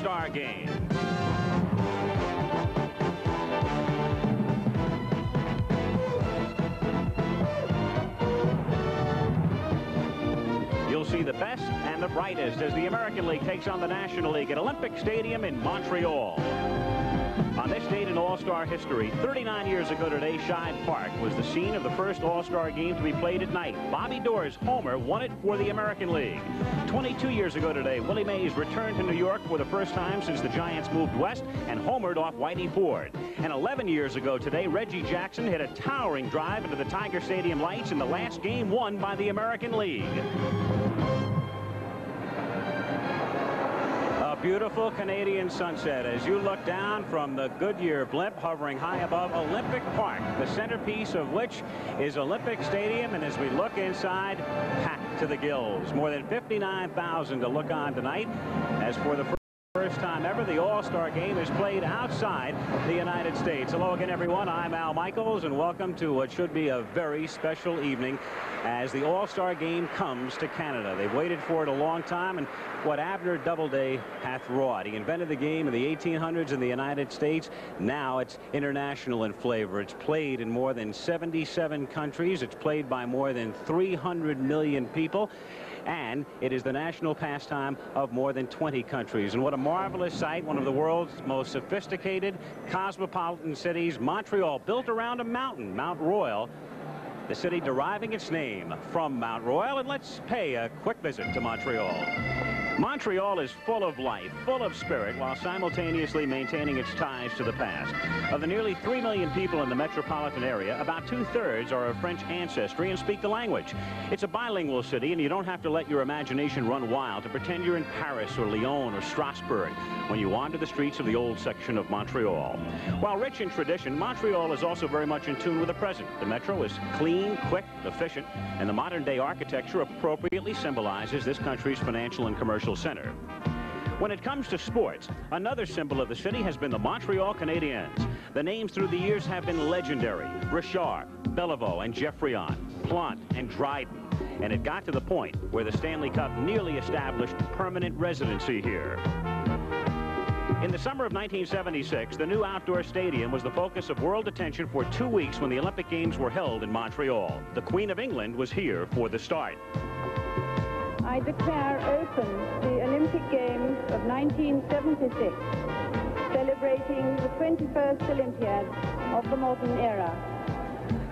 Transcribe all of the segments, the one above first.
All-Star Game. You'll see the best and the brightest as the American League takes on the National League at Olympic Stadium in Montreal. On this date in All-Star history, 39 years ago today, Shibe Park was the scene of the first All-Star game to be played at night. Bobby Doerr's homer won it for the American League. 22 years ago today, Willie Mays returned to New York for the first time since the Giants moved west and homered off Whitey Ford. And 11 years ago today, Reggie Jackson hit a towering drive into the Tiger Stadium lights in the last game won by the American League. Beautiful Canadian sunset as you look down from the Goodyear blimp hovering high above Olympic Park, the centerpiece of which is Olympic Stadium, and as we look inside, packed to the gills. More than 59,000 to look on tonight. As for the first time ever, the All-Star Game is played outside the United States. Hello again, everyone. I'm Al Michaels, and welcome to what should be a very special evening as the All-Star Game comes to Canada. They've waited for it a long time, and what Abner Doubleday hath wrought. He invented the game in the 1800s in the United States. Now it's international in flavor. It's played in more than 77 countries. It's played by more than 300 million people. And it is the national pastime of more than 20 countries. And what a marvelous sight, one of the world's most sophisticated cosmopolitan cities, Montreal, built around a mountain, Mount Royal, the city deriving its name from Mount Royal. And let's pay a quick visit to Montreal. Montreal is full of life, full of spirit, while simultaneously maintaining its ties to the past. Of the nearly 3 million people in the metropolitan area, about 2/3 are of French ancestry and speak the language. It's a bilingual city, and you don't have to let your imagination run wild to pretend you're in Paris or Lyon or Strasbourg when you wander the streets of the old section of Montreal. While rich in tradition, Montreal is also very much in tune with the present. The metro is clean, quick, efficient, and the modern-day architecture appropriately symbolizes this country's financial and commercial center. When it comes to sports, another symbol of the city has been the Montreal Canadiens. The names through the years have been legendary: Richard, Beliveau, and Geoffrion, Plante, and Dryden. And it got to the point where the Stanley Cup nearly established permanent residency here. In the summer of 1976, the new outdoor stadium was the focus of world attention for 2 weeks when the Olympic Games were held in Montreal. The Queen of England was here for the start. I declare open the Olympic Games of 1976, celebrating the 21st Olympiad of the modern era.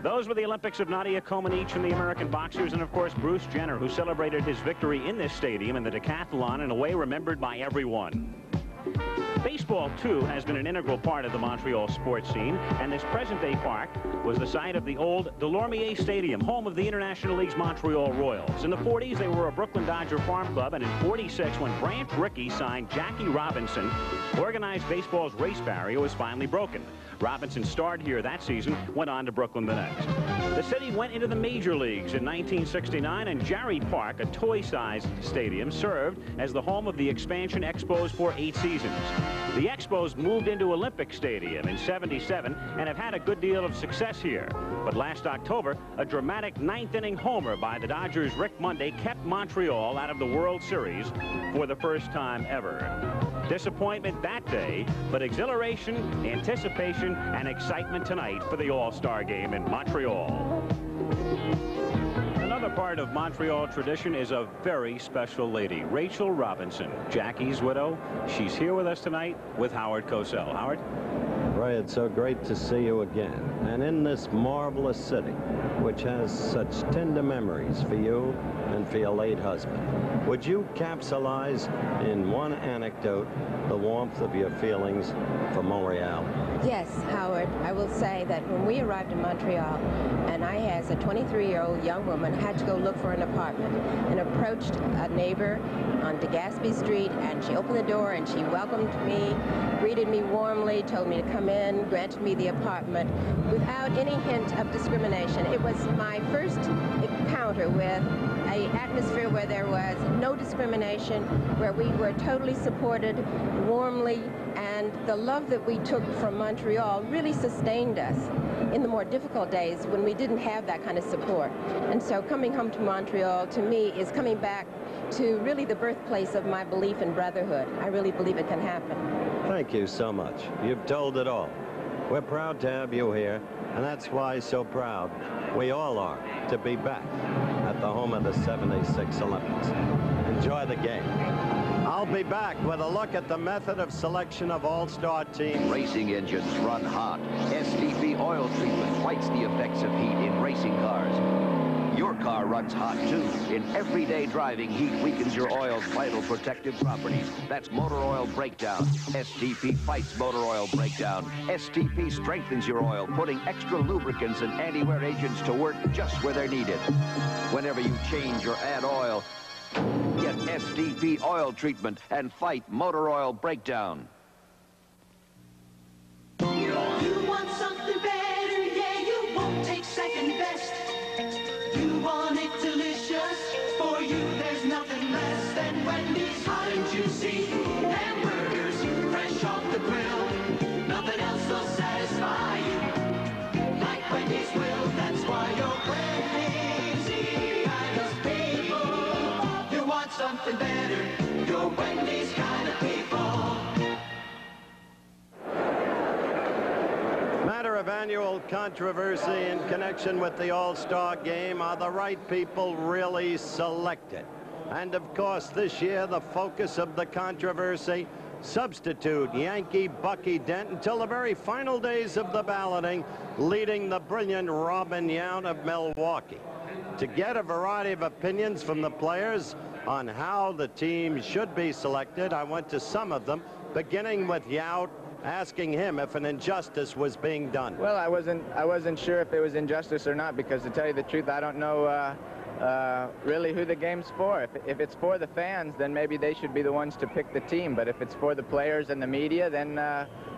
Those were the Olympics of Nadia Comaneci and the American boxers, and of course Bruce Jenner, who celebrated his victory in this stadium in the decathlon in a way remembered by everyone. Baseball, too, has been an integral part of the Montreal sports scene, and this present-day park was the site of the old Delormier Stadium, home of the International League's Montreal Royals. In the 40s, they were a Brooklyn Dodger farm club, and in 46, when Branch Rickey signed Jackie Robinson, organized baseball's race barrier was finally broken. Robinson starred here that season, went on to Brooklyn the next. The city went into the major leagues in 1969, and Jarry Park, a toy-sized stadium, served as the home of the expansion Expos for 8 seasons. The Expos moved into Olympic Stadium in '77 and have had a good deal of success here. But last October, a dramatic 9th-inning homer by the Dodgers' Rick Monday kept Montreal out of the World Series for the first time ever. Disappointment that day, but exhilaration, anticipation, and excitement tonight for the All-Star Game in Montreal. Another part of Montreal tradition is a very special lady, Rachel Robinson, Jackie's widow. She's here with us tonight with Howard Cosell. Howard? Ray, it's so great to see you again. And in this marvelous city, which has such tender memories for you and for your late husband, would you capsulize in one anecdote the warmth of your feelings for Montreal? Yes, Howard. I will say that when we arrived in Montreal, and I, as a 23-year-old young woman, had to go look for an apartment and approached a neighbor on De Gaspee Street, and she opened the door and she welcomed me, greeted me warmly, told me to come in, granted me the apartment without any hint of discrimination. It was my first encounter with an atmosphere where there was no discrimination, where we were totally supported warmly, and the love that we took from Montreal really sustained us. in the more difficult days when we didn't have that kind of support. And so coming home to Montreal, to me, is coming back to really the birthplace of my belief in brotherhood. I really believe it can happen. Thank you so much. You've told it all. We're proud to have you here, and that's why so proud we all are to be back at the home of the '76 Olympics. Enjoy the game. I'll be back with a look at the method of selection of all-star teams. Racing engines run hot. STP oil treatment fights the effects of heat in racing cars. Your car runs hot, too. In everyday driving, heat weakens your oil's vital protective properties. That's motor oil breakdown. STP fights motor oil breakdown. STP strengthens your oil, putting extra lubricants and anti-wear agents to work just where they're needed. Whenever you change or add oil, get STP oil treatment and fight motor oil breakdown. You want something better, yeah, you won't take second best. You want it delicious, for you there's nothing less than Wendy's hot and juicy hamburgers, fresh off the grill. Nothing else will satisfy you like Wendy's will. That's why you're crazy kind of people. You want something better, you're Wendy's kind of people. Matter of annual controversy in connection with the All-Star game. Are the right people really selected? And of course, this year, the focus of the controversy, substitute Yankee Bucky Dent until the very final days of the balloting, leading the brilliant Robin Yount of Milwaukee. To get a variety of opinions from the players on how the team should be selected, I went to some of them, beginning with Yount, asking him if an injustice was being done. Well, I wasn't sure if it was injustice or not, because to tell you the truth, I don't know really who the game's for. If it's for the fans, then maybe they should be the ones to pick the team. But if it's for the players and the media, then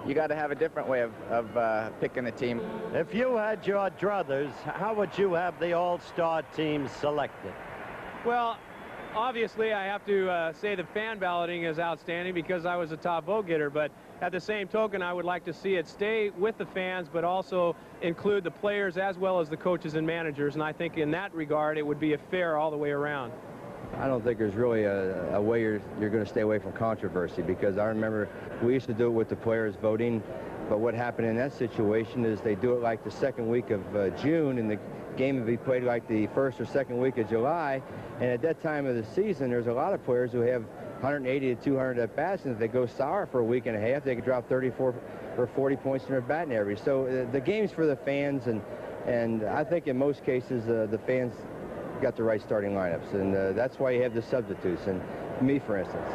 you got to have a different way of picking a team. If you had your druthers, how would you have the All-Star team selected? Well, obviously, I have to say the fan balloting is outstanding because I was a top vote getter, but at the same token, I would like to see it stay with the fans, but also include the players as well as the coaches and managers, and I think in that regard, it would be a fair all the way around. I don't think there's really a way you're going to stay away from controversy, because I remember we used to do it with the players voting, but what happened in that situation is they do it like the second week of June, and the game would be played like the first or second week of July, and at that time of the season, there's a lot of players who have 180 to 200 at-bats, and if they go sour for a week and a half, they could drop 34 or 40 points in their batting average. So the game's for the fans, and I think in most cases the fans got the right starting lineups, and that's why you have the substitutes. And me, for instance,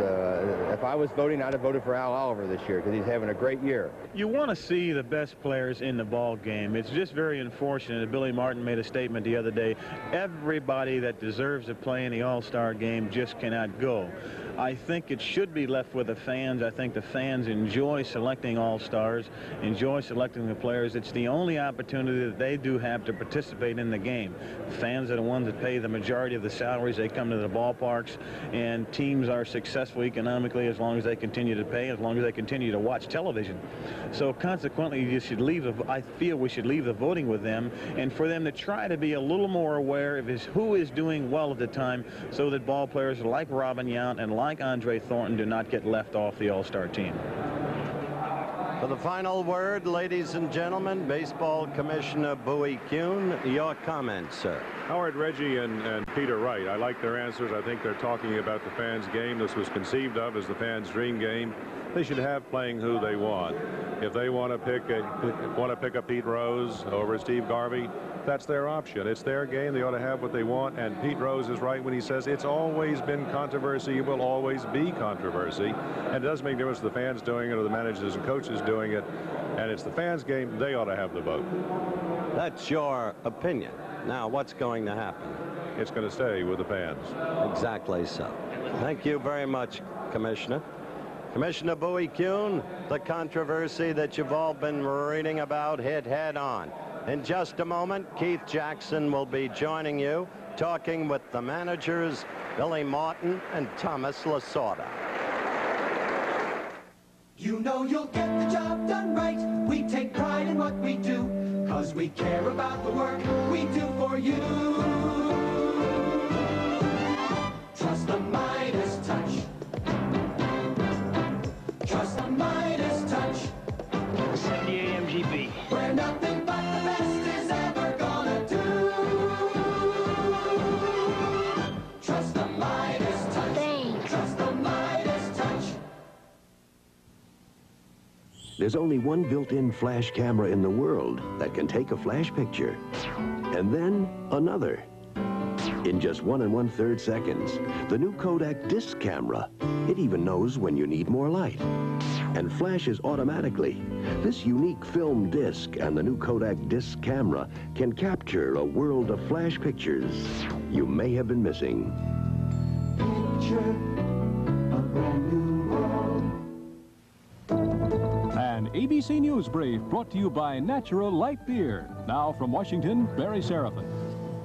if I was voting, I'd have voted for Al Oliver this year because he's having a great year. You want to see the best players in the ball game. It's just very unfortunate that Billy Martin made a statement the other day. Everybody that deserves to play in the All-Star game just cannot go. I think it should be left with the fans. I think the fans enjoy selecting All-Stars, enjoy selecting the players. It's the only opportunity that they do have to participate in the game. Fans are the ones that pay the majority of the salaries. They come to the ballparks, and teams are successful economically as long as they continue to pay, as long as they continue to watch television. So consequently, you should leave. I feel we should leave the voting with them, and for them to try to be a little more aware of who is doing well at the time, so that ball players like Robin Yount and like Andre Thornton do not get left off the All-Star team. For the final word, ladies and gentlemen, Baseball Commissioner Bowie Kuhn, your comments, sir. Howard, Reggie, and Peter Wright, I like their answers. I think they're talking about the fans' game. This was conceived of as the fans' dream game. They should have playing who they want. If they want to pick a Pete Rose over Steve Garvey, that's their option. It's their game. They ought to have what they want. And Pete Rose is right when he says it's always been controversy. It will always be controversy. And it doesn't make a difference if the fans doing it or the managers and coaches doing it. And it's the fans' game. They ought to have the vote. That's your opinion. Now, what's going to happen? It's going to stay with the fans. Exactly so. Thank you very much, Commissioner. Commissioner Bowie Kuhn, the controversy that you've all been reading about hit head on. In just a moment, Keith Jackson will be joining you, talking with the managers, Billy Martin and Thomas Lasorda. You know you'll get the job done right. We take pride in what we do. 'cause we care about the work we do for you. Trust the Midas touch. Trust the Midas touch. 78 MGB. Where nothing but the best is ever gonna do. Trust the Midas touch. Thanks. Trust the Midas touch. There's only one built-in flash camera in the world that can take a flash picture, and then another. In just 1 1/3 seconds, the new Kodak disc camera. It even knows when you need more light and flashes automatically. This unique film disc and the new Kodak disc camera can capture a world of flash pictures you may have been missing. Picture a brand new world. An ABC News Brief brought to you by Natural Light Beer. Now from Washington, Barry Seraphin.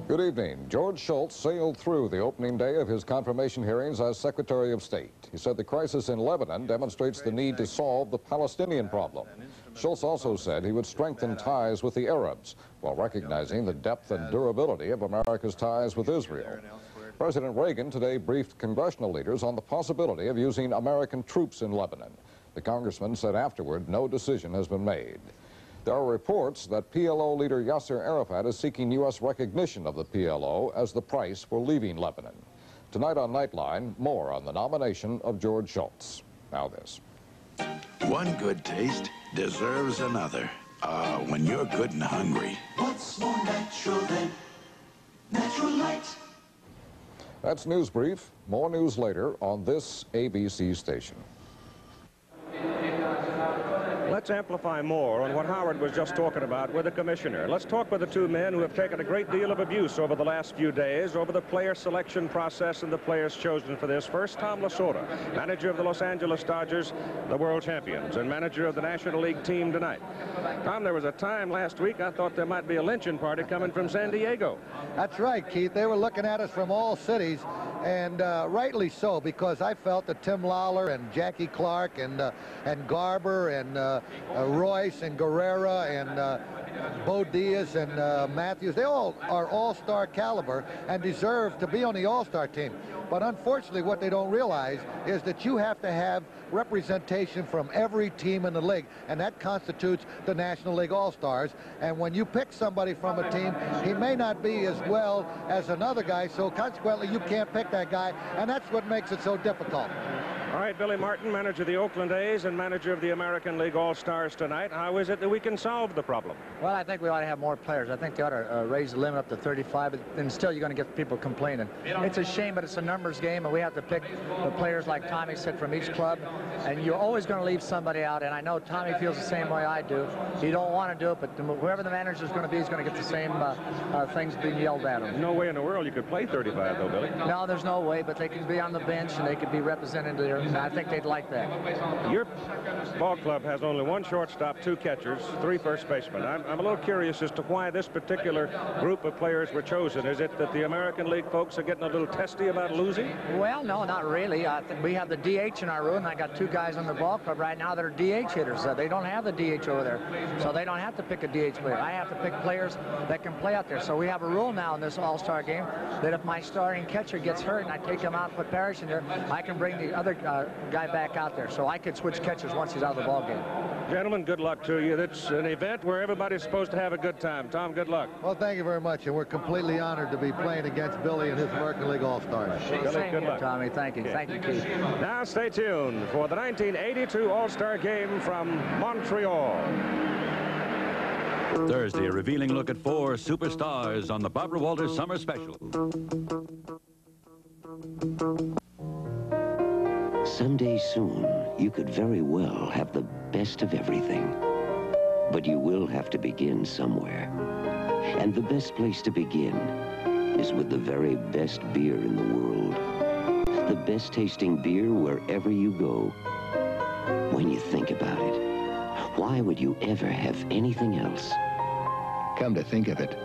Good evening. George Shultz sailed through the opening day of his confirmation hearings as Secretary of State. He said the crisis in Lebanon demonstrates the need to solve the Palestinian problem. Shultz also said he would strengthen ties with the Arabs while recognizing the depth and durability of America's ties with Israel. President Reagan today briefed congressional leaders on the possibility of using American troops in Lebanon. The congressman said afterward no decision has been made. There are reports that PLO leader Yasser Arafat is seeking U.S. recognition of the PLO as the price for leaving Lebanon. Tonight on Nightline, more on the nomination of George Shultz. Now this. One good taste deserves another. When you're good and hungry. What's more natural than natural light? That's News Brief. More news later on this ABC station. Let's amplify more on what Howard was just talking about with the commissioner. Let's talk with the two men who have taken a great deal of abuse over the last few days over the player selection process and the players chosen for this. First, Tom Lasorda, manager of the Los Angeles Dodgers, the world champions, and manager of the National League team tonight. Tom, there was a time last week I thought there might be a lynching party coming from San Diego. That's right, Keith. They were looking at us from all cities, and rightly so, because I felt that Tim Lawler and Jackie Clark and Garber and Royce and Guerrera and Bo Diaz and Matthews, they all are all-star caliber and deserve to be on the all-star team. But unfortunately, what they don't realize is that you have to have representation from every team in the league, and that constitutes the National League All-Stars. And when you pick somebody from a team, he may not be as well as another guy, so consequently you can't pick that guy, and that's what makes it so difficult. All right, Billy Martin, manager of the Oakland A's and manager of the American League All-Stars tonight. How is it that we can solve the problem? Well, I think we ought to have more players. I think they ought to raise the limit up to 35, and still you're going to get people complaining. It's a shame, but it's a numbers game, and we have to pick the players like Tommy said from each club, and you're always going to leave somebody out, and I know Tommy feels the same way I do. He don't want to do it, but whoever the manager is going to be is going to get the same things being yelled at him. No way in the world you could play 35, though, Billy. No, there's no way, but they can be on the bench, and they could be represented there. I think they'd like that. Your ball club has only one shortstop, 2 catchers, 3 first basemen. I'm a little curious as to why this particular group of players were chosen. Is it that the American League folks are getting a little testy about losing? Well, no, not really. I think we have the DH in our room. I got 2 guys on the ball club right now that are DH hitters. They don't have the DH over there, so they don't have to pick a DH player. I have to pick players that can play out there. So we have a rule now in this All-Star game that if my starting catcher gets hurt and I take him out and put Parrish in there, I can bring the other guy back out there, so I could switch catchers once he's out of the ball game. Gentlemen, good luck to you. It's an event where everybody's supposed to have a good time. Tom, good luck. Well, thank you very much, and we're completely honored to be playing against Billy and his American League All-Stars. Billy, good luck. Tommy, thank you. Thank you, Keith. Now stay tuned for the 1982 All-Star game from Montreal. Thursday, a revealing look at 4 superstars on the Barbara Walters Summer Special. Someday soon, you could very well have the best of everything. But you will have to begin somewhere. And the best place to begin is with the very best beer in the world. The best tasting beer wherever you go. When you think about it, why would you ever have anything else? Come to think of it,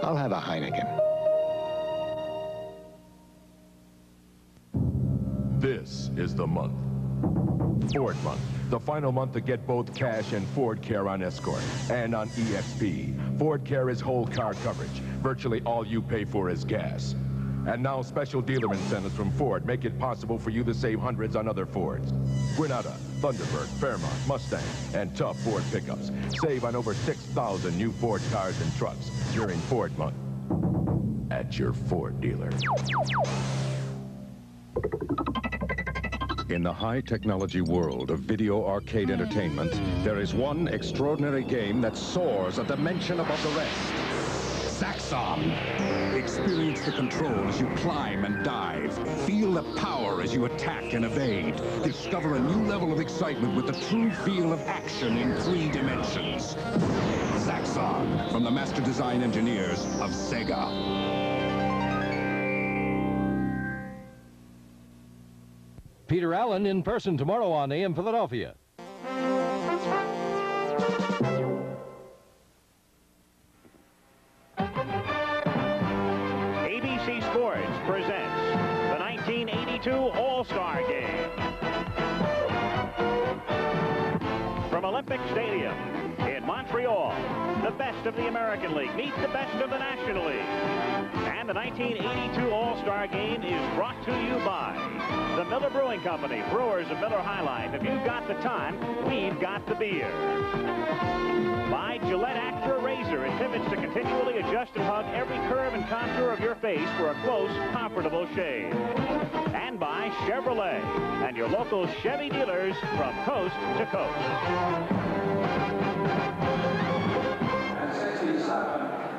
I'll have a Heineken. This is the month Ford Month, the final month to get both cash and Ford Care on Escort and on EXP. Ford Care is whole car coverage. Virtually all you pay for is gas. And now special dealer incentives from Ford make it possible for you to save hundreds on other Fords. Granada, Thunderbird, Fairmont, Mustang, and tough Ford pickups. Save on over 6,000 new Ford cars and trucks during Ford Month at your Ford dealer. In the high-technology world of video arcade entertainment, there is one extraordinary game that soars a dimension above the rest. Zaxxon. Experience the control as you climb and dive. Feel the power as you attack and evade. Discover a new level of excitement with the true feel of action in 3 dimensions. Zaxxon, from the master design engineers of Sega. Peter Allen in person tomorrow on AM Philadelphia. ABC Sports presents the 1982 All-Star Game. From Olympic Stadium in Montreal, the best of the American League meet the best of the National League. And the 1982 All-Star Game is brought to you by the Miller Brewing Company, brewers of Miller High Life. If you've got the time, we've got the beer. By Gillette Actra Razor, it pivots to continually adjust and hug every curve and contour of your face for a close, comfortable shave. And by Chevrolet and your local Chevy dealers from coast to coast.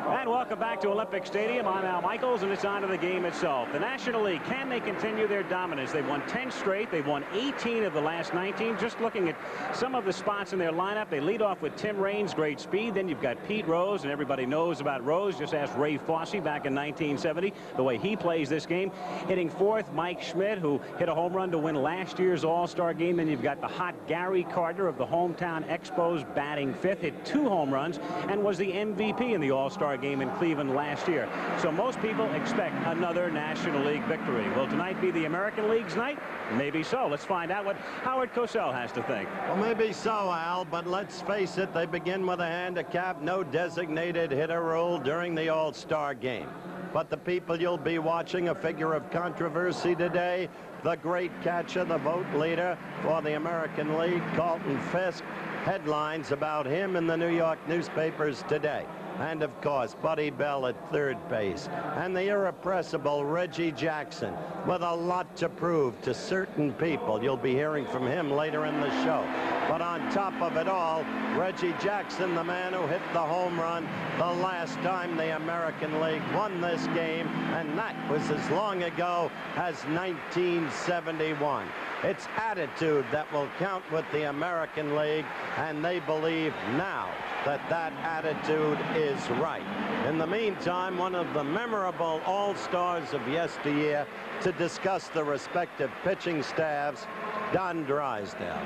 And welcome back to Olympic Stadium. I'm Al Michaels, and it's on to the game itself. The National League, can they continue their dominance? They've won 10 straight. They've won 18 of the last 19. Just looking at some of the spots in their lineup, they lead off with Tim Raines, great speed. Then you've got Pete Rose, and everybody knows about Rose. Just ask Ray Fosse back in 1970, the way he plays this game. Hitting fourth, Mike Schmidt, who hit a home run to win last year's All-Star game. Then you've got the hot Gary Carter of the hometown Expos batting fifth, hit 2 home runs, and was the MVP in the All-Star game in Cleveland last year. So most people expect another National League victory. Will tonight be the American League's night? Maybe so. Let's find out what Howard Cosell has to think. Well, maybe so, Al, but let's face it, they begin with a handicap, no designated hitter rule during the All-Star game. But the people you'll be watching, a figure of controversy today, the great catcher, the vote leader for the American League, Carlton Fisk. Headlines about him in the New York newspapers today. And, of course, Buddy Bell at third base. And the irrepressible Reggie Jackson with a lot to prove to certain people. You'll be hearing from him later in the show. But on top of it all, Reggie Jackson, the man who hit the home run the last time the American League won this game, and that was as long ago as 1971. It's attitude that will count with the American League, and they believe now that that attitude is right. In the meantime, one of the memorable All-Stars of yesteryear to discuss the respective pitching staffs, Don Drysdale.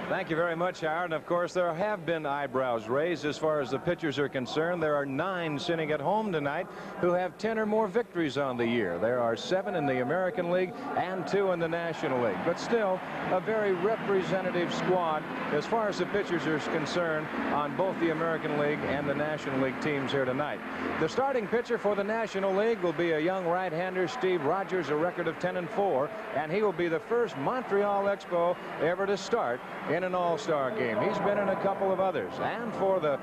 Thank you very much, Howard. And of course, there have been eyebrows raised as far as the pitchers are concerned. There are 9 sitting at home tonight who have 10 or more victories on the year. There are 7 in the American League and 2 in the National League. But still, a very representative squad as far as the pitchers are concerned on both the American League and the National League teams here tonight. The starting pitcher for the National League will be a young right-hander, Steve Rogers, a record of 10-4, and he will be the first Montreal Expo ever to start in an All-Star game. He's been in a couple of others. And for the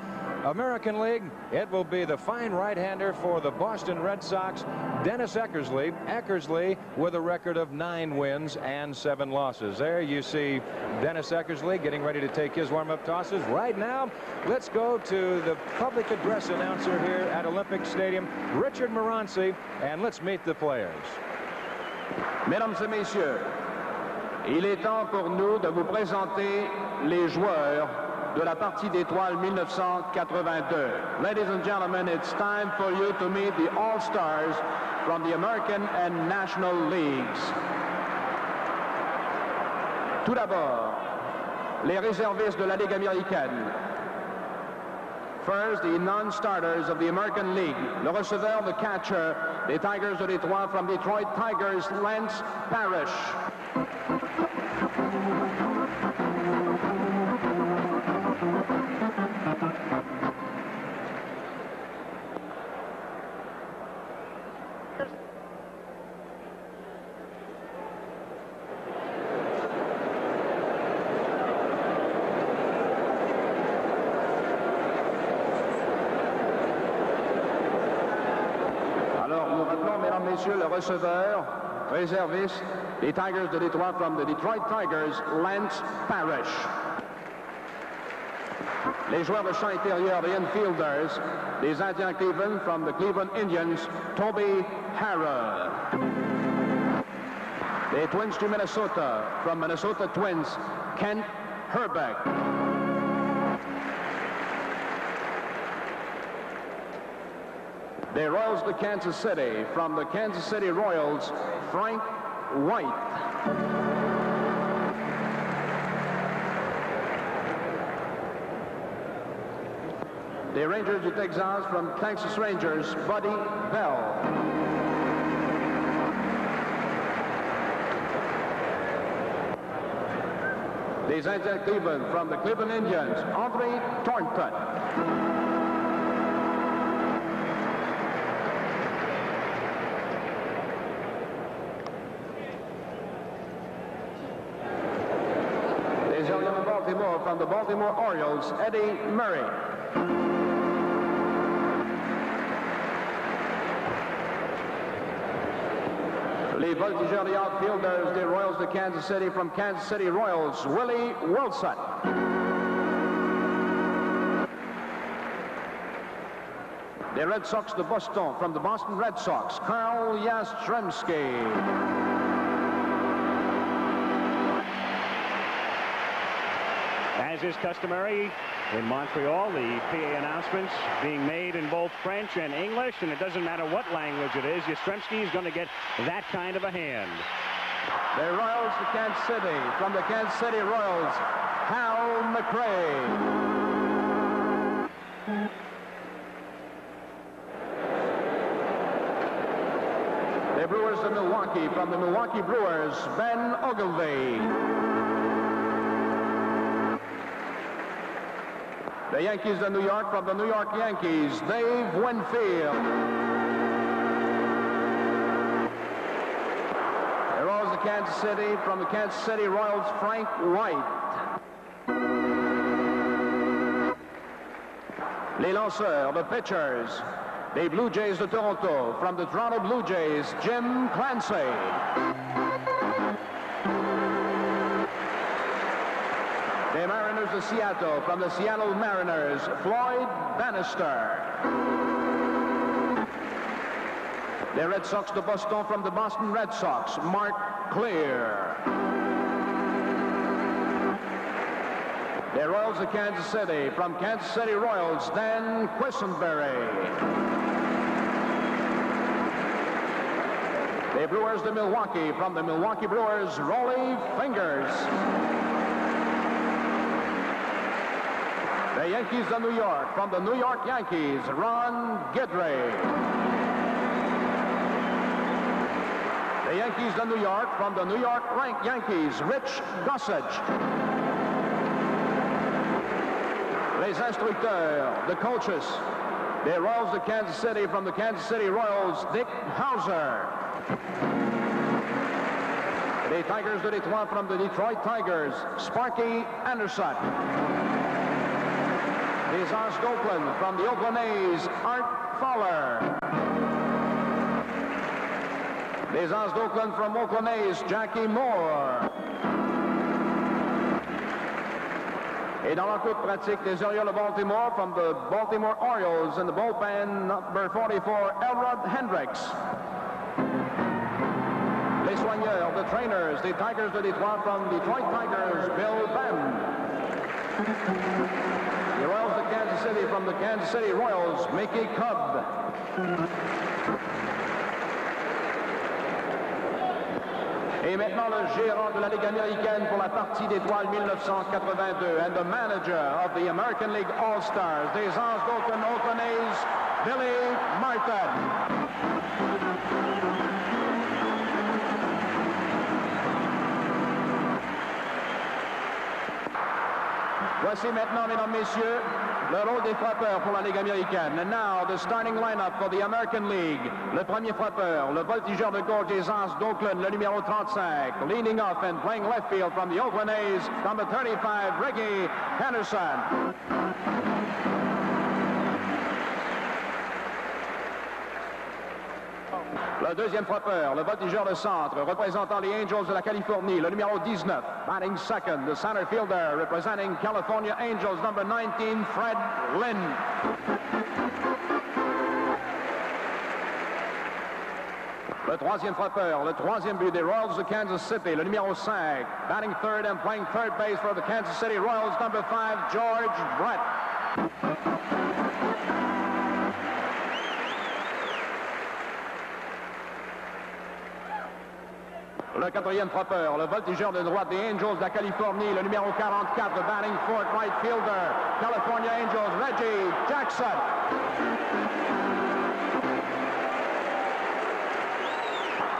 American League, it will be the fine right-hander for the Boston Red Sox, Dennis Eckersley. Eckersley with a record of 9 wins and 7 losses. There you see Dennis Eckersley getting ready to take his warm-up tosses. Right now, let's go to the public address announcer here at Olympic Stadium, Richard Moranci, and let's meet the players. Mesdames et messieurs, il est temps pour nous de vous présenter les joueurs de la partie d'étoiles 1982. Ladies and gentlemen, it's time for you to meet the All-Stars from the American and National Leagues. Tout d'abord, les réservistes de la Ligue américaine. First, the non-starters of the American League. Le receveur, the catcher, des Tigers de Detroit from Detroit Tigers, Lance Parrish. Messieurs, le receveur réserviste des Tigers de Detroit from the Detroit Tigers, Lance Parrish. Les joueurs de champ intérieur, the infielders, des Indians Cleveland from the Cleveland Indians, Toby Harrell. Les Twins du Minnesota from Minnesota Twins, Kent Herbeck. The Royals de Kansas City, from the Kansas City Royals, Frank White. The Rangers de Texas, from Texas Rangers, Buddy Bell. Des Indians Cleveland, from the Cleveland Indians, Andre Thornton. From the Baltimore Orioles, Eddie Murray. Les voltigeurs, the outfielders, the Royals de Kansas City, from Kansas City Royals, Willie Wilson. The Red Sox de Boston, from the Boston Red Sox, Carl Yastrzemski. As is customary in Montreal, the PA announcements being made in both French and English, and it doesn't matter what language it is, Yastrzemski is going to get that kind of a hand. The Royals to Kansas City, from the Kansas City Royals, Hal McRae. The Brewers of Milwaukee, from the Milwaukee Brewers, Ben Ogilvie. The Yankees of New York, from the New York Yankees, Dave Winfield. The Royals of Kansas City, from the Kansas City Royals, Frank White. Les lanceurs, the pitchers, the Blue Jays de Toronto, from the Toronto Blue Jays, Jim Clancy. The Mariners of Seattle, from the Seattle Mariners, Floyd Bannister. The Red Sox de Boston, from the Boston Red Sox, Mark Clear. The Royals of Kansas City, from Kansas City Royals, Dan Quisenberry. The Brewers de Milwaukee, from the Milwaukee Brewers, Rollie Fingers. The Yankees of New York, from the New York Yankees, Ron Guidry. The Yankees of New York, from the New York Yankees, Rich Gossage. Les instructeurs, the coaches, the Royals of Kansas City, from the Kansas City Royals, Dick Hauser. The Tigers de Detroit, from the Detroit Tigers, Sparky Anderson. The Azaz d'Oakland, from the Oakland A's, Art Fowler. The Azaz d'Oakland, from Oakland A's, Jackie Moore. Et dans l'encours pratique des Orioles de Baltimore, from the Baltimore Orioles in the bullpen, number 44, Elrod Hendricks. Les soigneurs, the trainers, the Tigers de Detroit, from Detroit Tigers, Bill Benn. The Royals of Kansas City, from the Kansas City Royals, Mickey Cub. Et maintenant le gérant de la Ligue américaine pour la partie d'étoiles 1982 and the manager of the American League All-Stars, des Anges d'Oakland, Oakland A's, Billy Martin. Voici maintenant, mesdames, messieurs, le rôle des frappeurs pour la Ligue américaine. And now, the starting lineup for the American League. Le premier frappeur, le voltigeur de gauche des As d'Oakland, le numéro 35. Leading off and playing left field from the Oakland A's, number 35, Ricky Henderson. Le deuxième frappeur, le voltigeur de centre, représentant les Angels de la Californie, le numéro 19, batting second, the center fielder, representing California Angels, number 19, Fred Lynn. Le troisième frappeur, le troisième but des Royals de Kansas City, le numéro 5, batting third and playing third base for the Kansas City Royals, number 5, George Brett. Le quatrième frappeur, le voltigeur de droite des Angels de la Californie, le numéro 44, le batting fourth right fielder, California Angels, Reggie Jackson.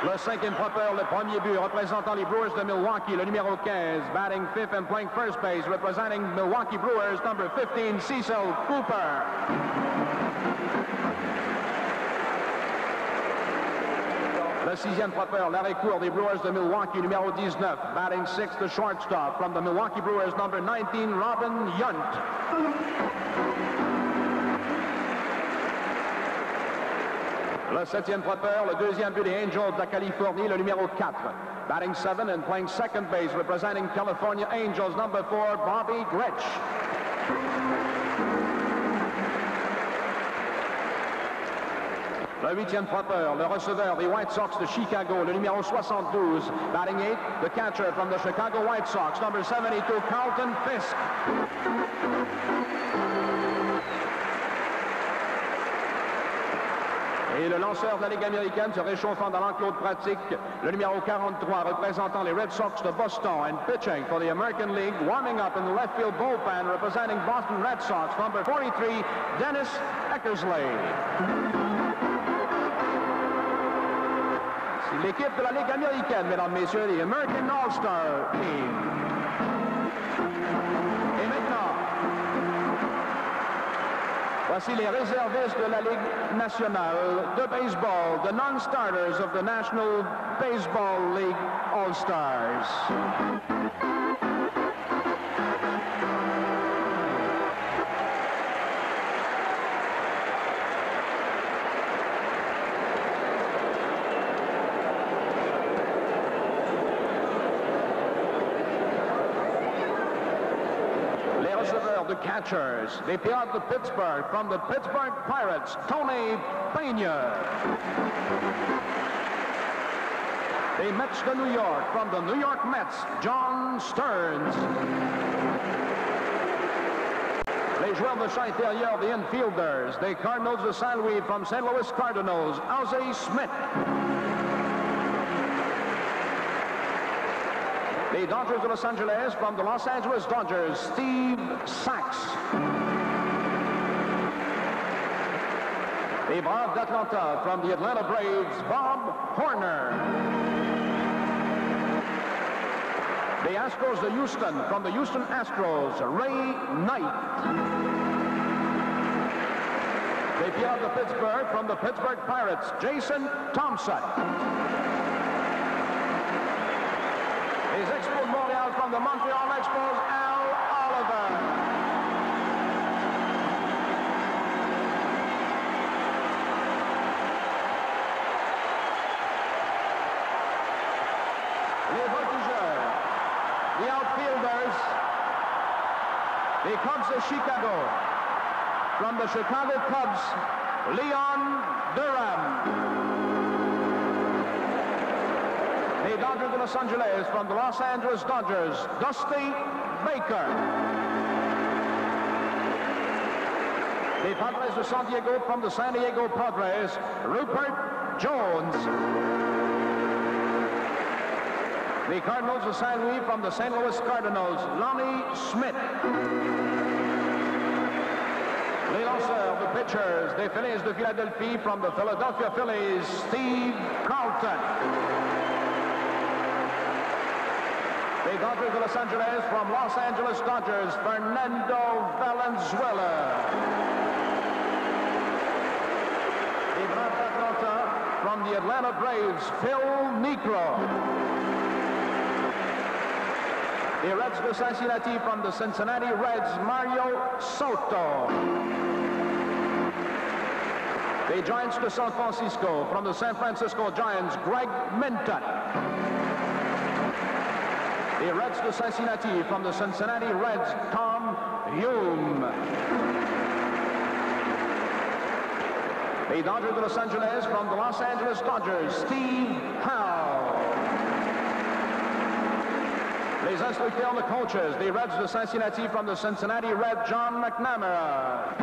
Le cinquième frappeur, le premier but, représentant les Brewers de Milwaukee, le numéro 15, batting fifth and playing first base, representing Milwaukee Brewers, number 15, Cecil Cooper. Le sixième frappeur, l'arrêt court des Brewers de Milwaukee, numéro 19, batting sixth, the shortstop from the Milwaukee Brewers, number 19, Robin Yount. Le septième frappeur, le deuxième but des Angels de la Californie, le numéro 4, batting 7 and playing second base, representing California Angels, number 4, Bobby Gretsch. Le huitième frappeur, le receveur des White Sox de Chicago, le numéro 72, batting 8, the catcher from the Chicago White Sox, number 72, Carlton Fisk. Et le lanceur de la Ligue américaine se réchauffant dans l'enclos de pratique, le numéro 43, représentant les Red Sox de Boston, and pitching for the American League, warming up in the left field bullpen, representing Boston Red Sox, number 43, Dennis Eckersley. L'équipe de la Ligue américaine, mesdames, messieurs, les American All-Star Team. Et maintenant, voici les réservistes de la Ligue nationale de baseball, the non-starters of the National Baseball League All-Stars. The catchers, the Pirates of Pittsburgh, from the Pittsburgh Pirates, Tony Pena. The Mets de New York, from the New York Mets, John Stearns. Les joueurs de champ intérieur, the infielders, the Cardinals de St. Louis, from St. Louis Cardinals, Ozzie Smith. The Dodgers of Los Angeles, from the Los Angeles Dodgers, Steve Sachs. The Braves d'Atlanta, from the Atlanta Braves, Bob Horner. The Astros of Houston, from the Houston Astros, Ray Knight. The Pirates of Pittsburgh, from the Pittsburgh Pirates, Jason Thompson. Les Expos de Montréal, from the Montreal Expos, Al Oliver. Les voltigeurs, the outfielders, the Cubs of Chicago, from the Chicago Cubs, Leon Durham. The Dodgers of Los Angeles, from the Los Angeles Dodgers, Dusty Baker. The Padres of San Diego, from the San Diego Padres, Rupert Jones. The Cardinals of St. Louis, from the St. Louis Cardinals, Lonnie Smith. Les lanceurs, the pitchers, the Phillies de Philadelphie, from the Philadelphia Phillies, Steve Carlton. The Dodgers of Los Angeles, from Los Angeles Dodgers, Fernando Valenzuela. The Grand Atlanta, from the Atlanta Braves, Phil Niekro. The Reds of Cincinnati, from the Cincinnati Reds, Mario Soto. The Giants de San Francisco, from the San Francisco Giants, Greg Minton. The Reds de Cincinnati, from the Cincinnati Reds, Tom Hume. The Dodgers de Los Angeles, from the Los Angeles Dodgers, Steve Howe. Les instructeurs, the coaches, the Reds de Cincinnati, from the Cincinnati Reds, John McNamara.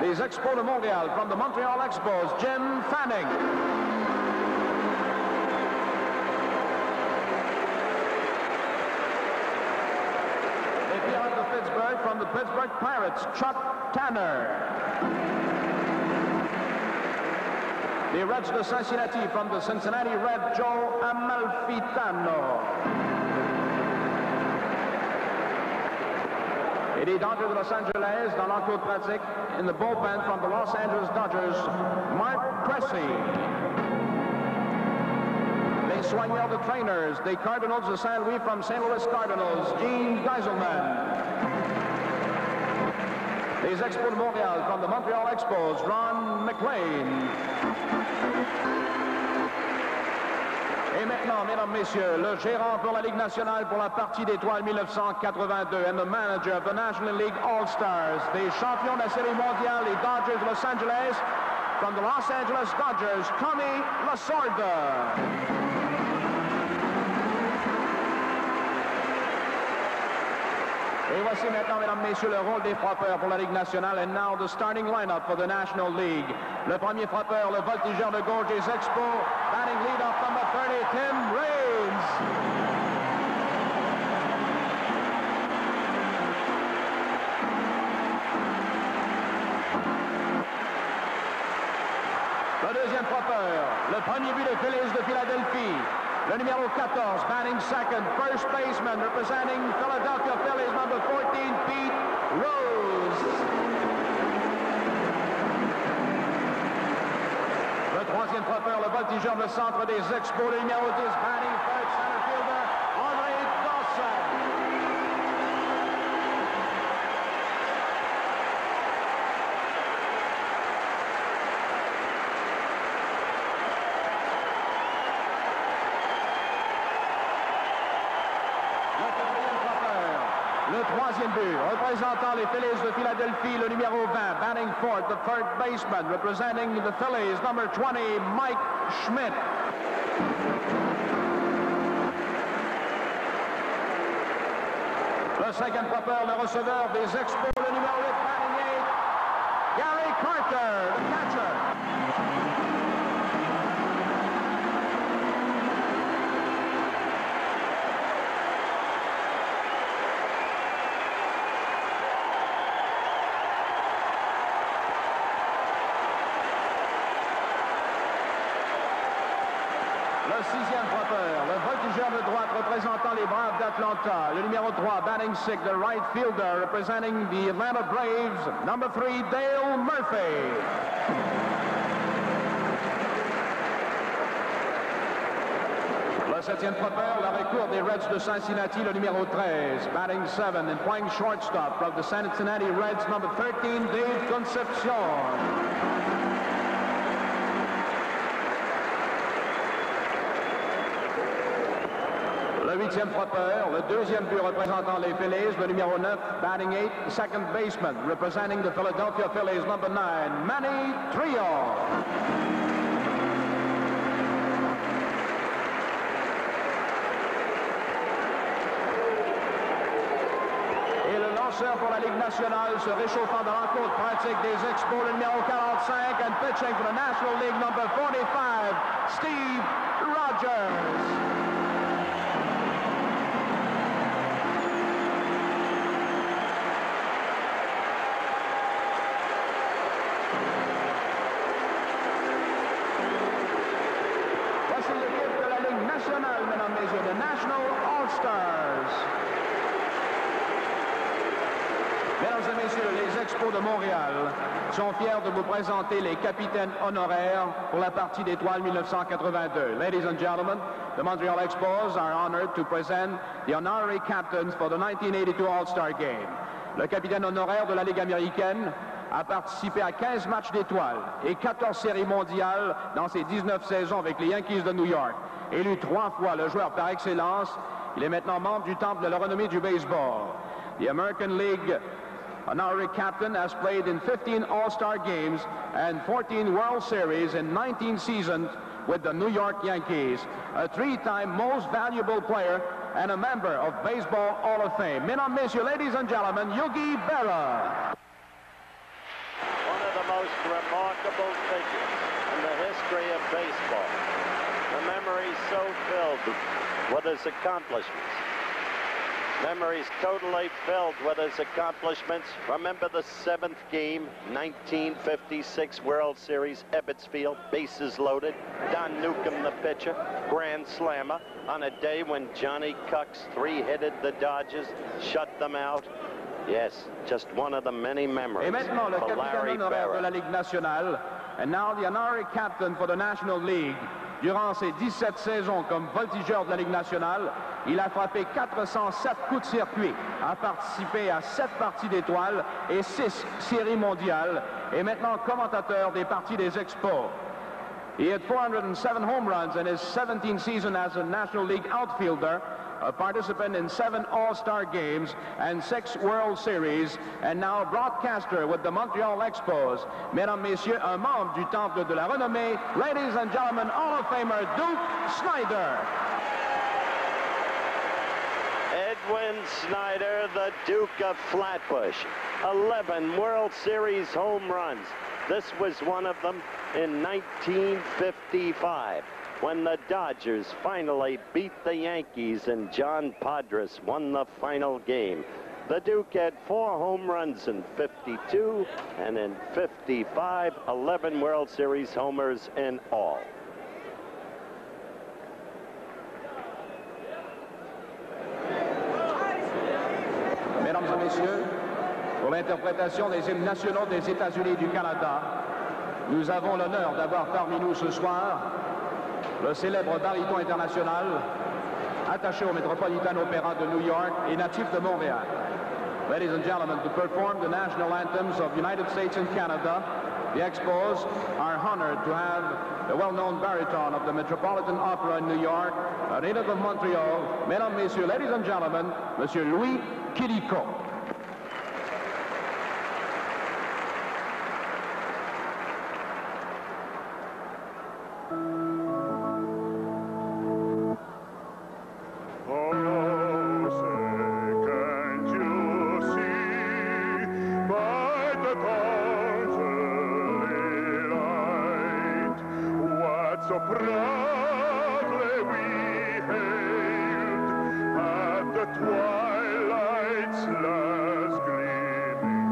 Les Expos de Montréal, from the Montreal Expos, Jim Fanning. Pittsburgh, from the Pittsburgh Pirates, Chuck Tanner. The Reds de Cincinnati, from the Cincinnati Reds, Joe Amalfitano. Et les Dodgers de Los Angeles, dans l'enclos de pratique, in the bullpen, from the Los Angeles Dodgers, Mark Cressy. Les soigneurs, the trainers, the Cardinals de Saint Louis, from St. Louis Cardinals, Gene Geiselman. Les Expos de Montréal, from the Montreal Expos, Ron McLean. Et maintenant, mesdames, messieurs, le gérant pour la Ligue nationale pour la partie d'étoiles 1982 and the manager of the National League All-Stars, des champions de la Série mondiale, les Dodgers de Los Angeles, from the Los Angeles Dodgers, Tommy Lasorda. Et voici maintenant, mesdames, messieurs, le rôle des frappeurs pour la Ligue nationale. And now the starting lineup for the National League. Le premier frappeur, le voltigeur de gauche des Expos, batting lead-off number 30, Tim Raines. Le deuxième frappeur, le premier but de Phillies de Philadelphie. Le numéro 14, batting second, first baseman, representing Philadelphia Phillies, number 14, Pete Rose. Le troisième frappeur, le voltigeur de centre des Expos, le numéro 10, batting third, center fielder, Andre Dawson. Le troisième but, représentant les Phillies de Philadelphie, le numéro 20, batting fourth, the third baseman, representing the Phillies, number 20, Mike Schmidt. Le cinquième frappeur, le receveur des Expos, le numéro 8, batting 8, Gary Carter, the catcher. Le sixième frappeur, le voltigeur de droite représentant les Braves d'Atlanta, le numéro 3, batting sixth, the right fielder representing the Atlanta Braves, number 3, Dale Murphy. Le septième frappeur, l'arrêt court des Reds de Cincinnati, le numéro 13, batting 7 and playing shortstop from the Cincinnati Reds, number 13, Dave Concepcion. Le huitième frappeur, le deuxième but représentant les Phillies, le numéro 9, batting 8, second baseman, representing the Philadelphia Phillies, number 9, Manny Trio. Et le lanceur pour la Ligue nationale se réchauffant dans l'encours pratique des Expos, le numéro 45, and pitching for the National League, number 45, Steve Rogers. nationale, mesdames, messieurs, the National All-Stars. Mesdames et messieurs, les Expos de Montréal sont fiers de vous présenter les capitaines honoraires pour la partie d'étoiles 1982. Ladies and gentlemen, the Montreal Expos are honored to present the honorary captains for the 1982 All-Star Game. Le capitaine honoraire de la Ligue américaine a participé à 15 matchs d'étoiles et 14 séries mondiales dans ses 19 saisons avec les Yankees de New York. Élu 3 fois le joueur par excellence, il est maintenant membre du temple de la renommée du baseball. The American League honorary captain has played in 15 All-Star games and 14 World Series in 19 seasons with the New York Yankees. A 3-time most valuable player and a member of Baseball Hall of Fame. Mesdames, messieurs, ladies and gentlemen, Yogi Berra. One of the most remarkable figures in the history of baseball. The memory so filled with his accomplishments. Memories totally filled with his accomplishments. Remember the 7th game, 1956 World Series, Ebbets Field, bases loaded. Don Newcomb, the pitcher, grand slammer, on a day when Johnny Cucks 3-hitted the Dodgers, shut them out. Yes, just one of the many memories. Et maintenant, le for capitaine Larry honoraire Berra. de la Ligue nationale, and now the honorary captain for the National League. Durant ses 17 saisons comme voltigeur de la Ligue nationale, il a frappé 407 coups de circuit, a participé à 7 parties d'étoiles et 6 séries mondiales, et maintenant commentateur des parties des Expos. He had 407 home runs in his 17th season as a National League outfielder, a participant in 7 All-Star games and 6 World Series, and now a broadcaster with the Montreal Expos. Mesdames, Messieurs, un membre du Temple de la Renommée, ladies and gentlemen, Hall of Famer Duke Snider. Edwin Snyder, the Duke of Flatbush. 11 World Series home runs. This was one of them in 1955. When the Dodgers finally beat the Yankees and John Padres won the final game. The Duke had 4 home runs in 52, and in 55, 11 World Series homers in all. Mesdames et messieurs, pour l'interprétation des hymnes nationaux des États-Unis et du Canada, nous avons l'honneur d'avoir parmi nous ce soir le célèbre baryton international, attaché au Metropolitan Opera de New York et natif de Montréal. Ladies and gentlemen, to perform the national anthems of the United States and Canada, the Expos are honored to have the well-known baryton of the Metropolitan Opera in New York, a native of Montreal, mesdames, messieurs, ladies and gentlemen, Monsieur Louis Quirico. So proudly we hailed at the twilight's last gleaming,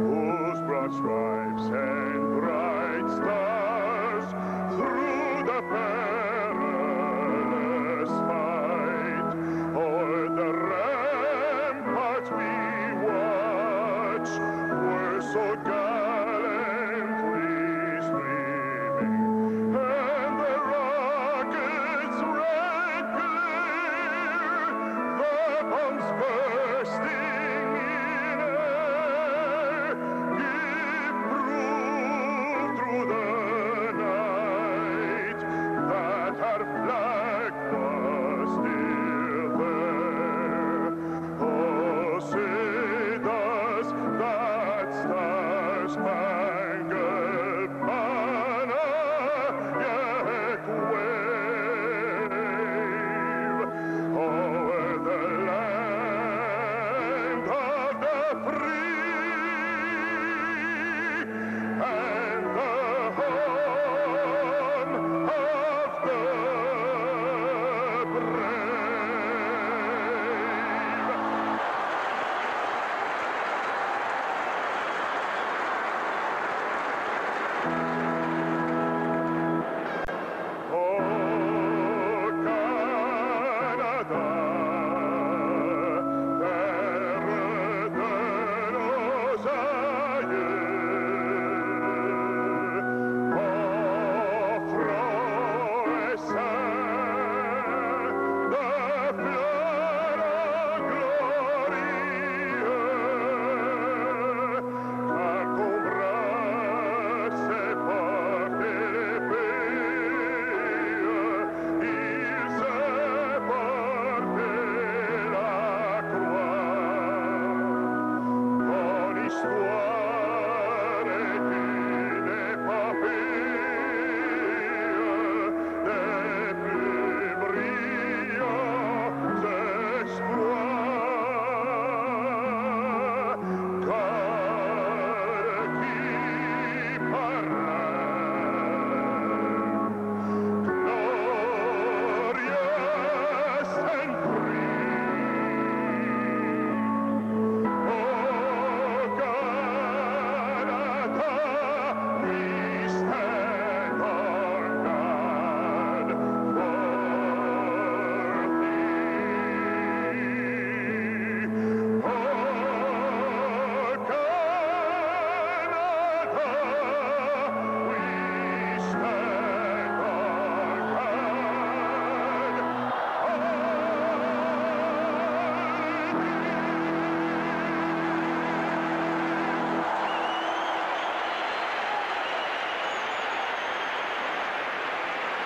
whose broad stripes and bright stars through the perilous fight o'er the ramparts we watched were so gallantly streaming. That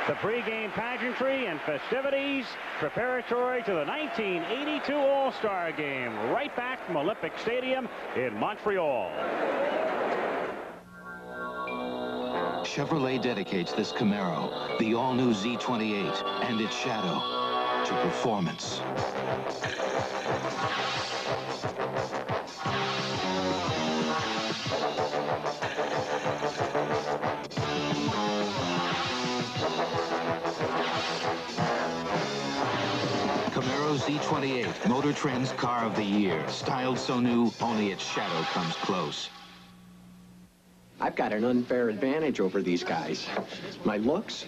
The pregame pageantry and festivities preparatory to the 1982 All-Star Game, right back from Olympic Stadium in Montreal. Chevrolet dedicates this Camaro, the all-new Z28, and its Shadow, to performance. Camaro Z28, Motor Trend's Car of the Year. Styled so new, only its shadow comes close. I've got an unfair advantage over these guys. My looks?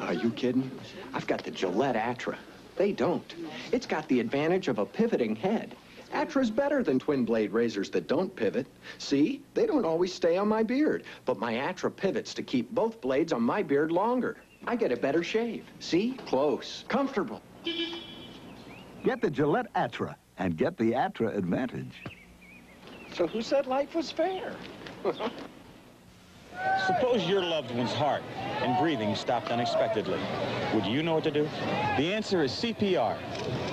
Are you kidding? I've got the Gillette Atra. They don't. It's got the advantage of a pivoting head. Atra's better than twin blade razors that don't pivot. See? They don't always stay on my beard, but my Atra pivots to keep both blades on my beard longer. I get a better shave. See? Close. Comfortable. Get the Gillette Atra and get the Atra advantage. So who said life was fair? Suppose your loved one's heart and breathing stopped unexpectedly. Would you know what to do? The answer is CPR,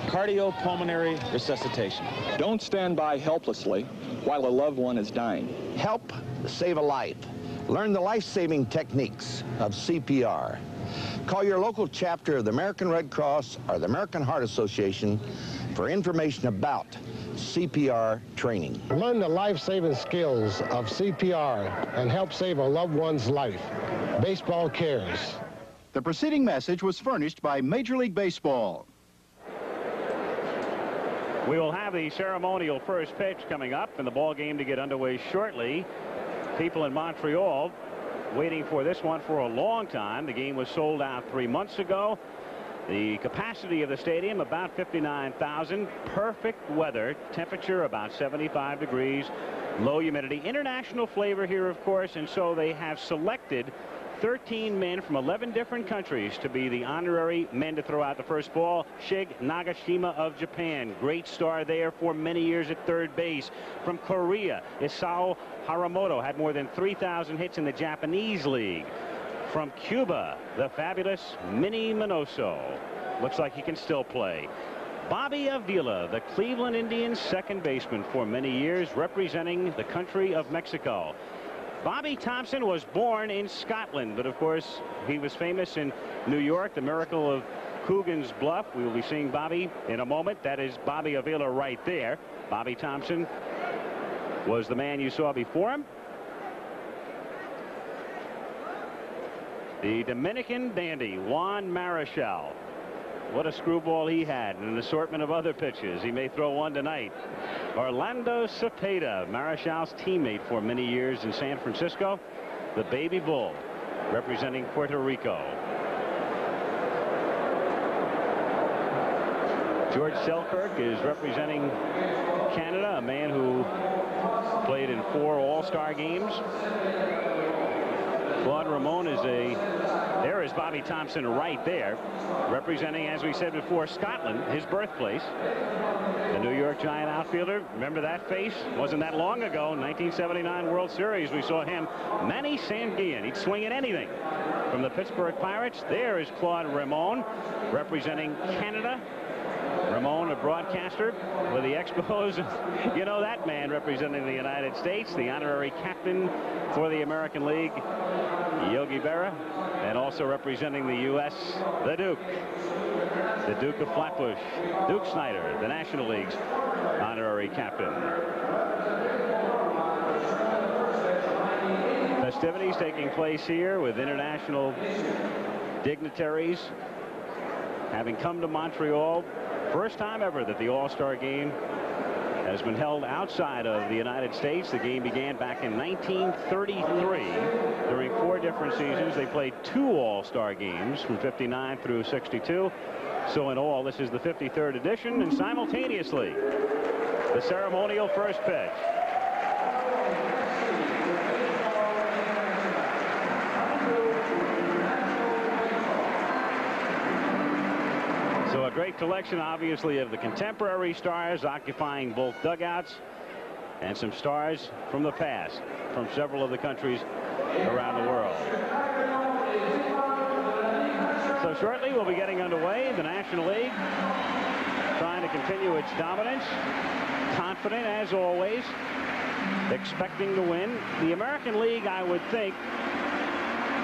cardiopulmonary resuscitation. Don't stand by helplessly while a loved one is dying. Help save a life. Learn the life-saving techniques of CPR. Call your local chapter of the American Red Cross or the American Heart Association for information about CPR training. Learn the life-saving skills of CPR and help save a loved one's life. Baseball cares. The preceding message was furnished by Major League Baseball. We will have the ceremonial first pitch coming up and the ball game to get underway shortly. People in Montreal waiting for this one for a long time. The game was sold out 3 months ago. The capacity of the stadium about 59,000. Perfect weather, temperature about 75 degrees, low humidity. International flavor here, of course, and so they have selected 13 men from 11 different countries to be the honorary men to throw out the first ball. Shig Nagashima of Japan, great star there for many years at third base. From Korea, Isao Haramoto had more than 3,000 hits in the Japanese league. From Cuba, the fabulous Minnie Minoso. Looks like he can still play. Bobby Avila, the Cleveland Indians second baseman for many years, representing the country of Mexico. Bobby Thompson was born in Scotland, but of course he was famous in New York, the miracle of Coogan's Bluff. We will be seeing Bobby in a moment. That is Bobby Avila right there. Bobby Thompson was the man you saw before him. The Dominican dandy, Juan Marichal. What a screwball he had and an assortment of other pitches. He may throw one tonight. Orlando Cepeda, Marichal's teammate for many years in San Francisco. The baby bull representing Puerto Rico. George Selkirk is representing Canada, a man who played in 4 All-Star games. Claude Ramon is there is Bobby Thompson right there, representing, as we said before, Scotland, his birthplace. The New York Giant outfielder, remember that face? Wasn't that long ago, 1979 World Series, we saw him. Manny Sanguillen, he'd swing at anything. From the Pittsburgh Pirates, there is Claude Ramon, representing Canada. Ramon, a broadcaster with the Expos. You know that man representing the United States, the honorary captain for the American League, Yogi Berra, and also representing the U.S., the Duke of Flatbush, Duke Snyder, the National League's honorary captain. Festivities taking place here with international dignitaries having come to Montreal. First time ever that the All-Star game has been held outside of the United States. The game began back in 1933. During 4 different seasons, they played 2 All-Star games from 59 through 62. So in all, this is the 53rd edition, and simultaneously, the ceremonial first pitch. So a great collection, obviously, of the contemporary stars occupying both dugouts, and some stars from the past, from several of the countries around the world. shortly, we'll be getting underway. The National League trying to continue its dominance. Confident, as always. Expecting to win. The American League, I would think,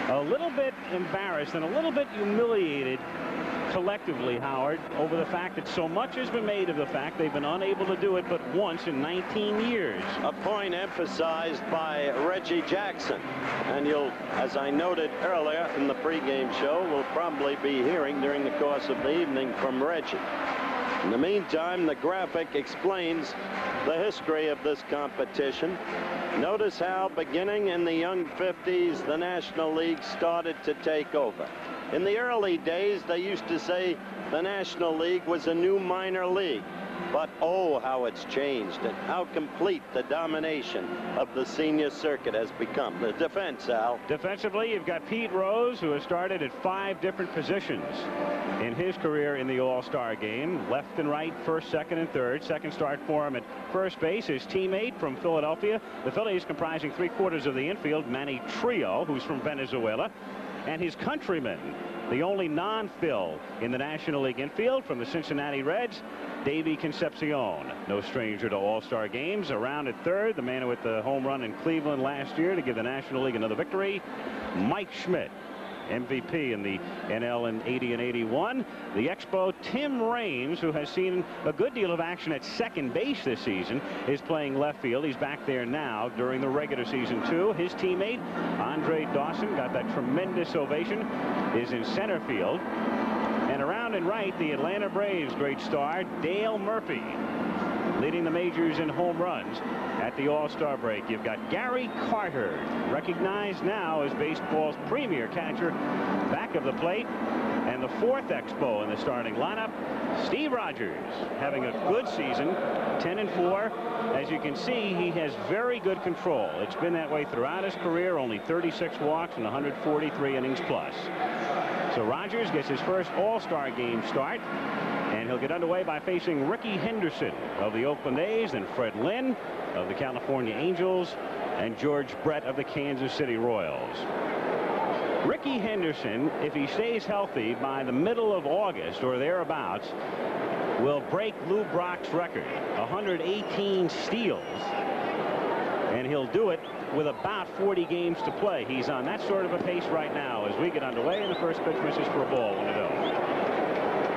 a little bit embarrassed and a little bit humiliated collectively, Howard, over the fact that so much has been made of the fact they've been unable to do it but once in 19 years. A point emphasized by Reggie Jackson. And you'll, as I noted earlier in the pregame show, we'll probably be hearing during the course of the evening from Reggie. In the meantime, the graphic explains the history of this competition. Notice how, beginning in the young 50s, the National League started to take over. In the early days, they used to say the National League was a new minor league. But oh, how it's changed and how complete the domination of the senior circuit has become. The defense, Al. Defensively, you've got Pete Rose, who has started at 5 different positions in his career in the All-Star game. Left and right, first, second, and third. Second start for him at first base. His teammate from Philadelphia. The Phillies comprising 3/4 of the infield, Manny Trillo, who's from Venezuela. And his countryman, the only non-Phil in the National League infield from the Cincinnati Reds, Davey Concepcion. No stranger to All-Star games. Around at third, the man who hit the home run in Cleveland last year to give the National League another victory, Mike Schmidt. MVP in the NL in 80 and 81. The Expo, Tim Raines, who has seen a good deal of action at second base this season, is playing left field. He's back there now during the regular season, too. His teammate, Andre Dawson, got that tremendous ovation, is in center field. And around and right, the Atlanta Braves' great star, Dale Murphy, leading the majors in home runs at the All-Star break. You've got Gary Carter, recognized now as baseball's premier catcher, back of the plate. And the 4th Expo in the starting lineup, Steve Rogers, having a good season, 10-4. As you can see, he has very good control. It's been that way throughout his career, only 36 walks and 143 innings plus. So Rogers gets his first All-Star game start. And he'll get underway by facing Ricky Henderson of the Oakland A's, and Fred Lynn of the California Angels, and George Brett of the Kansas City Royals. Ricky Henderson, if he stays healthy by the middle of August or thereabouts, will break Lou Brock's record, 118 steals. And he'll do it with about 40 games to play. He's on that sort of a pace right now as we get underway, and the first pitch misses for a ball, 1-0.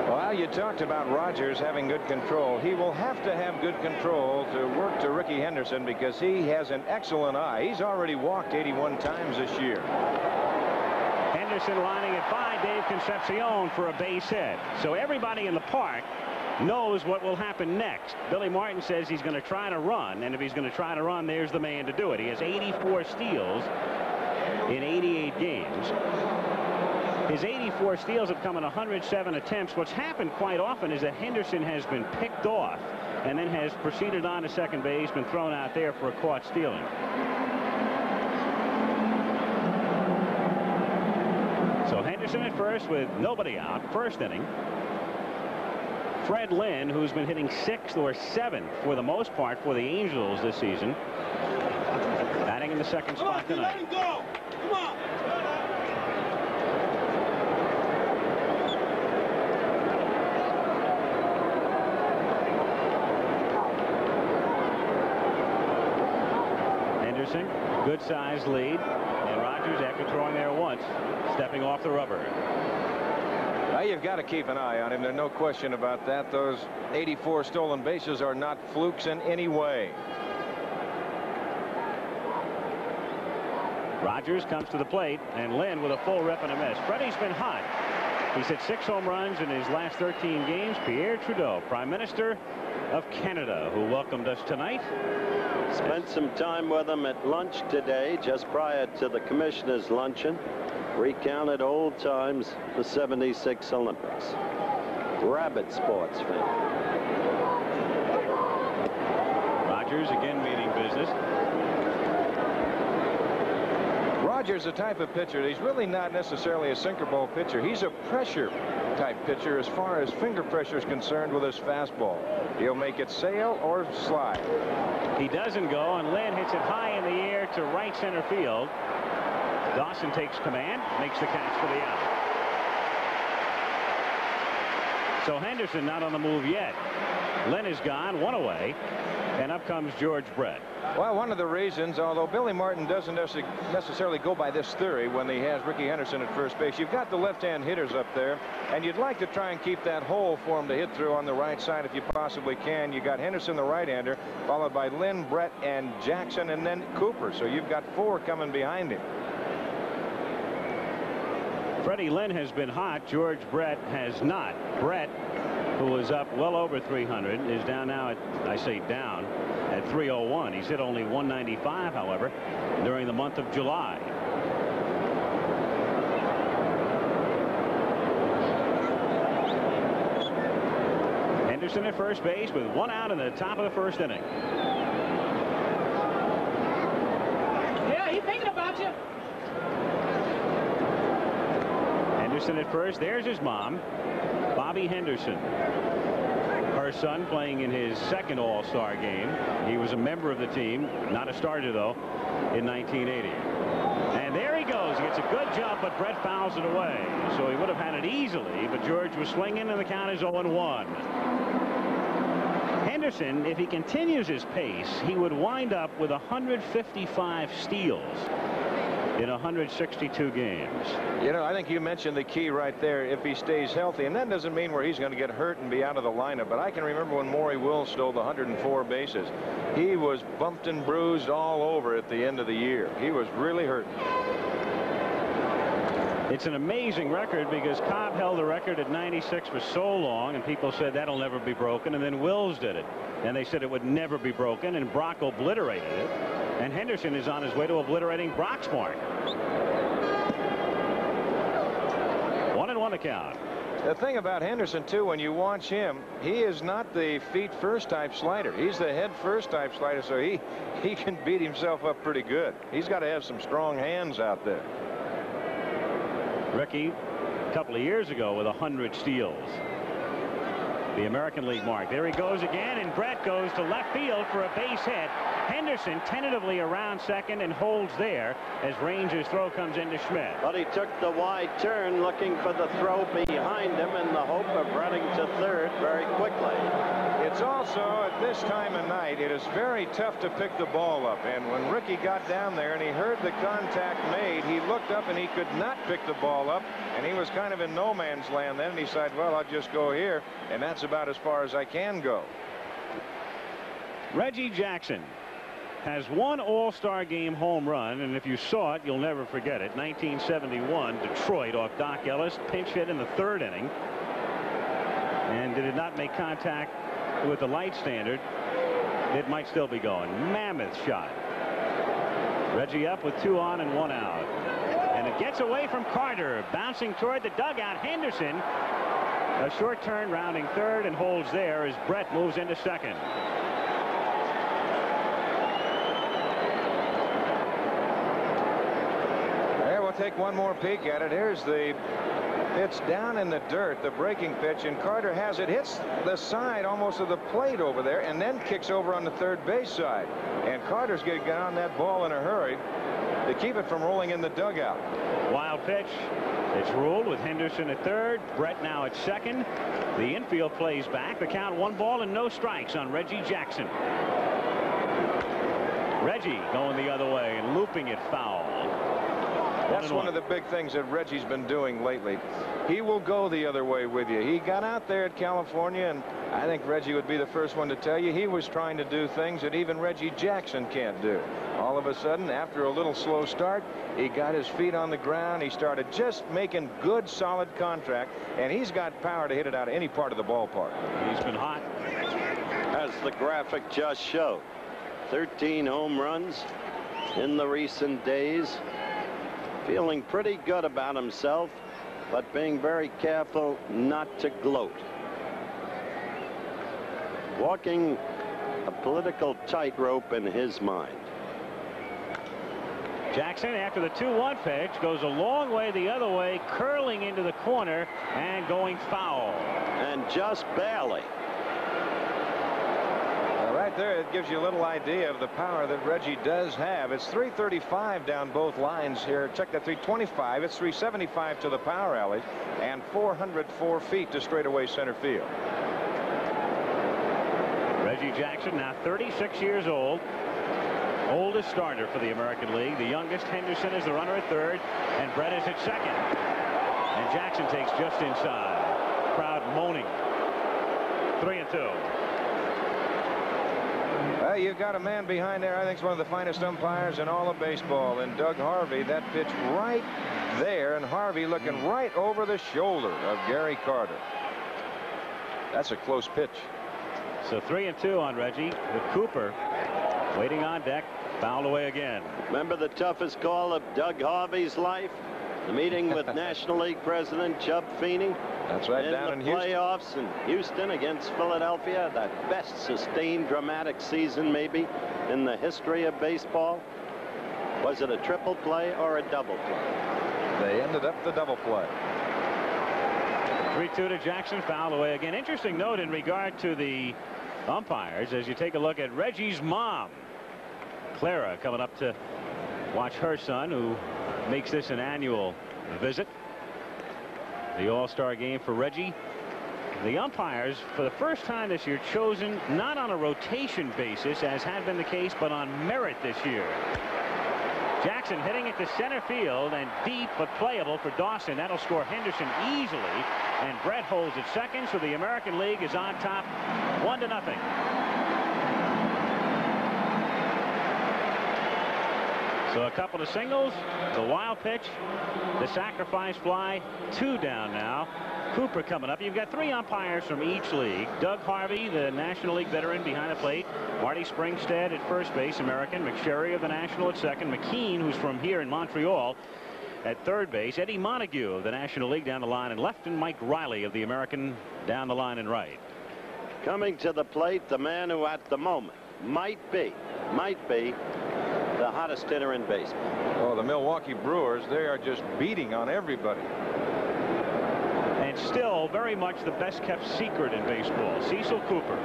Well, you talked about Rogers having good control. He will have to have good control to work to Ricky Henderson because he has an excellent eye. He's already walked 81 times this year. Henderson lining it by Dave Concepcion for a base hit. So everybody in the park knows what will happen next. Billy Martin says he's going to try to run, and if he's going to try to run, there's the man to do it. He has 84 steals in 88 games. His 84 steals have come in 107 attempts. What's happened quite often is that Henderson has been picked off and then has proceeded on to second base, been thrown out there for a caught stealing. So Henderson at first with nobody out, first inning. Fred Lynn, who's been hitting 6th or 7th for the most part for the Angels this season, batting in the second spot tonight. Let him go. Come on. Good sized lead, and Rogers, after throwing there once, stepping off the rubber. Now you've got to keep an eye on him. There's no question about that. Those 84 stolen bases are not flukes in any way. Rogers comes to the plate, and Lynn with a full rip and a miss. Freddie's been hot. He's hit 6 home runs in his last 13 games. Pierre Trudeau, Prime Minister of Canada, who welcomed us tonight. Spent some time with him at lunch today, just prior to the commissioner's luncheon. Recounted old times, the '76 Olympics. Rabid sports fan. Rogers again meaning business. Rogers, a type of pitcher, he's really not necessarily a sinker ball pitcher. He's a pressure type pitcher as far as finger pressure is concerned with his fastball. He'll make it sail or slide. He doesn't go, and Lynn hits it high in the air to right center field. Dawson takes command, makes the catch for the out. So Henderson not on the move yet. Lynn is gone, one away, and up comes George Brett. Well, one of the reasons, although Billy Martin doesn't necessarily go by this theory when he has Ricky Henderson at first base, you've got the left-hand hitters up there, and you'd like to try and keep that hole for him to hit through on the right side if you possibly can. You got Henderson, the right-hander, followed by Lynn, Brett, and Jackson, and then Cooper. So you've got 4 coming behind him. Freddie Lynn has been hot. George Brett has not. Brett, who was up well over 300, is down now at, I say down, at 301. He's hit only 195, however, during the month of July. Henderson at first base with 1 out in the top of the first inning. Yeah, he's thinking about you. Henderson at first. There's his mom, Bobby Henderson. Her son playing in his second All-Star game. He was a member of the team, not a starter though, in 1980. And there he goes. He gets a good jump, but Brett fouls it away. So he would have had it easily, but George was swinging, and the count is 0-1. Henderson, if he continues his pace, he would wind up with 155 steals in 162 games. You know, I think you mentioned the key right there, if he stays healthy, and that doesn't mean where he's going to get hurt and be out of the lineup, but I can remember when Maury Wills stole the 104 bases. He was bumped and bruised all over at the end of the year. He was really hurt. It's an amazing record because Cobb held the record at 96 for so long, and people said that'll never be broken, and then Wills did it, and they said it would never be broken, and Brock obliterated it. And Henderson is on his way to obliterating Brock's mark. 1-1 to count. The thing about Henderson, too, when you watch him, he is not the feet first type slider. He's the head first type slider, so he can beat himself up pretty good. He's got to have some strong hands out there. Ricky, a couple of years ago, with 100 steals. The American League mark. There he goes again, and Brett goes to left field for a base hit. Henderson tentatively around second and holds there as Ranger's throw comes into Schmidt. But he took the wide turn looking for the throw behind him in the hope of running to third very quickly. It's also at this time of night, it is very tough to pick the ball up. And when Ricky got down there and he heard the contact made, he looked up and he could not pick the ball up. And he was kind of in no man's land then. And he decided, well, I'll just go here. And that's about as far as I can go. Reggie Jackson has one All-Star game home run, and if you saw it, you'll never forget it. 1971, Detroit off Doc Ellis, pinch hit in the 3rd inning. And did it not make contact with the light standard, it might still be going. Mammoth shot. Reggie up with 2 on and 1 out. And it gets away from Carter, bouncing toward the dugout. Henderson, a short turn rounding third and holds there as Brett moves into second. We'll take one more peek at it. Here's the pitch down in the dirt, the breaking pitch, and Carter has it, hits the side almost of the plate over there, and then kicks over on the third base side. And Carter's going to get on that ball in a hurry to keep it from rolling in the dugout. Wild pitch. It's ruled with Henderson at third, Brett now at second. The infield plays back. The count 1 ball and no strikes on Reggie Jackson. Reggie going the other way and looping it foul. That's one of the big things that Reggie's been doing lately. He will go the other way with you. He got out there at California, and I think Reggie would be the first one to tell you he was trying to do things that even Reggie Jackson can't do. All of a sudden, after a little slow start, he got his feet on the ground. He started just making good, solid contact, and he's got power to hit it out of any part of the ballpark. He's been hot. As the graphic just showed, 13 home runs in the recent days. Feeling pretty good about himself, but being very careful not to gloat. Walking a political tightrope in his mind. Jackson, after the 2-1 pitch, goes a long way the other way, curling into the corner and going foul. And just barely. Right there, it gives you a little idea of the power that Reggie does have. It's 335 down both lines here. Check that, 325. It's 375 to the power alley and 404 feet to straightaway center field. Reggie Jackson, now 36 years old. Oldest starter for the American League. The youngest, Henderson, is the runner at third, and Brett is at second. And Jackson takes just inside. Crowd moaning. 3-2. Well, you've got a man behind there I think is one of the finest umpires in all of baseball, and Doug Harvey. That pitch right there, and Harvey looking right over the shoulder of Gary Carter. That's a close pitch. So 3-2 on Reggie, with Cooper waiting on deck. Fouled away again. Remember the toughest call of Doug Harvey's life? The meeting with National League President Chub Feeney. That's right, down in Houston. Playoffs in Houston against Philadelphia. That best sustained dramatic season maybe in the history of baseball. Was it a triple play or a double play? They ended up the double play. 3-2 to Jackson. Fouled away again. Interesting note in regard to the umpires as you take a look at Reggie's mom, Clara, coming up to watch her son, who makes this an annual visit. The All-Star game for Reggie. The umpires, for the first time this year, chosen not on a rotation basis, as had been the case, but on merit this year. Jackson hitting it to center field and deep, but playable for Dawson. That'll score Henderson easily, and Brett holds at second, so the American League is on top 1-0. So a couple of singles, the wild pitch, the sacrifice fly, 2 down now. Cooper coming up. You've got 3 umpires from each league. Doug Harvey, the National League veteran, behind the plate. Marty Springstead at first base, American. McSherry of the National at second. McKean, who's from here in Montreal, at third base. Eddie Montague of the National League down the line and left, and Mike Riley of the American down the line and right. Coming to the plate, the man who at the moment might be the hottest hitter in baseball. Oh, the Milwaukee Brewers, they are just beating on everybody. And still very much the best kept secret in baseball, Cecil Cooper,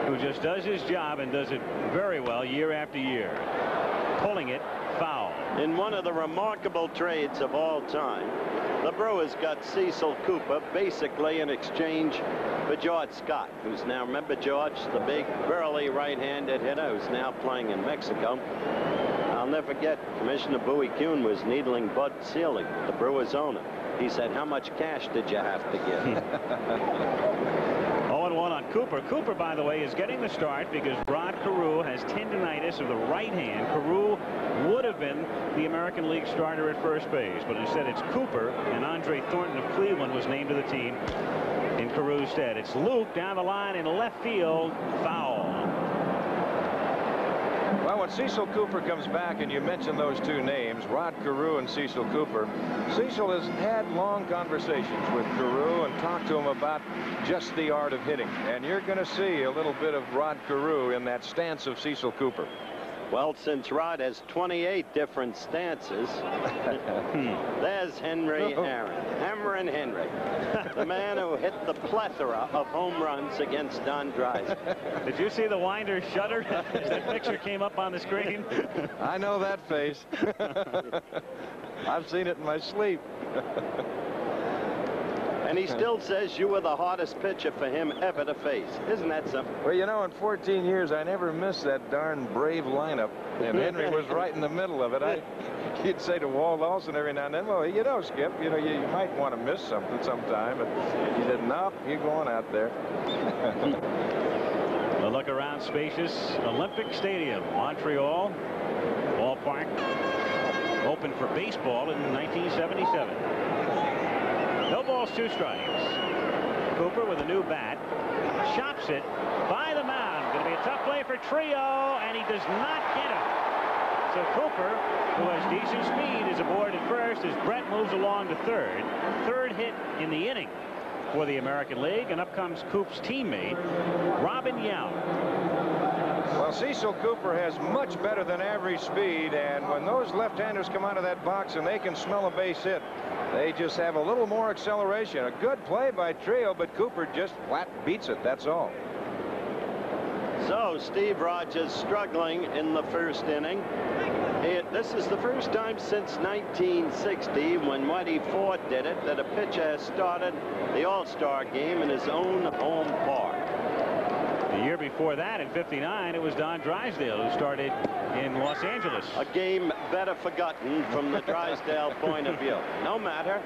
who just does his job and does it very well year after year. Pulling it foul. In one of the remarkable trades of all time, the Brewers got Cecil Cooper basically in exchange for George Scott, who's now, remember George, the big burly right-handed hitter who's now playing in Mexico. I'll never forget, Commissioner Bowie Kuhn was needling Bud Selig, the Brewers owner. He said, how much cash did you have to give? 0-1 on Cooper. Cooper, by the way, is getting the start because Rod Carew has tendinitis of the right hand. Carew would have been the American League starter at first base, but instead it's Cooper, and Andre Thornton of Cleveland was named to the team in Carew's stead. It's Luke down the line in left field. Foul. Well, when Cecil Cooper comes back, and you mention those two names, Rod Carew and Cecil Cooper, Cecil has had long conversations with Carew and talked to him about just the art of hitting. And you're going to see a little bit of Rod Carew in that stance of Cecil Cooper. Well, since Rod has 28 different stances, there's Henry Aaron. Hammerin' Henry, the man who hit the plethora of home runs against Don Drysdale. Did you see the winder shudder as the picture came up on the screen? I know that face. I've seen it in my sleep. And he still says you were the hardest pitcher for him ever to face. Isn't that something? Well, you know, in 14 years, I never missed that darn brave lineup. And Henry was right in the middle of it. He'd say to Walt Olson every now and then, well, you know, Skip, you know, you might want to miss something sometime. But he said, no, you're going out there. A look around spacious Olympic Stadium, Montreal. Ballpark opened for baseball in 1977. No balls, 2 strikes. Cooper with a new bat. Chops it by the mound. Going to be a tough play for Trio, and he does not get him. So Cooper, who has decent speed, is aboard at first as Brett moves along to third. Third hit in the inning for the American League, and up comes Coop's teammate, Robin Yount. Well, Cecil Cooper has much better than average speed, and when those left-handers come out of that box and they can smell a base hit, they just have a little more acceleration. A good play by Trio, but Cooper just flat beats it, that's all. So Steve Rogers struggling in the first inning. This is the first time since 1960, when Whitey Ford did it, that a pitcher has started the All-Star game in his own home park. The year before that, in '59, it was Don Drysdale who started in Los Angeles. A game better forgotten from the Drysdale point of view. No matter.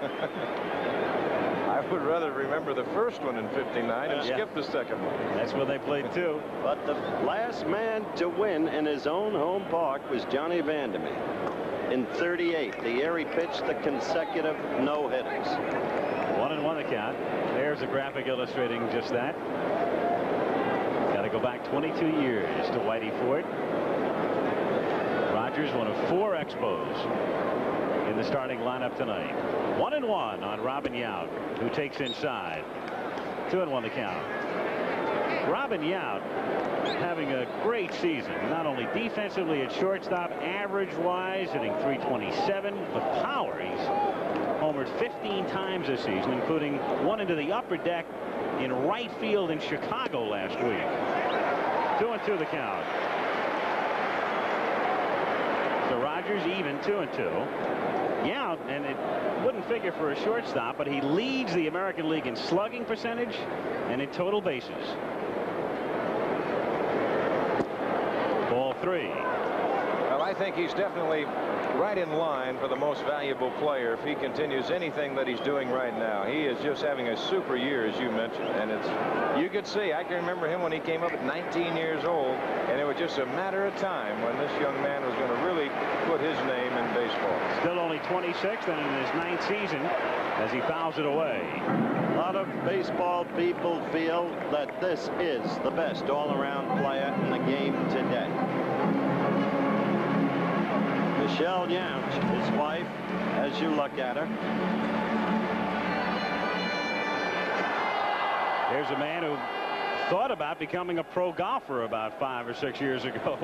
I would rather remember the first one in '59 and skip the second one. That's where they played too. But the last man to win in his own home park was Johnny Vandermeer in '38, the year he pitched the consecutive no-hitters. 1-1 the count. There's a graphic illustrating just that. Got to go back 22 years to Whitey Ford. Rogers, one of 4 Expos in the starting lineup tonight. 1-1 on Robin Yount, who takes inside. 2-1 the count. Robin Yount having a great season, not only defensively at shortstop, average-wise, hitting .327, but power. He's homered 15 times this season, including one into the upper deck in right field in Chicago last week. 2-2 the count. So Rogers even 2-2. Yount, and it wouldn't figure for a shortstop, but he leads the American League in slugging percentage and in total bases. Ball 3. Well, I think he's definitely right in line for the most valuable player if he continues anything that he's doing right now. He is just having a super year, as you mentioned, and you could see, I can remember him when he came up at 19 years old, and it was just a matter of time when this young man was going to really put his name in baseball. Still only 26, and in his 9th season as he fouls it away. A lot of baseball people feel that this is the best all-around player in the game today. Michelle Yount, his wife, as you look at her. There's a man who thought about becoming a pro golfer about 5 or 6 years ago.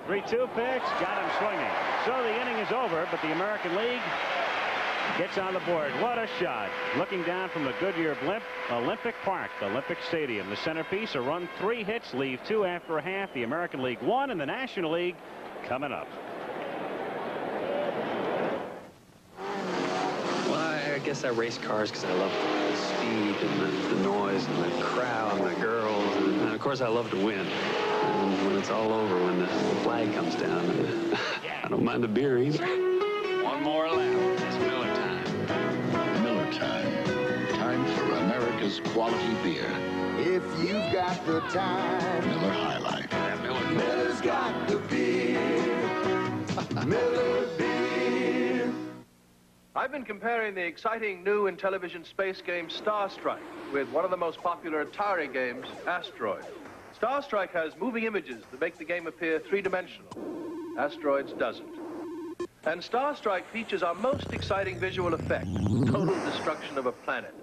3-2 pitch, got him swinging. So the inning is over, but the American League gets on the board. What a shot. Looking down from the Goodyear blimp, Olympic Park, Olympic Stadium. The centerpiece, a run, 3 hits, leave 2 after a half. The American League won, and the National League coming up. Well, I guess I race cars because I love the speed and the noise and the crowd and the girls. And of course, I love to win. And when it's all over, when the flag comes down, I don't mind the beer either. One more lap. It's Miller time. Miller time. Time for America's quality beer. If you've got the time, Miller High Life. Miller's got the beer. Miller beer. I've been comparing the exciting new Intellivision space game Star Strike with one of the most popular Atari games, Asteroid. Star Strike has moving images that make the game appear three-dimensional. Asteroids doesn't. And Star Strike features our most exciting visual effect, total destruction of a planet.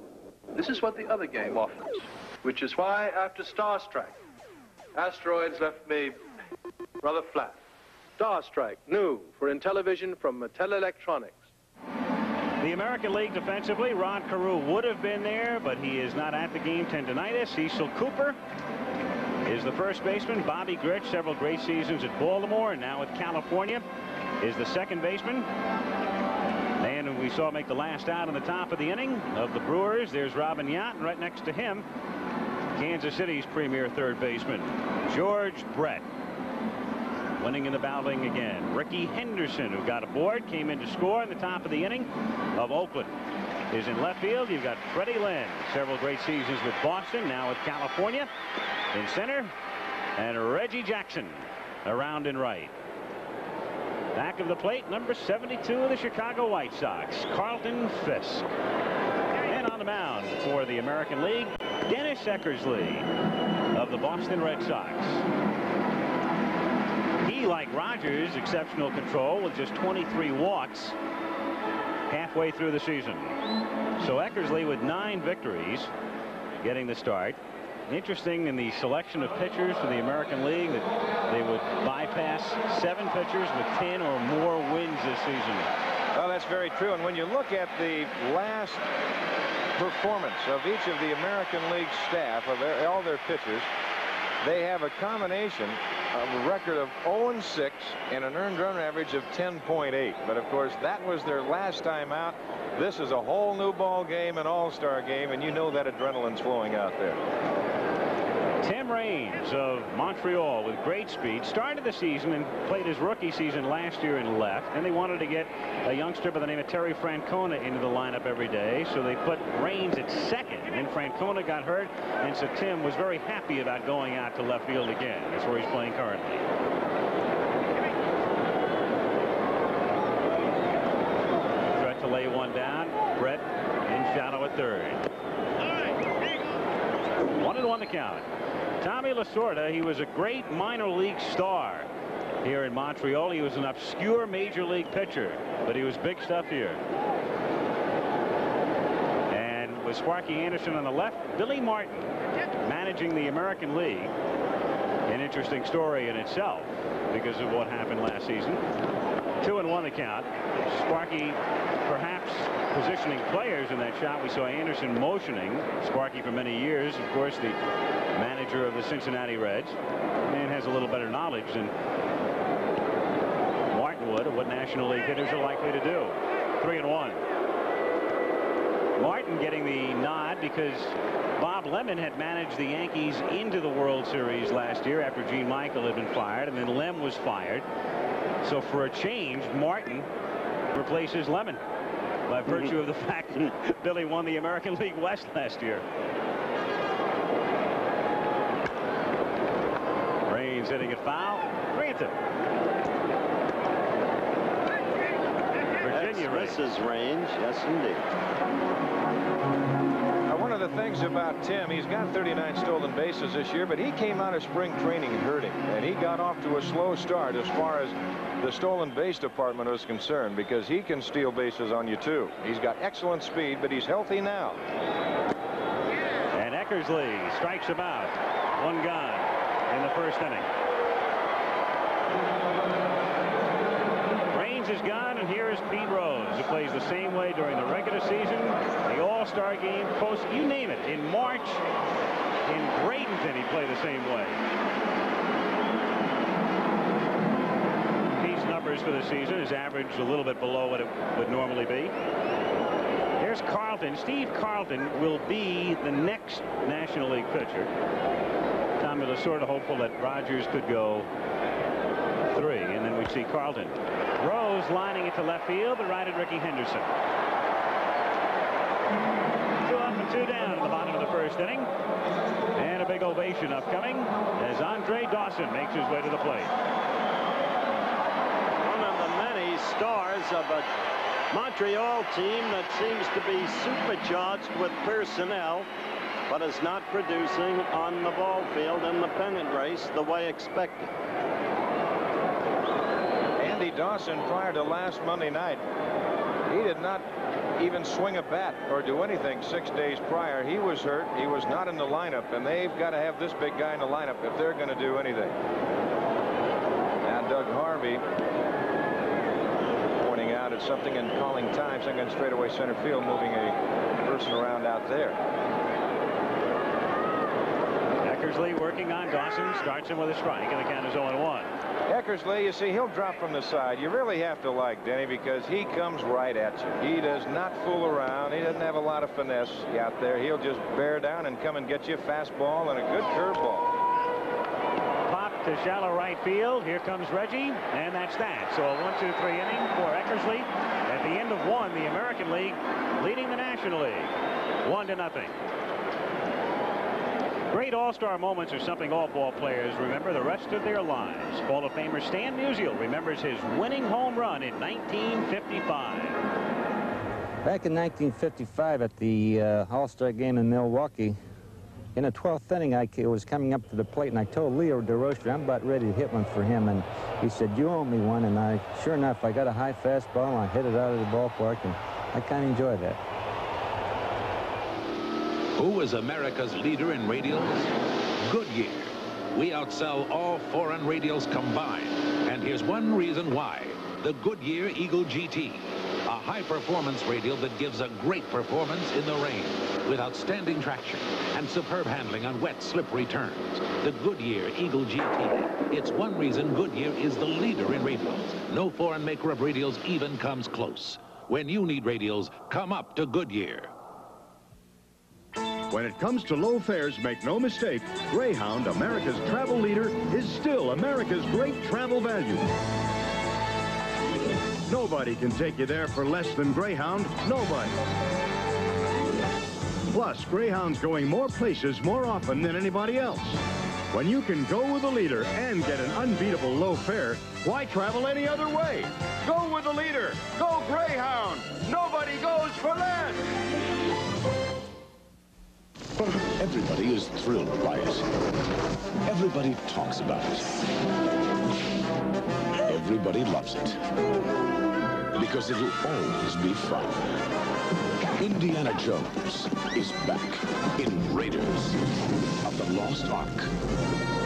This is what the other game offers, which is why, after Star Strike, Asteroids left me rather flat. Star Strike, new for Intellivision from Mattel Electronics. The American League defensively, Rod Carew would have been there, but he is not at the game. Tendinitis. Cecil Cooper is the first baseman. Bobby Grich, several great seasons at Baltimore and now with California, is the second baseman. And we saw make the last out in the top of the inning of the Brewers. There's Robin Yount, and right next to him, Kansas City's premier third baseman, George Brett. Winning in the bowling again. Ricky Henderson, who got aboard, came in to score in the top of the inning of Oakland, is in left field. You've got Freddie Lynn, several great seasons with Boston, now with California, in center, and Reggie Jackson around in right. Back of the plate, number 72 of the Chicago White Sox, Carlton Fisk. And on the mound for the American League, Dennis Eckersley of the Boston Red Sox. He, like Rogers, exceptional control with just 23 walks halfway through the season. So Eckersley with 9 victories, getting the start. Interesting in the selection of pitchers for the American League that they would bypass 7 pitchers with 10 or more wins this season. Well, that's very true. And when you look at the last performance of each of the American League staff, of all their pitchers, they have a combination of a record of 0-6 and an earned run average of 10.8. But, of course, that was their last time out. This is a whole new ball game, an all-star game, and you know that adrenaline's flowing out there. Tim Raines of Montreal with great speed started the season and played his rookie season last year and left. And they wanted to get a youngster by the name of Terry Francona into the lineup every day, so they put Raines at second. And Francona got hurt, and so Tim was very happy about going out to left field again. That's where he's playing currently. Threat to lay one down. Brett in shallow at third. 1-1 the count. Tommy Lasorda, he was a great minor league star here in Montreal. He was an obscure major league pitcher, but he was big stuff here. And with Sparky Anderson on the left, Billy Martin managing the American League. An interesting story in itself because of what happened last season. 2-1 the count. Sparky perhaps positioning players in that shot. We saw Anderson motioning. Sparky for many years, of course, the manager of the Cincinnati Reds, and has a little better knowledge than Martin would of what National League hitters are likely to do. 3-1. Martin getting the nod because Bob Lemon had managed the Yankees into the World Series last year after Gene Michael had been fired, and then Lem was fired. So for a change, Martin replaces Lemon by virtue of the fact that Billy won the American League West last year. Raines hitting it foul. Granted. Virginia misses Raines. Yes, indeed. One of the things about Tim, he's got 39 stolen bases this year, but he came out of spring training hurting, and he got off to a slow start as far as the stolen base department is concerned, because he can steal bases on you too. He's got excellent speed, but he's healthy now. And Eckersley strikes him out. One gone in the first inning. Raines is gone, and here is Pete Rose, who plays the same way during the regular season, the All-Star game, post, you name it. In March, in Bradenton, he played the same way. Pete's numbers for the season is averaged a little bit below what it would normally be. Here's Carlton. Steve Carlton will be the next National League pitcher. Tommy Lasorda hopeful that Rogers could go 3, and then we see Carlton. Rose lining it to left field, but right at Ricky Henderson. 2 up and 2 down at the bottom of the first inning. And a big ovation upcoming as Andre Dawson makes his way to the plate. One of the many stars of a Montreal team that seems to be supercharged with personnel, but is not producing on the ball field in the pennant race the way expected. Andy Dawson, prior to last Monday night, he did not even swing a bat or do anything 6 days prior. He was hurt. He was not in the lineup, and they've got to have this big guy in the lineup if they're going to do anything. Now Doug Harvey pointing out at something and calling time, second straightaway center field, moving a person around out there. Eckersley working on Dawson, starts him with a strike, and the count is 0-1. Eckersley, you see, he'll drop from the side. You really have to like Denny because he comes right at you. He does not fool around. He doesn't have a lot of finesse out there. He'll just bear down and come and get you a fastball and a good curveball. Pop to shallow right field. Here comes Reggie, and that's that. So a 1-2-3 inning for Eckersley. At the end of 1, the American League leading the National League 1-0. Great all-star moments are something all ball players remember the rest of their lives. Hall of Famer Stan Musial remembers his winning home run in 1955. Back in 1955 at the All-Star game in Milwaukee, in the 12th inning, I was coming up to the plate, and I told Leo DeRocher I'm about ready to hit one for him, and he said, "You owe me one," and sure enough, I got a high fastball, and I hit it out of the ballpark, and I kind of enjoyed that. Who is America's leader in radials? Goodyear. We outsell all foreign radials combined. And here's one reason why. The Goodyear Eagle GT. A high-performance radial that gives a great performance in the rain with outstanding traction and superb handling on wet, slippery turns. The Goodyear Eagle GT. It's one reason Goodyear is the leader in radials. No foreign maker of radials even comes close. When you need radials, come up to Goodyear. When it comes to low fares, make no mistake, Greyhound, America's travel leader, is still America's great travel value. Nobody can take you there for less than Greyhound. Nobody. Plus, Greyhound's going more places more often than anybody else. When you can go with a leader and get an unbeatable low fare, why travel any other way? Go with the leader. Go Greyhound. Nobody goes for less. Everybody is thrilled by it. Everybody talks about it. Everybody loves it. Because it'll always be fun. Indiana Jones is back in Raiders of the Lost Ark.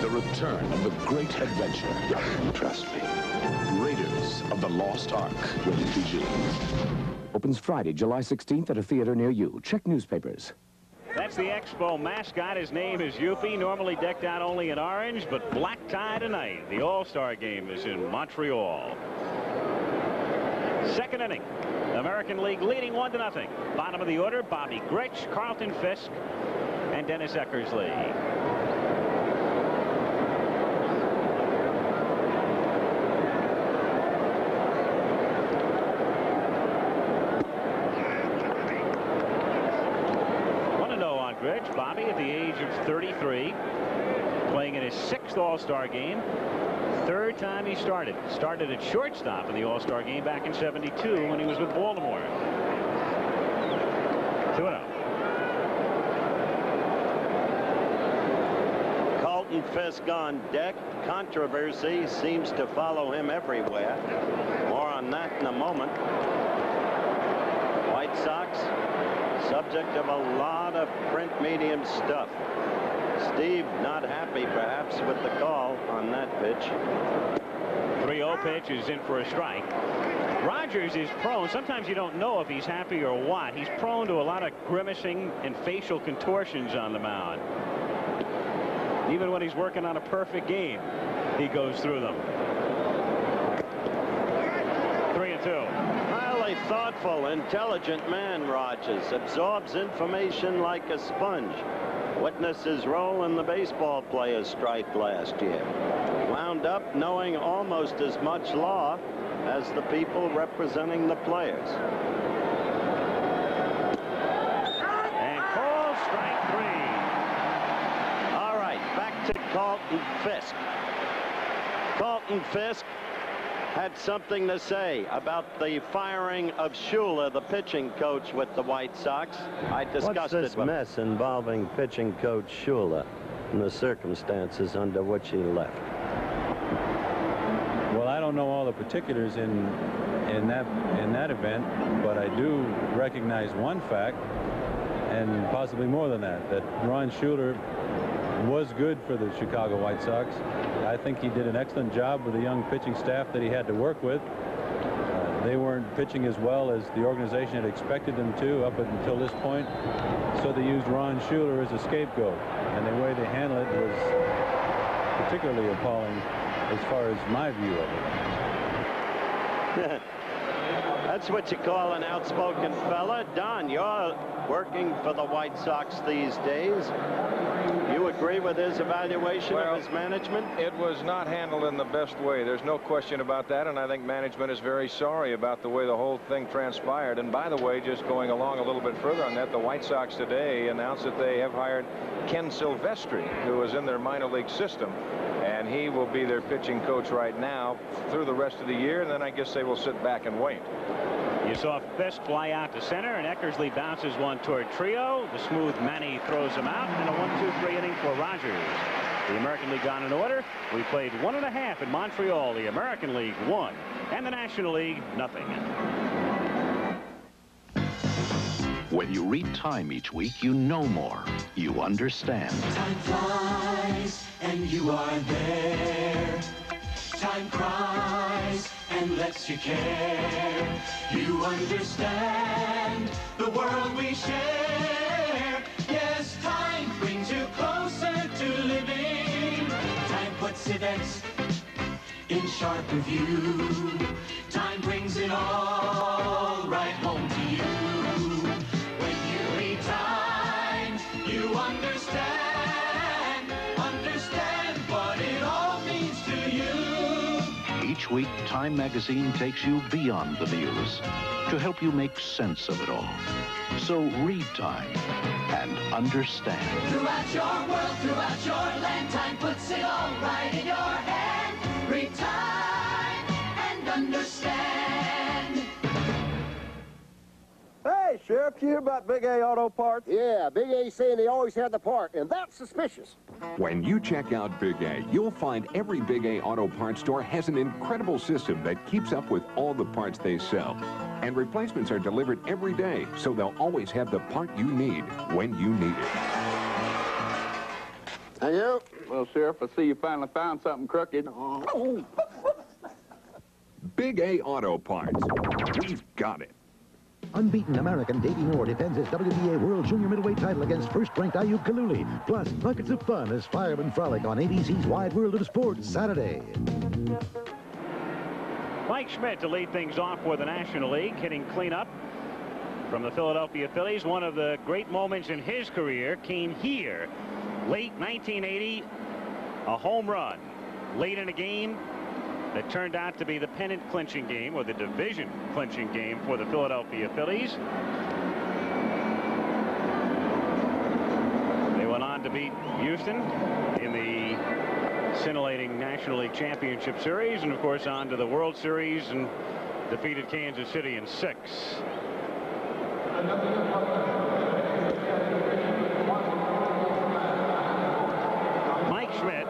The return of the great adventure. Trust me. Raiders of the Lost Ark. Rated PG. Opens Friday, July 16th at a theater near you. Check newspapers. That's the Expo mascot. His name is Yuffie, normally decked out only in orange, but black tie tonight. The All-Star game is in Montreal. Second inning. American League leading 1-0. Bottom of the order, Bobby Grich, Carlton Fisk, and Dennis Eckersley. Grich, Bobby at the age of 33, playing in his 6th All-Star game. 3rd time he started. Started at shortstop in the All-Star game back in '72 when he was with Baltimore. 2-0. Carlton Fisk on deck. Controversy seems to follow him everywhere. More on that in a moment. White Sox, subject of a lot of print medium stuff. Steve not happy perhaps with the call on that pitch. 3-0 pitch is in for a strike. Rogers is prone. Sometimes you don't know if he's happy or what. He's prone to a lot of grimacing and facial contortions on the mound. Even when he's working on a perfect game, he goes through them. 3-2. Highly thoughtful, intelligent man, Rogers. Absorbs information like a sponge. Witness his role in the baseball players' strike last year. Wound up knowing almost as much law as the people representing the players. And called strike 3. All right, back to Carlton Fisk. Carlton Fisk had something to say about the firing of Schuler, the pitching coach with the White Sox. I discussed What's this mess involving pitching coach Schuler and the circumstances under which he left? Well, I don't know all the particulars in that event, but I do recognize one fact, and possibly more than that, that Ron Schuler was good for the Chicago White Sox. I think he did an excellent job with the young pitching staff that he had to work with. They weren't pitching as well as the organization had expected them to up until this point, so they used Ron Schuler as a scapegoat, and the way they handled it was particularly appalling as far as my view of it. That's what you call an outspoken fella. Don, you're working for the White Sox these days. You agree with his evaluation of his management? It was not handled in the best way. There's no question about that, and I think management is very sorry about the way the whole thing transpired. And by the way, just going along a little bit further on that, the White Sox today announced that they have hired Ken Silvestri, who is in their minor league system, and he will be their pitching coach right now through the rest of the year, and then I guess they will sit back and wait. You saw Fisk fly out to center, and Eckersley bounces one toward Trio. The smooth Manny throws him out, and a 1-2-3 inning for Rogers. The American League on in order. We played 1.5 in Montreal. The American League 1, and the National League nothing. When you read Time each week, you know more. You understand. Time flies, and you are there. Time cries and lets you care. You understand the world we share. Yes, time brings you closer to living. Time puts events in sharper view. Time brings it all right home to you. When you read time, you understand what it all means to you. Each week, Time magazine takes you beyond the news to help you make sense of it all. So read Time and understand. Throughout your world, throughout your land, time puts it all right in your hand. Read time and understand. Hey, Sheriff, you hear about Big A Auto Parts? Yeah, Big A's saying they always had the part, and that's suspicious. When you check out Big A, you'll find every Big A Auto Parts store has an incredible system that keeps up with all the parts they sell. And replacements are delivered every day, so they'll always have the part you need when you need it. And you? Well, Sheriff, I see you finally found something crooked. Big A Auto Parts. We've got it. Unbeaten American Davey Moore defends his WBA World Junior Middleweight title against first-ranked Ayub Kaluli. Plus, buckets of fun as firemen frolic on ABC's Wide World of Sports Saturday. Mike Schmidt to lead things off for the National League, hitting cleanup from the Philadelphia Phillies. One of the great moments in his career came here, late 1980, a home run late in a game that turned out to be the pennant clinching game, or the division clinching game for the Philadelphia Phillies. They went on to beat Houston in the scintillating National League Championship Series, and of course on to the World Series, and defeated Kansas City in 6. Mike Schmidt,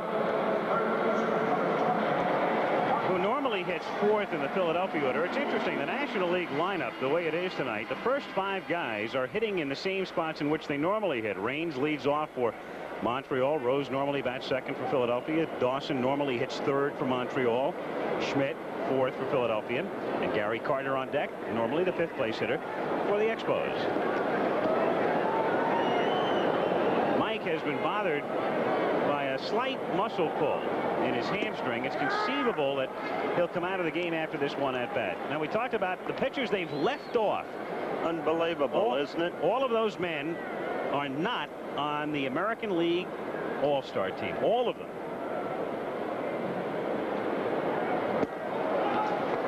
who normally hits 4th in the Philadelphia order. It's interesting, the National League lineup, the way it is tonight, the first 5 guys are hitting in the same spots in which they normally hit. Raines leads off for Montreal. Rose normally bats 2nd for Philadelphia. Dawson normally hits 3rd for Montreal. Schmidt 4th for Philadelphia. And Gary Carter on deck, normally the 5th place hitter for the Expos. Mike has been bothered by a slight muscle pull in his hamstring. It's conceivable that he'll come out of the game after this one at bat. Now, we talked about the pitchers they've left off. Unbelievable, isn't it? All of those men are not on the American League All-Star team. All of them.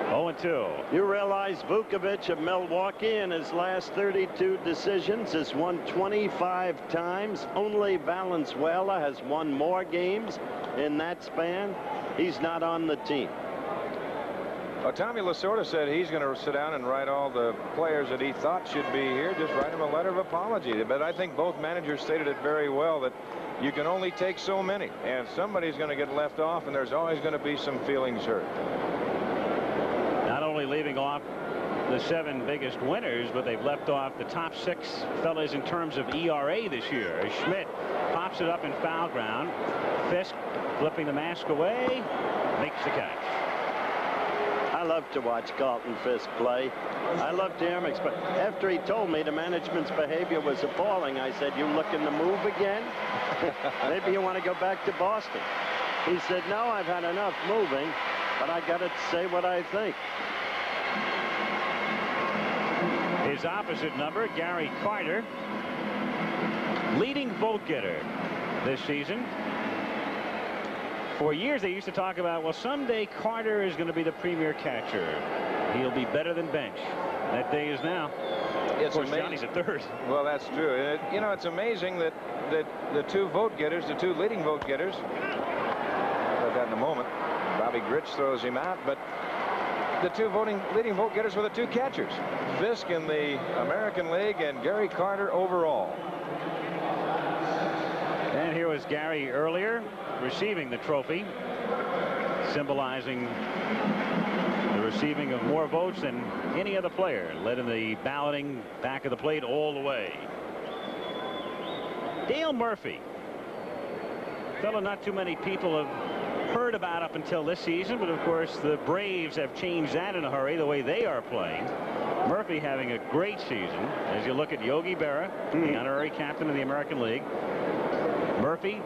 0-2. You realize Vukovich of Milwaukee in his last 32 decisions has won 25 times. Only Valenzuela has won more games in that span. He's not on the team. Well, Tommy Lasorda said he's going to sit down and write all the players that he thought should be here, just write him a letter of apology. But I think both managers stated it very well, that you can only take so many, and somebody's going to get left off, and there's always going to be some feelings hurt. Not only leaving off the 7 biggest winners, but they've left off the top 6 fellas in terms of ERA this year. As Schmidt pops it up in foul ground. Fisk flipping the mask away, makes the catch. I love to watch Carlton Fisk play. I love to hear him explain. After he told me the management's behavior was appalling, I said, "You looking to move again? Maybe you want to go back to Boston." He said, "No, I've had enough moving, but I got to say what I think." His opposite number, Gary Carter, leading vote getter this season. For years, they used to talk about, well, someday Carter is going to be the premier catcher. He'll be better than Bench. That day is now. It's of course, amazing. Johnny's at 3rd. Well, that's true. You know, it's amazing that the 2 vote getters, the 2 leading vote getters, about that in a moment. Bobby Grich throws him out, but the 2 leading vote getters were the 2 catchers. Fisk in the American League and Gary Carter overall. And here was Gary earlier receiving the trophy, symbolizing the receiving of more votes than any other player, led in the balloting back of the plate all the way. Dale Murphy, fellow not too many people have heard about up until this season, but of course the Braves have changed that in a hurry, the way they are playing. Murphy having a great season. As you look at Yogi Berra, the honorary captain of the American League. Murphy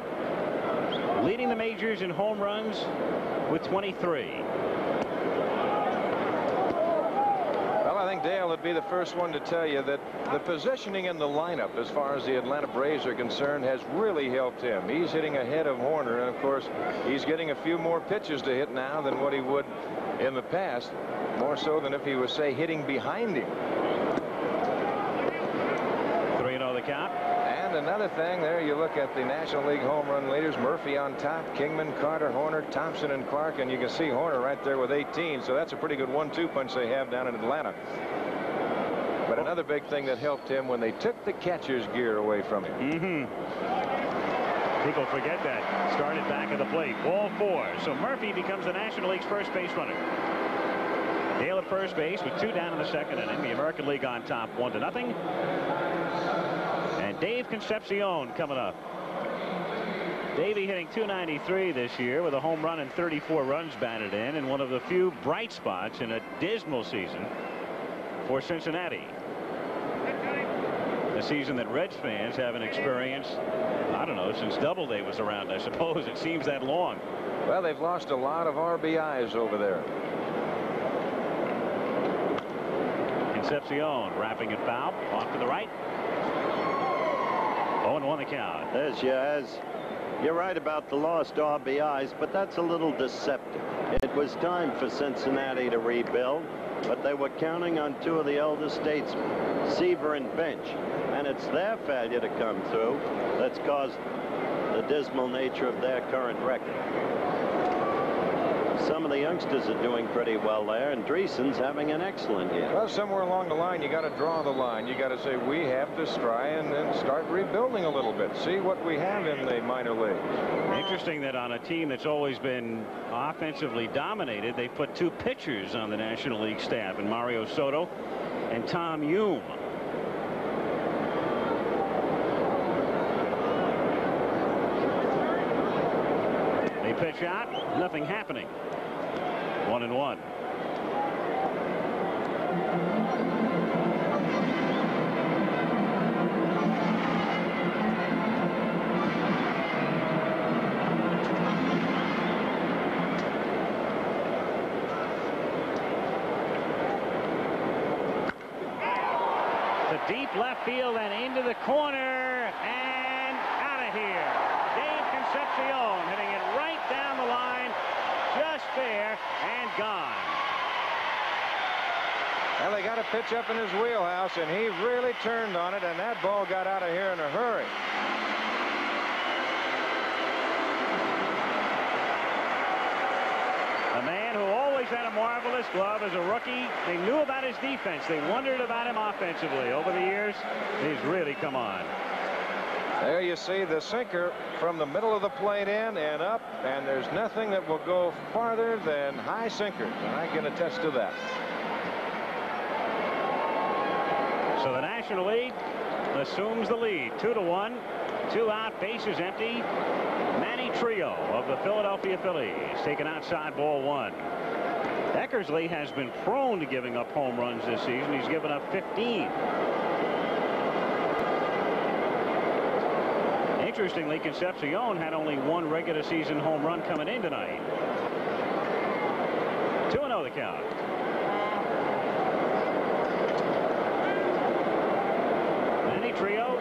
leading the majors in home runs with 23. Well, I think Dale would be the first one to tell you that the positioning in the lineup as far as the Atlanta Braves are concerned has really helped him. He's hitting ahead of Horner, and of course he's getting a few more pitches to hit now than what he would in the past, more so than if he was, say, hitting behind him. 3-0 the count. And another thing there, you look at the National League home run leaders, Murphy on top, Kingman, Carter, Horner, Thompson, and Clark, and you can see Horner right there with 18, so that's a pretty good 1-2 punch they have down in Atlanta. But another big thing that helped him when they took the catcher's gear away from him. People forget that. Started back at the plate. Ball 4. So Murphy becomes the National League's first base runner. Dale at first base with 2 down in the second inning. The American League on top 1-0. And Dave Concepcion coming up. Davey hitting .293 this year with a home run and 34 runs batted in, and one of the few bright spots in a dismal season for Cincinnati. A season that Reds fans haven't experienced, I don't know, since Doubleday was around, I suppose. It seems that long. Well, they've lost a lot of RBIs over there. Concepcion wrapping it foul, off to the right. 0-1 the count. You're right about the lost RBIs, but that's a little deceptive. It was time for Cincinnati to rebuild, but they were counting on 2 of the elder statesmen, Seaver and Bench, and it's their failure to come through that's caused the dismal nature of their current record. Some of the youngsters are doing pretty well there, and Dreesen's having an excellent year. Well, somewhere along the line, you got to draw the line. You got to say we have to try and then start rebuilding a little bit. See what we have in the minor leagues. Interesting that on a team that's always been offensively dominated, they put 2 pitchers on the National League staff, and Mario Soto and Tom Hume. They pitch out, nothing happening. 1-1. To deep left field and into the corner and out of here. Dave Concepcion hitting it right down the line, just fair and gone. Well, they got a pitch up in his wheelhouse, and he really turned on it, and that ball got out of here in a hurry. A man who always had a marvelous glove as a rookie. They knew about his defense. They wondered about him offensively. Over the years, he's really come on. There you see the sinker from the middle of the plate in and up, and there's nothing that will go farther than high sinkers, and I can attest to that. So the National League assumes the lead. 2-1. 2 out, bases empty. Manny Trio of the Philadelphia Phillies taken outside, ball 1. Eckersley has been prone to giving up home runs this season. He's given up 15. Interestingly, Concepcion had only 1 regular season home run coming in tonight. 2-0 the count. Manny Trio,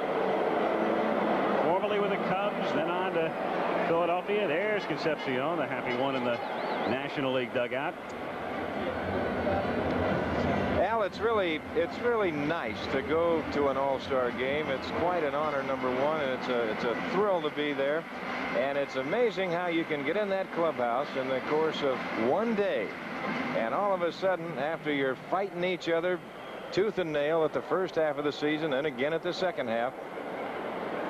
formerly with the Cubs, then on to Philadelphia. There's Concepcion, the happy one in the National League dugout. Al, it's really nice to go to an all-star game. It's quite an honor, number one, and it's a thrill to be there. And it's amazing how you can get in that clubhouse in the course of one day, and all of a sudden, after you're fighting each other tooth and nail at the first half of the season and again at the second half,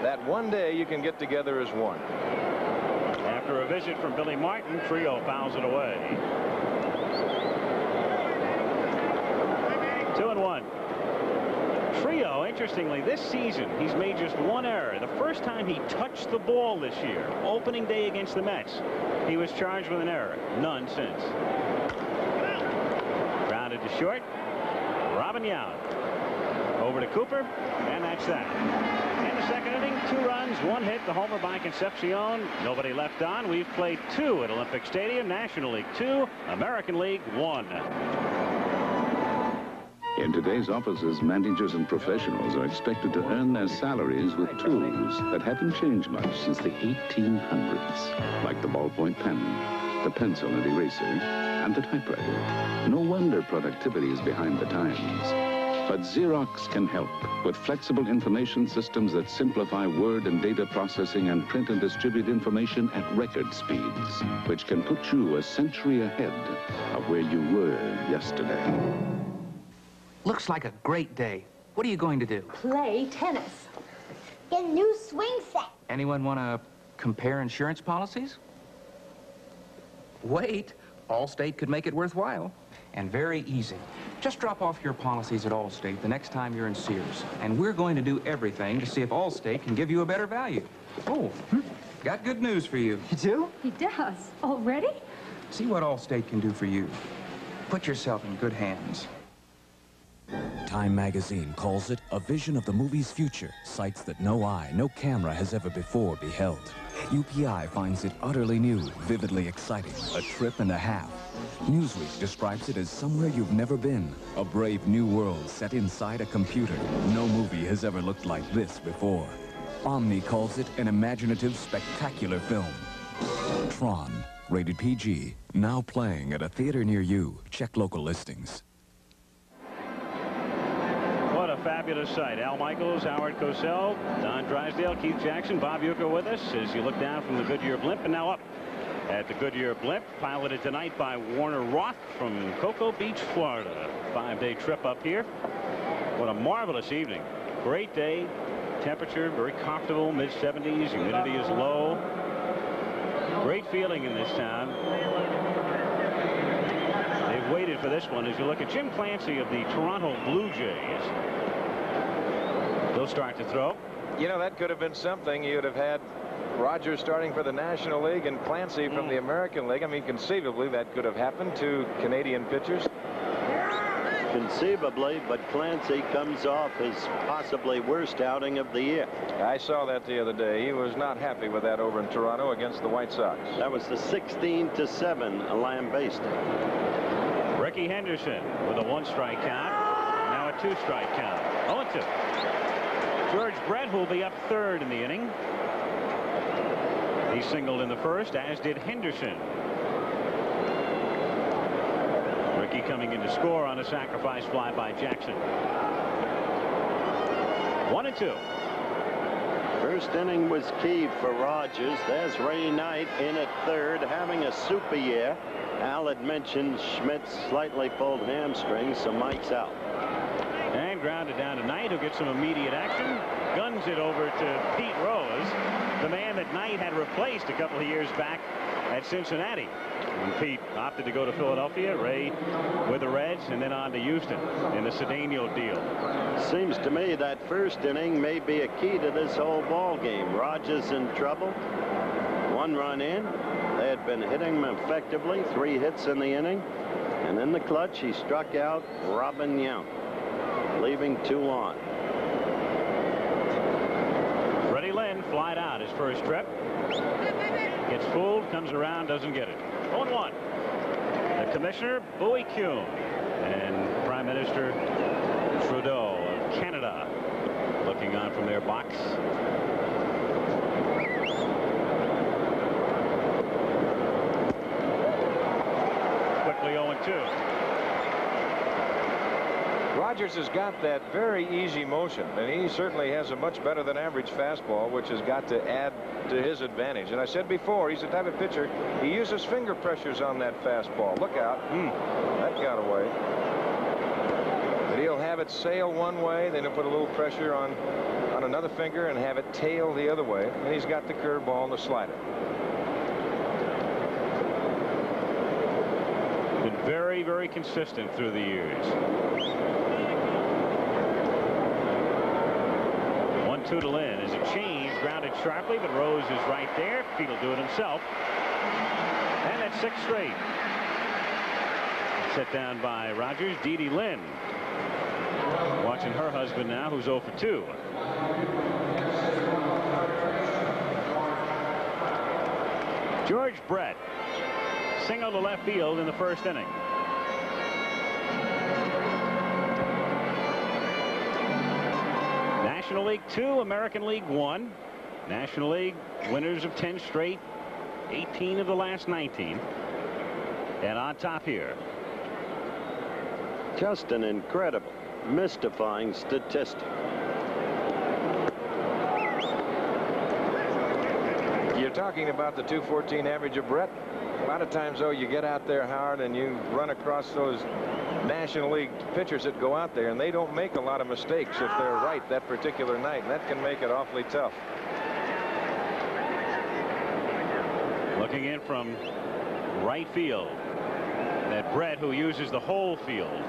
that one day you can get together as one. After a visit from Billy Martin, Trio fouls it away. 2-1. Trio, interestingly, this season, he's made just one error. The first time he touched the ball this year, opening day against the Mets, he was charged with an error. None since. Grounded to short. Robin Yount. Over to Cooper, and that's that. In the second inning, 2 runs, 1 hit, the homer by Concepcion. Nobody left on. We've played 2 at Olympic Stadium. National League 2, American League 1. In today's offices, managers and professionals are expected to earn their salaries with tools that haven't changed much since the 1800s, like the ballpoint pen, the pencil and eraser, and the typewriter. No wonder productivity is behind the times. But Xerox can help with flexible information systems that simplify word and data processing and print and distribute information at record speeds, which can put you a century ahead of where you were yesterday. Looks like a great day. What are you going to do? Play tennis. Get a new swing set. Anyone want to compare insurance policies? Wait, Allstate could make it worthwhile. And very easy. Just drop off your policies at Allstate the next time you're in Sears. And we're going to do everything to see if Allstate can give you a better value. Oh, got good news for you. You do? He does. Already? See what Allstate can do for you. Put yourself in good hands. Time magazine calls it a vision of the movie's future, sights that no eye, no camera has ever before beheld. UPI finds it utterly new, vividly exciting, a trip and a half. Newsweek describes it as somewhere you've never been, a brave new world set inside a computer. No movie has ever looked like this before. Omni calls it an imaginative, spectacular film. Tron, rated PG, now playing at a theater near you. Check local listings. What a fabulous sight. Al Michaels, Howard Cosell, Don Drysdale, Keith Jackson, Bob Uecker with us as you look down from the Goodyear blimp and now up at the Goodyear blimp, piloted tonight by Warner Roth from Cocoa Beach, Florida. 5-day trip up here. What a marvelous evening. Great day. Temperature very comfortable, mid-70s. Humidity is low. Great feeling in this town. They've waited for this one as you look at Jim Clancy of the Toronto Blue Jays. They'll start to throw. You know, that could have been something. You'd have had Rogers starting for the National League and Clancy from the American League. I mean, conceivably, that could have happened to Canadian pitchers. Conceivably, but Clancy comes off his possibly worst outing of the year. I saw that the other day. He was not happy with that over in Toronto against the White Sox. That was the 16-7 lambasting. Ricky Henderson with a 1-strike count. Now a 2-strike count. 0-2. George Brett will be up 3rd in the inning. He singled in the first, as did Henderson. Ricky coming in to score on a sacrifice fly by Jackson. 1-2. First inning was key for Rogers. There's Ray Knight in at 3rd, having a super year. Al had mentioned Schmidt's slightly pulled hamstring, so Mike's out. And grounded down to Knight, who gets some immediate action. Guns it over to Pete Rose, the man that Knight had replaced a couple of years back at Cincinnati. And Pete opted to go to Philadelphia. Ray with the Reds, and then on to Houston in the Cedeno deal. Seems to me that first inning may be a key to this whole ball game. Rogers in trouble. 1 run in. They had been hitting him effectively. 3 hits in the inning. And in the clutch, he struck out Robin Yount, leaving 2 on. Freddie Lynn flied out his first trip. Gets fooled, comes around, doesn't get it. 0-1. The commissioner, Bowie Kuhn, and Prime Minister Trudeau of Canada looking on from their box. Quickly 0-2. Rogers has got that very easy motion, and he certainly has a much better than average fastball, which has got to add to his advantage. And I said before, he's the type of pitcher, he uses finger pressures on that fastball. Look out. That got away. But he'll have it sail one way, then he'll put a little pressure on another finger and have it tail the other way. And he's got the curveball and the slider. Been very, very consistent through the years. 2 to Lynn. As a change, grounded sharply, but Rose is right there. He'll do it himself. And that's 6 straight. Set down by Rogers. Dee Lynn watching her husband now, who's 0 for 2. George Brett single to left field in the first inning. National League 2, American League 1. National League winners of 10 straight, 18 of the last 19. And on top here. Just an incredible, mystifying statistic. You're talking about the .214 average of Brett. A lot of times, though, you get out there, Howard, and you run across those National League pitchers that go out there, and they don't make a lot of mistakes if they're right that particular night, and that can make it awfully tough. Looking in from right field, that Brett, who uses the whole field.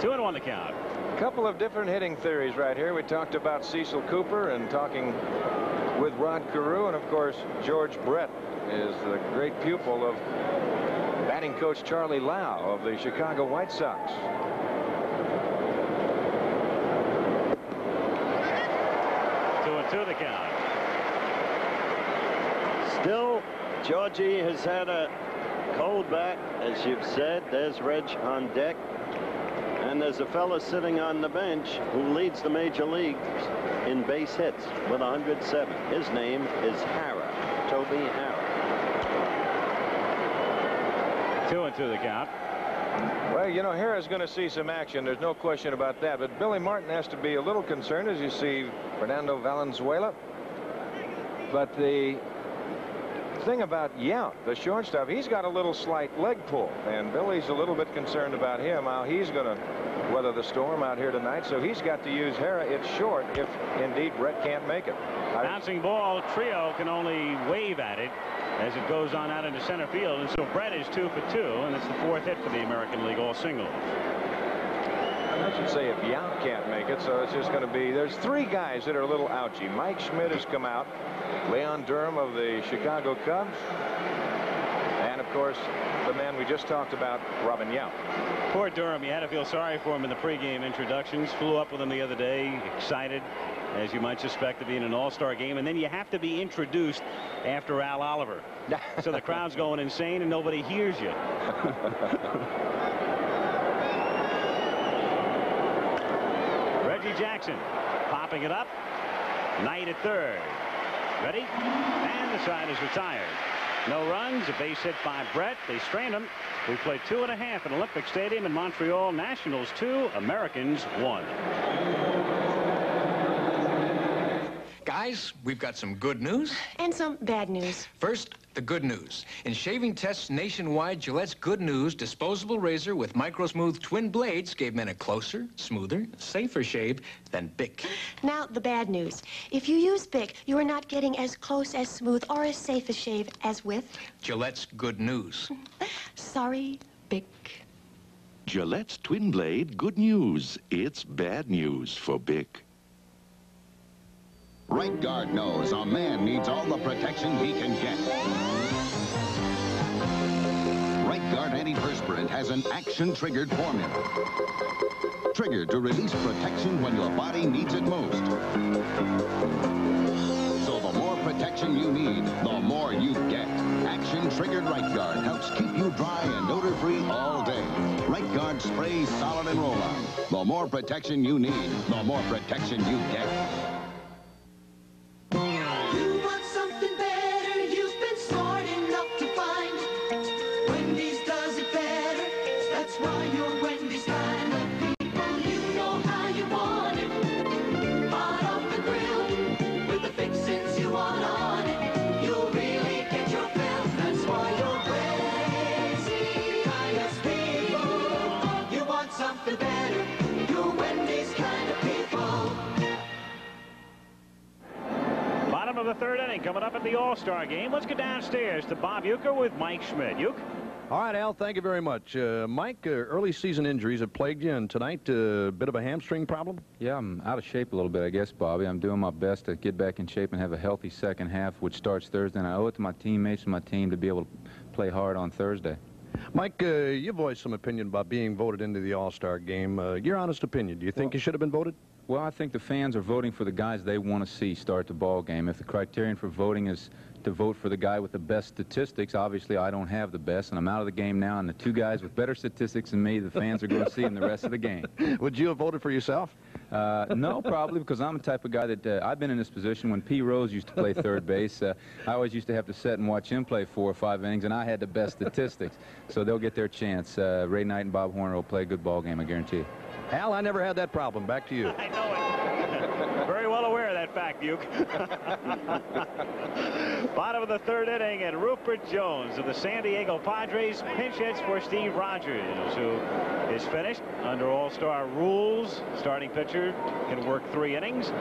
Two and 1 to count. A couple of different hitting theories right here. We talked about Cecil Cooper and talking with Rod Carew, and of course George Brett is the great pupil of batting coach Charlie Lau of the Chicago White Sox. Two and 2 to count. Still, Georgie has had a cold bat, as you've said. There's Reg on deck. And there's a fella sitting on the bench who leads the major leagues in base hits with 107. His name is Hara, Toby Hara. 2 and 2 the count. Well, you know, Hara's going to see some action. There's no question about that. But Billy Martin has to be a little concerned as you see Fernando Valenzuela. But the thing about Yount, the shortstop, he's got a little slight leg pull, and Billy's a little bit concerned about him, how he's going to weather the storm out here tonight. So he's got to use Hara. It's short if indeed Brett can't make it. Bouncing ball, Trio can only wave at it as it goes on out into center field, and so Brett is 2 for 2, and it's the 4th hit for the American League, all singles. I should say if Yount can't make it, so it's just going to be, there's 3 guys that are a little ouchy. Mike Schmidt has come out, Leon Durham of the Chicago Cubs, and of course the man we just talked about, Robin Yount. Poor Durham, you had to feel sorry for him in the pregame introductions. Flew up with him the other day, excited, as you might suspect, to be in an all-star game, and then you have to be introduced after Al Oliver. So the crowd's going insane and nobody hears you. Reggie Jackson popping it up. Knight at third. Ready? And the side is retired. No runs, a base hit by Brett. They strained him. We played 2.5 at Olympic Stadium in Montreal. Nationals 2, Americans 1. Guys, we've got some good news. And some bad news. First, the good news. In shaving tests nationwide, Gillette's Good News disposable razor with micro-smooth twin blades gave men a closer, smoother, safer shave than Bic. Now, the bad news. If you use Bic, you are not getting as close, as smooth, or as safe a shave as with Gillette's Good News. Sorry, Bic. Gillette's Twin Blade Good News. It's bad news for Bic. Right Guard knows a man needs all the protection he can get. Right Guard antiperspirant has an action-triggered formula. Triggered to release protection when your body needs it most. So the more protection you need, the more you get. Action-triggered Right Guard helps keep you dry and odor-free all day. Right Guard sprays solid and roll-on. The more protection you need, the more protection you get. Of the third inning coming up at the All-Star game. Let's go downstairs to Bob Uecker with Mike Schmidt. Ueck? All right, Al, thank you very much. Mike, early season injuries have plagued you, and tonight, a bit of a hamstring problem? Yeah, I'm out of shape a little bit, I guess, Bobby. I'm doing my best to get back in shape and have a healthy second half, which starts Thursday, and I owe it to my teammates and my team to be able to play hard on Thursday. Mike, you voiced some opinion about being voted into the All-Star game. Your honest opinion, do you think you should have been voted? Well, I think the fans are voting for the guys they want to see start the ball game. If the criterion for voting is to vote for the guy with the best statistics, obviously I don't have the best, and I'm out of the game now, and the two guys with better statistics than me, the fans are going to see in the rest of the game. Would you have voted for yourself? No, probably, because I'm the type of guy that I've been in this position when P. Rose used to play third base. I always used to have to sit and watch him play 4 or 5 innings, and I had the best statistics. So they'll get their chance. Ray Knight and Bob Horner will play a good ball game, I guarantee you. Al, I never had that problem. Back to you. I know it. Very well aware of that fact, Buke. Bottom of the third inning, and Rupert Jones of the San Diego Padres pinch hits for Steve Rogers, who is finished under All-Star rules. Starting pitcher can work 3 innings.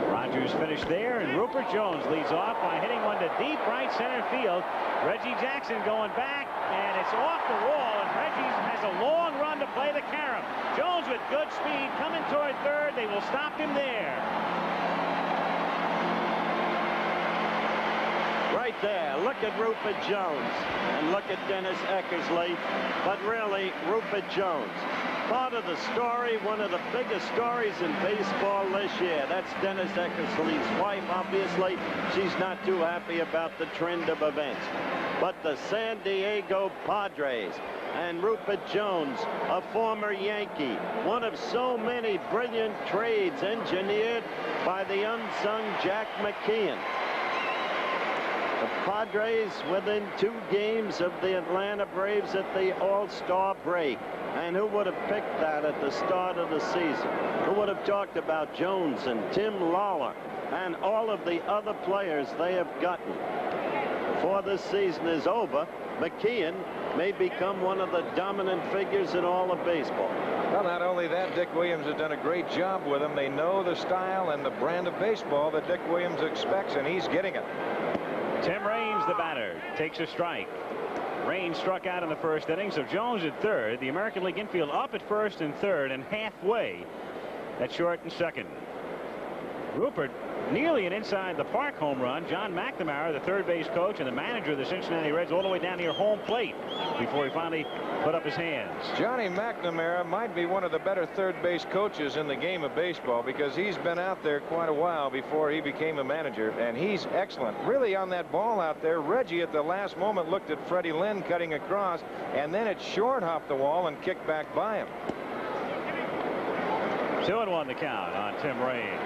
Rogers finished there, and Rupert Jones leads off by hitting one to deep right center field. Reggie Jackson going back, and it's off the wall, and Reggie has a long run to play the carom. Jones with good speed coming toward third. They will stop him there. Right there, look at Rupert Jones and look at Dennis Eckersley, but really Rupert Jones. Part of the story, one of the biggest stories in baseball this year. That's Dennis Eckersley's wife, obviously. She's not too happy about the trend of events. But the San Diego Padres and Rupert Jones, a former Yankee, one of so many brilliant trades engineered by the unsung Jack McKeon. The Padres within 2 games of the Atlanta Braves at the All-Star break. And who would have picked that at the start of the season? Who would have talked about Jones and Tim Lawler and all of the other players they have gotten? Before this season is over, McKeon may become one of the dominant figures in all of baseball. Well, not only that, Dick Williams has done a great job with him. They know the style and the brand of baseball that Dick Williams expects, and he's getting it. Tim Raines, the batter, takes a strike. Raines struck out in the first inning, so Jones at third. The American League infield up at first and third, and halfway at short and second. Rupert, nearly an inside the park home run. John McNamara, the third base coach and the manager of the Cincinnati Reds, all the way down near home plate before he finally put up his hands. Johnny McNamara might be one of the better third base coaches in the game of baseball, because he's been out there quite a while before he became a manager, and he's excellent. Really, on that ball out there, Reggie at the last moment looked at Freddie Lynn cutting across, and then it short hopped the wall and kicked back by him. 2-1 the count on Tim Raines.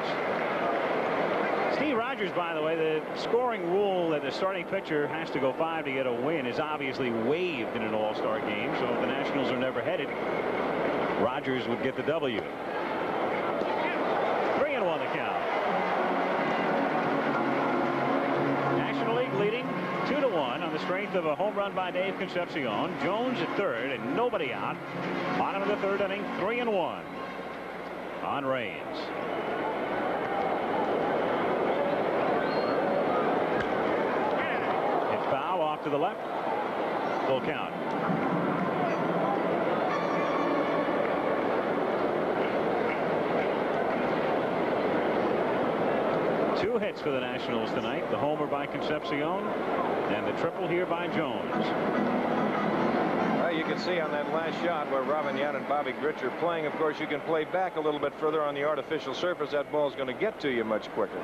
Steve Rogers, by the way, the scoring rule that the starting pitcher has to go 5 to get a win is obviously waived in an All-Star game. So if the Nationals are never headed, Rogers would get the W. 3-1 the count. National League leading 2-1 on the strength of a home run by Dave Concepcion. Jones at third and nobody out. Bottom of the third inning, 3-1 on Raines. Foul off to the left. Full count. Two hits for the Nationals tonight. The homer by Concepcion and the triple here by Jones. Well, you can see on that last shot where Robin Yount and Bobby Grich are playing. Of course, you can play back a little bit further on the artificial surface. That ball's going to get to you much quicker.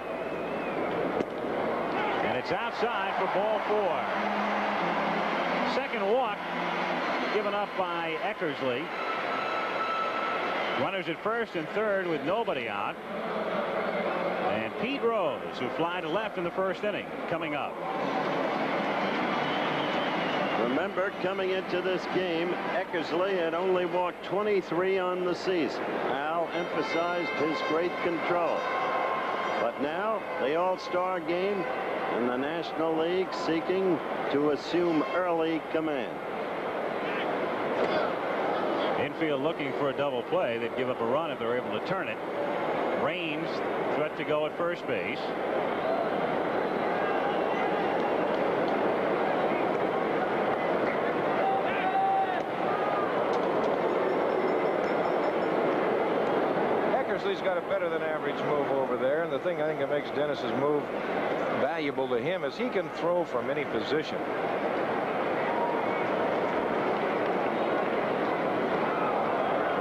It's outside for ball 4. Second walk given up by Eckersley. Runners at first and third with nobody out. And Pete Rose, who fly to left in the first inning, coming up. Remember, coming into this game, Eckersley had only walked 23 on the season. Al emphasized his great control. But now, the All-Star game, and the National League seeking to assume early command. Infield looking for a double play. They'd give up a run if they're able to turn it. Raines threat to go at first base. Eckersley's got a better than average move over there, and the thing I think that makes Dennis's move valuable to him is he can throw from any position.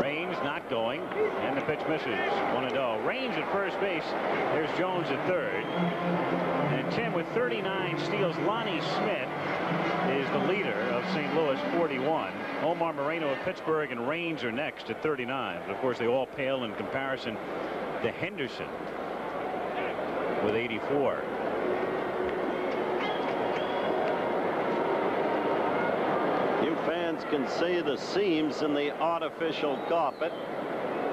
Raines not going, and the pitch misses. 1-0. Raines at first base. There's Jones at third. And Tim with 39 steals. Lonnie Smith is the leader of St. Louis, 41. Omar Moreno of Pittsburgh and Raines are next at 39. But of course, they all pale in comparison to Henderson with 84. You fans can see the seams in the artificial carpet.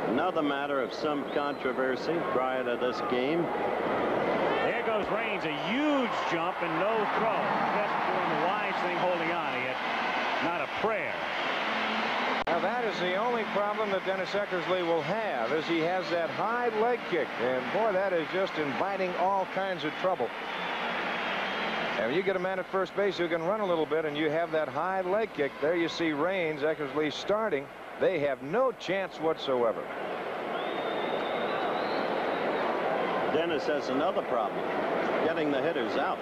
Another matter of some controversy prior to this game. There goes Raines, a huge jump and no throw. Just doing the wise thing, holding on. He had not a prayer. Now that is the only problem that Dennis Eckersley will have, is he has that high leg kick, and boy, that is just inviting all kinds of trouble. And when you get a man at first base who can run a little bit and you have that high leg kick, there you see Raines, Eckersley starting. They have no chance whatsoever. Dennis has another problem, getting the hitters out.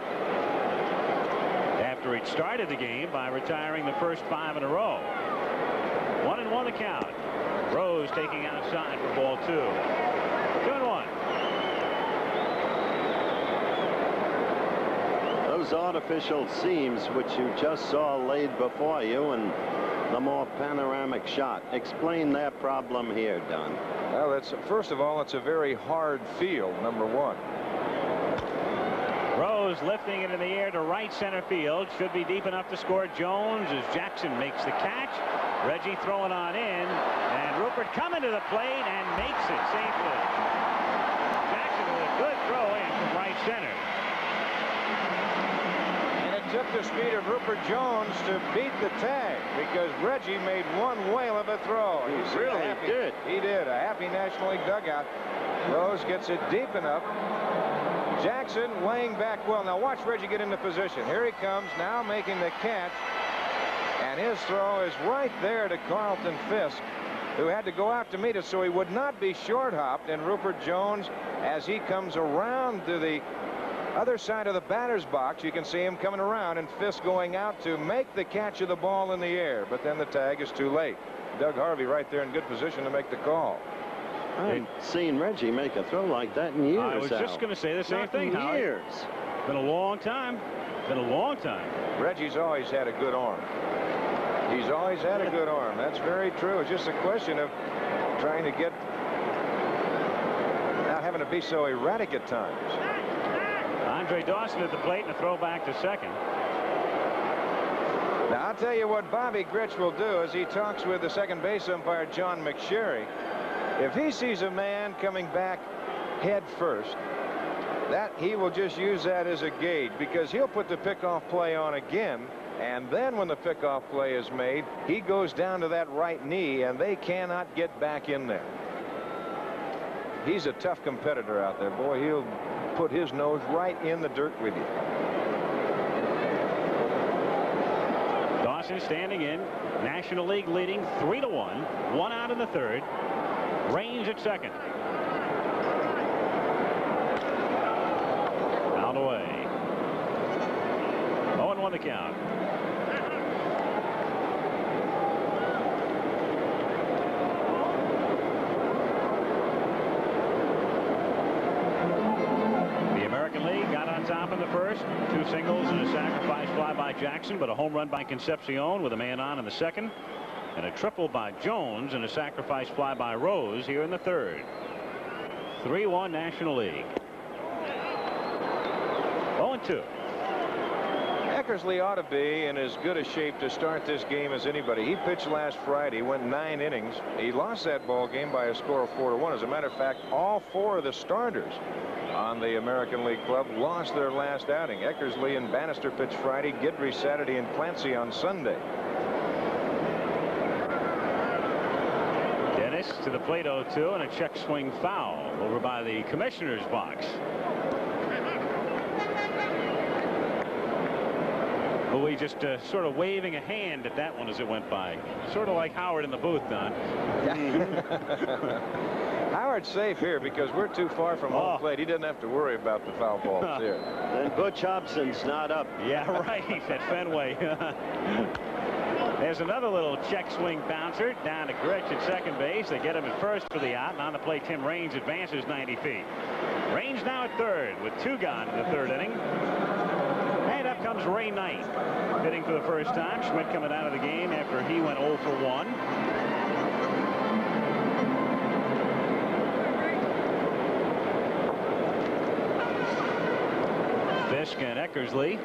After he'd started the game by retiring the first 5 in a row. 1-1 the count. Rose taking outside for ball 2. 2-1. Those artificial seams which you just saw laid before you and the more panoramic shot. Explain their problem here, Don. Well, it's, first of all, it's a very hard field, number one. Rose lifting it in the air to right center field. Should be deep enough to score. Jones as Jackson makes the catch. Reggie throwing on in. And Rupert coming to the plate and makes it safely. Jackson with a good throw in from right center. And it took the speed of Rupert Jones to beat the tag because Reggie made one whale of a throw. He really did. He did. A happy National League dugout. Rose gets it deep enough. Jackson laying back well. Now watch Reggie get into position. Here he comes now making the catch. And his throw is right there to Carlton Fisk, who had to go out to meet it so he would not be short hopped. And Rupert Jones, as he comes around to the other side of the batter's box, you can see him coming around and Fisk going out to make the catch of the ball in the air. But then the tag is too late. Doug Harvey right there in good position to make the call. I haven't seen Reggie make a throw like that in years. I was just going to say the same thing. Years. Been a long time. Been a long time. Reggie's always had a good arm. He's always had a good arm. That's very true. It's just a question of trying to get, not having to be so erratic at times. Andre Dawson at the plate and a throw back to second. Now I'll tell you what Bobby Grich will do as he talks with the second base umpire John McSherry. If he sees a man coming back head first, that he will just use that as a gauge because he'll put the pickoff play on again, and then when the pickoff play is made, he goes down to that right knee and they cannot get back in there. He's a tough competitor out there. Boy, he'll put his nose right in the dirt with you. Dawson standing in. National League leading 3-1. 1 out in the third. Raines at second. Out away. 0-1 the count. The American League got on top in the first. 2 singles and a sacrifice fly by Jackson, but a home run by Concepcion with a man on in the second. And a triple by Jones and a sacrifice fly by Rose here in the third. 3-1 National League. 0-2. Eckersley ought to be in as good a shape to start this game as anybody. He pitched last Friday, went 9 innings. He lost that ball game by a score of 4-1. As a matter of fact, all 4 of the starters on the American League club lost their last outing. Eckersley and Bannister pitched Friday, Guidry Saturday, and Clancy on Sunday. To the plate 0-2 and a check swing foul over by the commissioner's box. Bowie just sort of waving a hand at that one as it went by. Sort of like Howard in the booth, Don. Howard's safe here because we're too far from home plate. He doesn't have to worry about the foul balls here. And Butch Hobson's not up. Yeah, right, at Fenway. There's another little check swing bouncer down to Gritch at second base. They get him at first for the out, and on the play, Tim Raines advances 90 feet. Raines now at third with 2 gone in the third inning. And up comes Ray Knight, hitting for the first time. Schmidt coming out of the game after he went 0 for 1. Fisk and Eckersley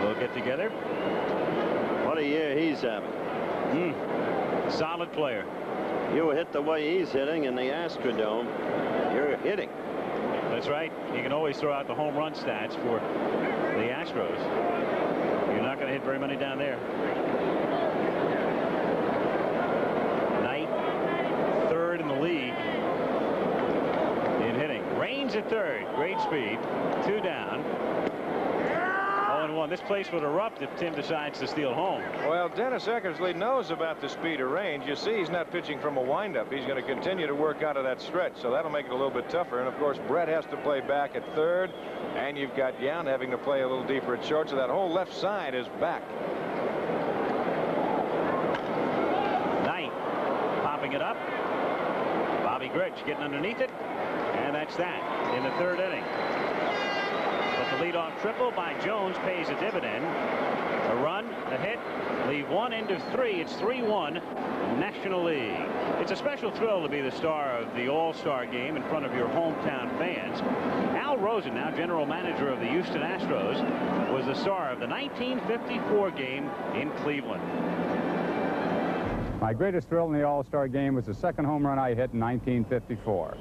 will get together. What a year he's having. Solid player. You hit the way he's hitting in the Astrodome, you're hitting. That's right. You can always throw out the home run stats for the Astros. You're not going to hit very many down there. Knight, third in the league in hitting. Raines at third. Great speed. 2 down. 0-1. This place would erupt if Tim decides to steal home. Well, Dennis Eckersley knows about the speed of Range. You see, he's not pitching from a windup. He's going to continue to work out of that stretch, so that'll make it a little bit tougher. And, of course, Brett has to play back at third, and you've got Yount having to play a little deeper at short, so that whole left side is back. Knight popping it up. Bobby Gritch getting underneath it, and that's that in the third inning. But the leadoff triple by Jones pays a dividend. A run, a hit, leave 1 into 3. It's 3-1 National League. It's a special thrill to be the star of the All-Star game in front of your hometown fans. Al Rosen, now general manager of the Houston Astros, was the star of the 1954 game in Cleveland. My greatest thrill in the All-Star game was the second home run I hit in 1954.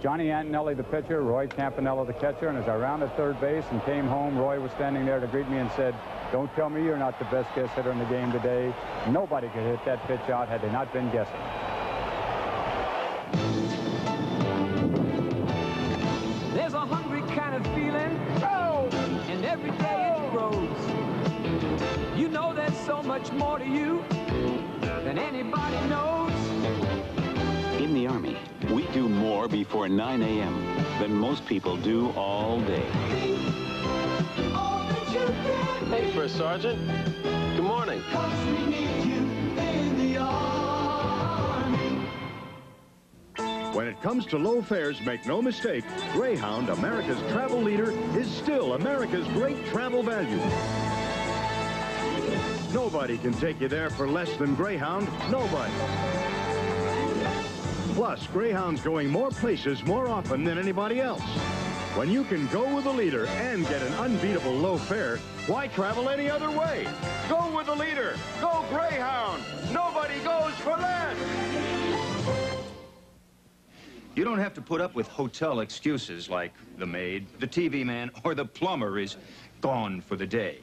Johnny Antonelli, the pitcher, Roy Campanella, the catcher, and as I rounded third base and came home, Roy was standing there to greet me and said, "Don't tell me you're not the best guess hitter in the game today. Nobody could hit that pitch out had they not been guessing." There's a hungry kind of feeling, and every day it grows. You know there's so much more to you than anybody knows. In the Army, we do more before 9 a.m. than most people do all day. Hey, First Sergeant. Good morning. When it comes to low fares, make no mistake, Greyhound, America's travel leader, is still America's great travel value. Nobody can take you there for less than Greyhound. Nobody. Plus, Greyhound's going more places more often than anybody else. When you can go with a leader and get an unbeatable low fare, why travel any other way? Go with the leader. Go Greyhound. Nobody goes for less. You don't have to put up with hotel excuses like the maid, the TV man, or the plumber is gone for the day.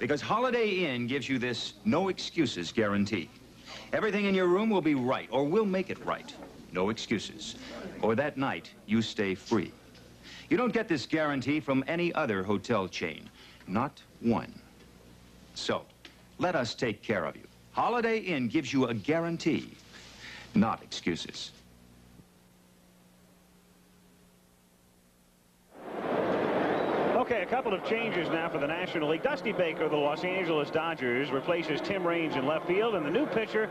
Because Holiday Inn gives you this no excuses guarantee. Everything in your room will be right, or we'll make it right. No excuses. Or that night, you stay free. You don't get this guarantee from any other hotel chain. Not one. So, let us take care of you. Holiday Inn gives you a guarantee, not excuses. Okay, a couple of changes now for the National League. Dusty Baker of the Los Angeles Dodgers replaces Tim Raines in left field, and the new pitcher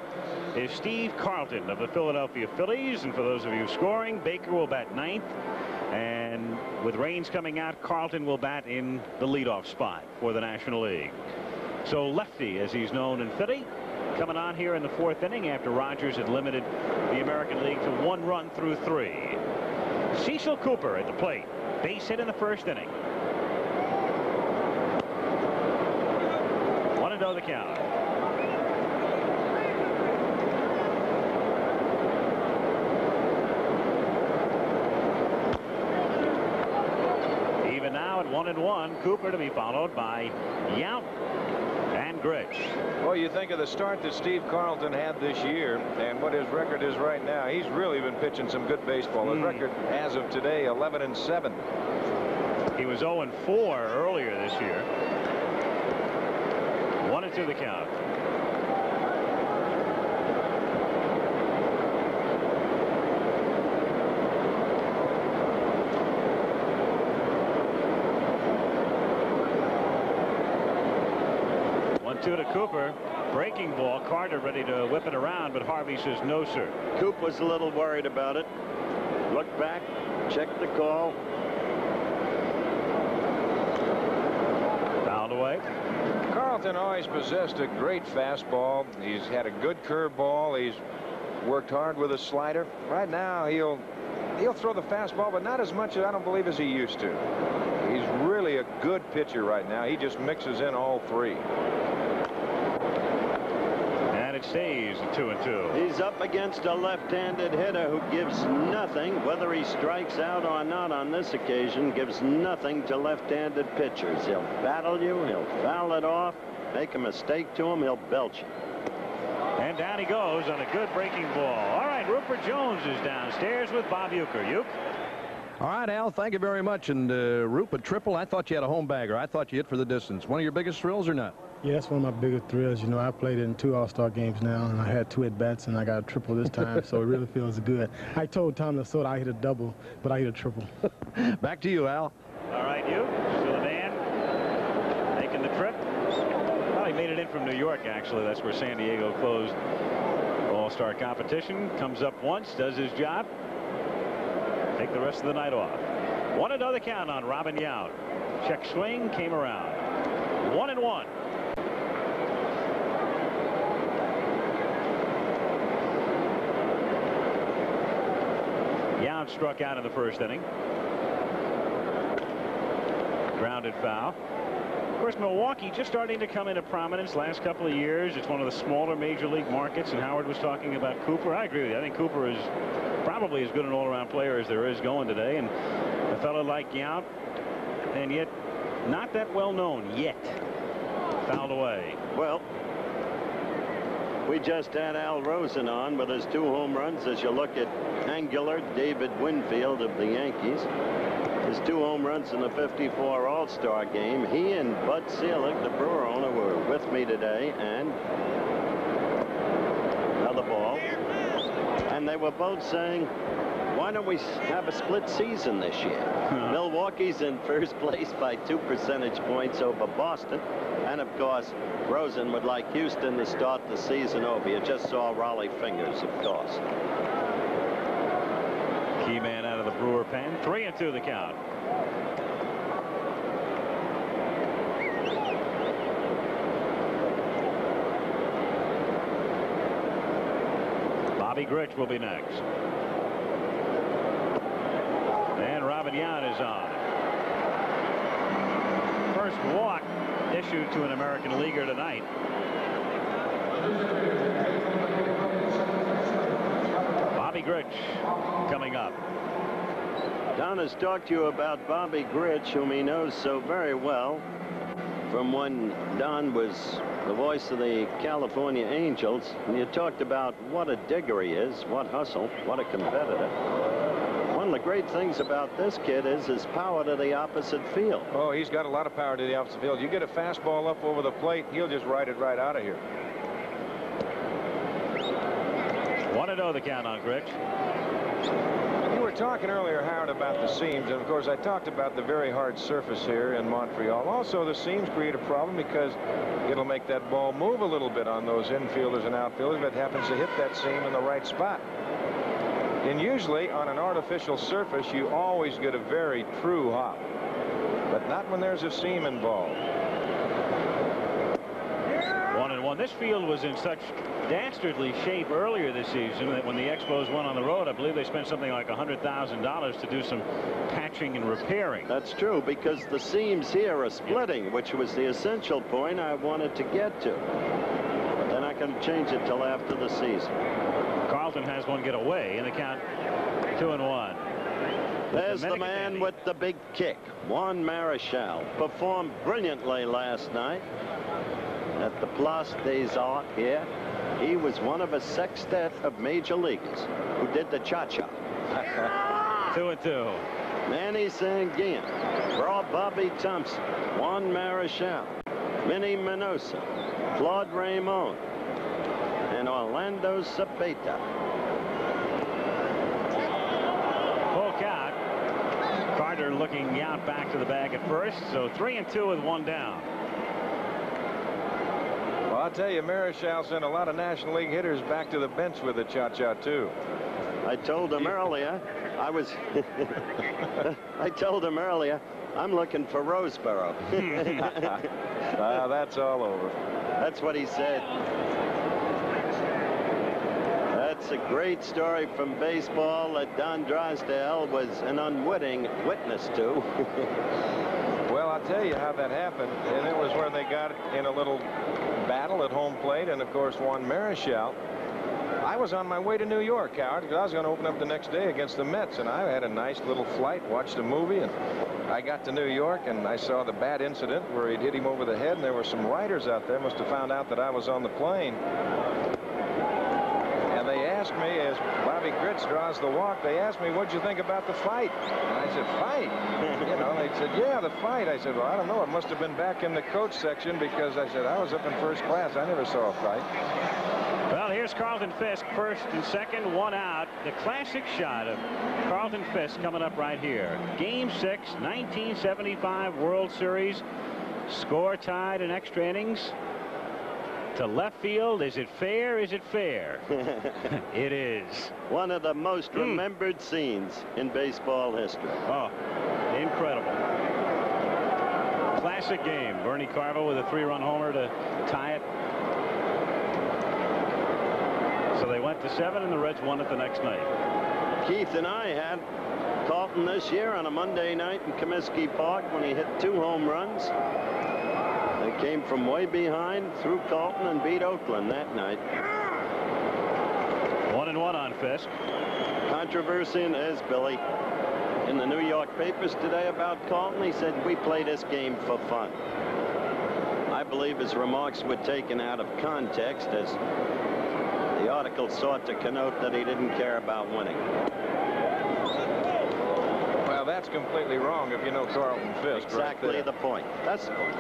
is Steve Carlton of the Philadelphia Phillies. And for those of you scoring, Baker will bat 9th, and with Raines coming out, Carlton will bat in the leadoff spot for the National League. So lefty, as he's known in Philly, coming on here in the 4th inning after Rogers had limited the American League to 1 run through 3. Cecil Cooper at the plate, base hit in the 1st inning. 1-0 the count. Even now at 1-1, Cooper to be followed by Yount and Gritch. Well, you think of the start that Steve Carlton had this year and what his record is right now. He's really been pitching some good baseball. His record as of today, 11-7. He was 0-4 earlier this year. 1-2 the count. 2 to Cooper. Breaking ball. Carter ready to whip it around, but Harvey says no, sir. Coop was a little worried about it. Looked back, checked the call. Fouled away. Carlton always possessed a great fastball. He's had a good curveball. He's worked hard with a slider. Right now, he'll throw the fastball, but not as much, I don't believe, as he used to. He's really a good pitcher right now. He just mixes in all three. And it stays at 2-2. He's up against a left-handed hitter who gives nothing, whether he strikes out or not on this occasion, gives nothing to left-handed pitchers. He'll battle you, he'll foul it off, make a mistake to him, he'll belch you. And down he goes on a good breaking ball. All right, Rupert Jones is downstairs with Bob Uecker. Ueck. All right, Al, thank you very much. And Rupert, triple, I thought you had a home bagger. I thought you hit for the distance. One of your biggest thrills or not? Yeah, that's one of my biggest thrills. You know, I played in 2 All-Star games now, and I had 2 at-bats, and I got a triple this time, so it really feels good. I told Tom Lasorda I hit a double, but I hit a triple. Back to you, Al. All right, you. Still a man. Making the trip. Well, he made it in from New York, actually. That's where San Diego closed All-Star competition. Comes up once, does his job. Take the rest of the night off. 1-0 the count on Robin Yount. Check swing, came around. 1-1. Yount struck out in the first inning. Grounded foul. Of course, Milwaukee just starting to come into prominence last couple of years. It's one of the smaller major league markets, and Howard was talking about Cooper. I agree with you. I think Cooper is probably as good an all-around player as there is going today, and a fellow like Yount, and yet not that well known yet. Fouled away. Well, we just had Al Rosen on with his 2 home runs. As you look at angular David Winfield of the Yankees, his 2 home runs in the '54 All-Star game. He and Bud Selig, the Brewer owner, were with me today, and another ball. And they were both saying, why don't we have a split season this year? Milwaukee's in first place by 2 percentage points over Boston. And, of course, Rosen would like Houston to start the season over. You just saw Raleigh fingers, of course. Key man out of the Brewer pen. 3-2 the count. Bobby Grich will be next. And Robin Yount is on. First walk issued to an American leaguer tonight. Bobby Grich coming up. Don has talked to you about Bobby Grich, whom he knows so very well from when Don was the voice of the California Angels. And you talked about what a digger he is, what hustle, what a competitor. One of the great things about this kid is his power to the opposite field. Oh, he's got a lot of power to the opposite field. You get a fastball up over the plate, he'll just ride it right out of here. 1-0 the count on Grich. You were talking earlier, Howard, about the seams, and of course I talked about the very hard surface here in Montreal. Also, the seams create a problem because it'll make that ball move a little bit on those infielders and outfielders that happens to hit that seam in the right spot. And usually on an artificial surface you always get a very true hop, but not when there's a seam involved. 1-1. This field was in such dastardly shape earlier this season that when the Expos went on the road, I believe they spent something like $100,000 to do some patching and repairing. That's true, because the seams here are splitting, which was the essential point I wanted to get to. But they're not going to change it till after the season. Carlton has one get away in the count. 2-1. There's the man with the big kick. Juan Marichal performed brilliantly last night at the Place des Arts here. He was one of a sextet of major leaguers who did the cha-cha. 2-2. Manny Sanguin, Rob Bobby Thompson, Juan Marichal, Minnie Minosa, Claude Raymond, and Orlando Cepeda. Full count. Carter looking out back to the bag at first, so 3-2 with one down. tell you, Marichal sent a lot of National League hitters back to the bench with the cha-cha, too. I told him earlier, I told him earlier, I'm looking for Roseboro. That's all over. That's what he said. That's a great story from baseball that Don Drysdale was an unwitting witness to. Well, I'll tell you how that happened, and it was where they got in a little battle at home plate, and of course Juan Marichal. I was on my way to New York, Howard, because I was going to open up the next day against the Mets, and I had a nice little flight, watched a movie, and I got to New York, and I saw the bad incident where he'd hit him over the head, and there were some writers out there, must have found out that I was on the plane. And they asked me, as Bobby Grits draws the walk, they asked me, what'd you think about the fight? And I said, fight? You know, they said, yeah, the fight. I said, well, I don't know. It must have been back in the coach section, because I said, I was up in first class. I never saw a fight. Well, here's Carlton Fisk, first and second, one out. The classic shot of Carlton Fisk coming up right here. Game 6, 1975 World Series. Score tied in extra innings. To left field. Is it fair? Is it fair? It is. One of the most remembered scenes in baseball history. Oh, incredible. Classic game. Bernie Carvel with a 3-run homer to tie it. So they went to 7, and the Reds won it the next night. Keith and I had Carlton this year on a Monday night in Comiskey Park when he hit 2 home runs. They came from way behind through Carlton and beat Oakland that night. 1-1 on Fisk. Controversy is, Billy, in the New York papers today about Carlton. He said, we play this game for fun. I believe his remarks were taken out of context, as the article sought to connote that he didn't care about winning. Well, that's completely wrong if you know Carlton Fisk. Exactly right the point. That's the point.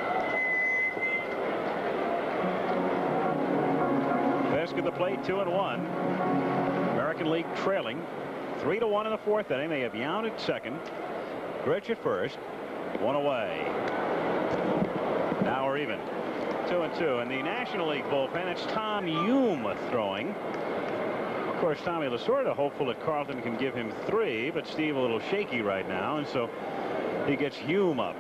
Fisk at the plate, 2-1. American League trailing 3-1 in the 4th inning. They have Yount at second, Rich at first, 1 away. Now we're even. 2-2. In the National League bullpen, it's Tom Hume throwing. Of course, Tommy Lasorda hopeful that Carlton can give him 3, but Steve a little shaky right now, and so he gets Hume up.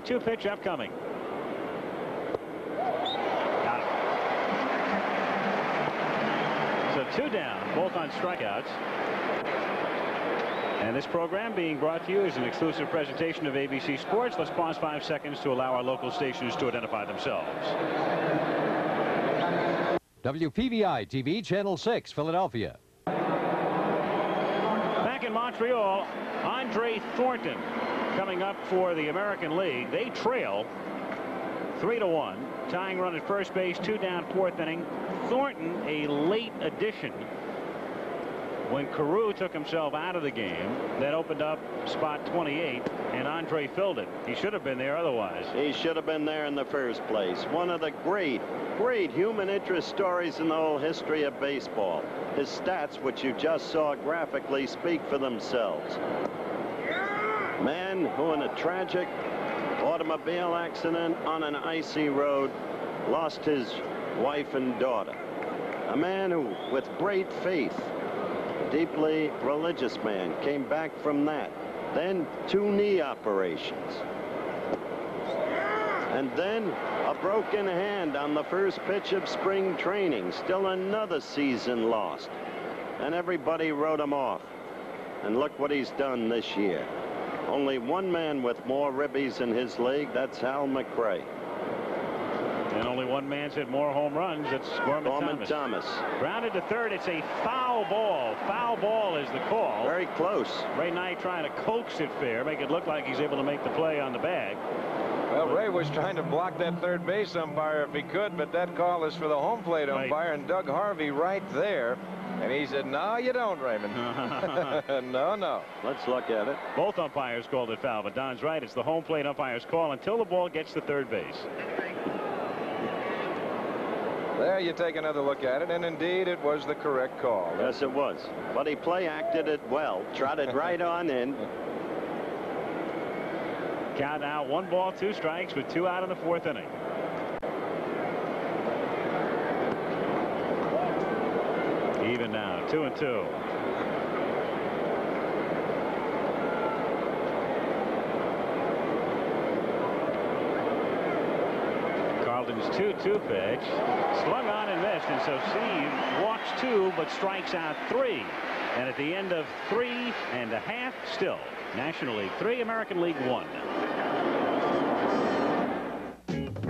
Two pitch upcoming. Got it. So 2 down, both on strikeouts. And this program being brought to you is an exclusive presentation of ABC Sports. Let's pause 5 seconds to allow our local stations to identify themselves. WPVI TV, Channel 6, Philadelphia. Back in Montreal, Andre Thornton coming up for the American League. They trail 3-1. Tying run at first base, 2 down, 4th inning. Thornton, a late addition. When Carew took himself out of the game, that opened up spot 28, and Andre filled it. He should have been there otherwise. He should have been there in the first place. One of the great human interest stories in the whole history of baseball. His stats, which you just saw graphically, speak for themselves. Man who, in a tragic automobile accident on an icy road, lost his wife and daughter. A man who, with great faith, deeply religious man, came back from that. Then 2 knee operations. And then a broken hand on the first pitch of spring training. Still another season lost. And everybody wrote him off. And look what he's done this year. Only one man with more ribbies in his league. That's Hal McRae. And only one man's hit more home runs. That's Gorman Thomas. Grounded to third. It's a foul ball. Foul ball is the call. Very close. Ray Knight trying to coax it fair, make it look like he's able to make the play on the bag. Well, Ray was trying to block that third base umpire if he could, but that call is for the home plate umpire, and Doug Harvey right there. And he said, no, you don't, Raymond. No. Let's look at it. Both umpires called it foul, but Don's right. It's the home plate umpire's call until the ball gets to third base. There you take another look at it, and indeed it was the correct call. Yes, it was. But he play acted it well. Trotted right on in. Count now 1 ball, 2 strikes with 2 out in the 4th inning. Even now, 2-2. Carlton's 2-2 pitch swung on and missed, and so Steve walks 2 but strikes out 3, and at the end of 3.5, still National League 3, American League 1.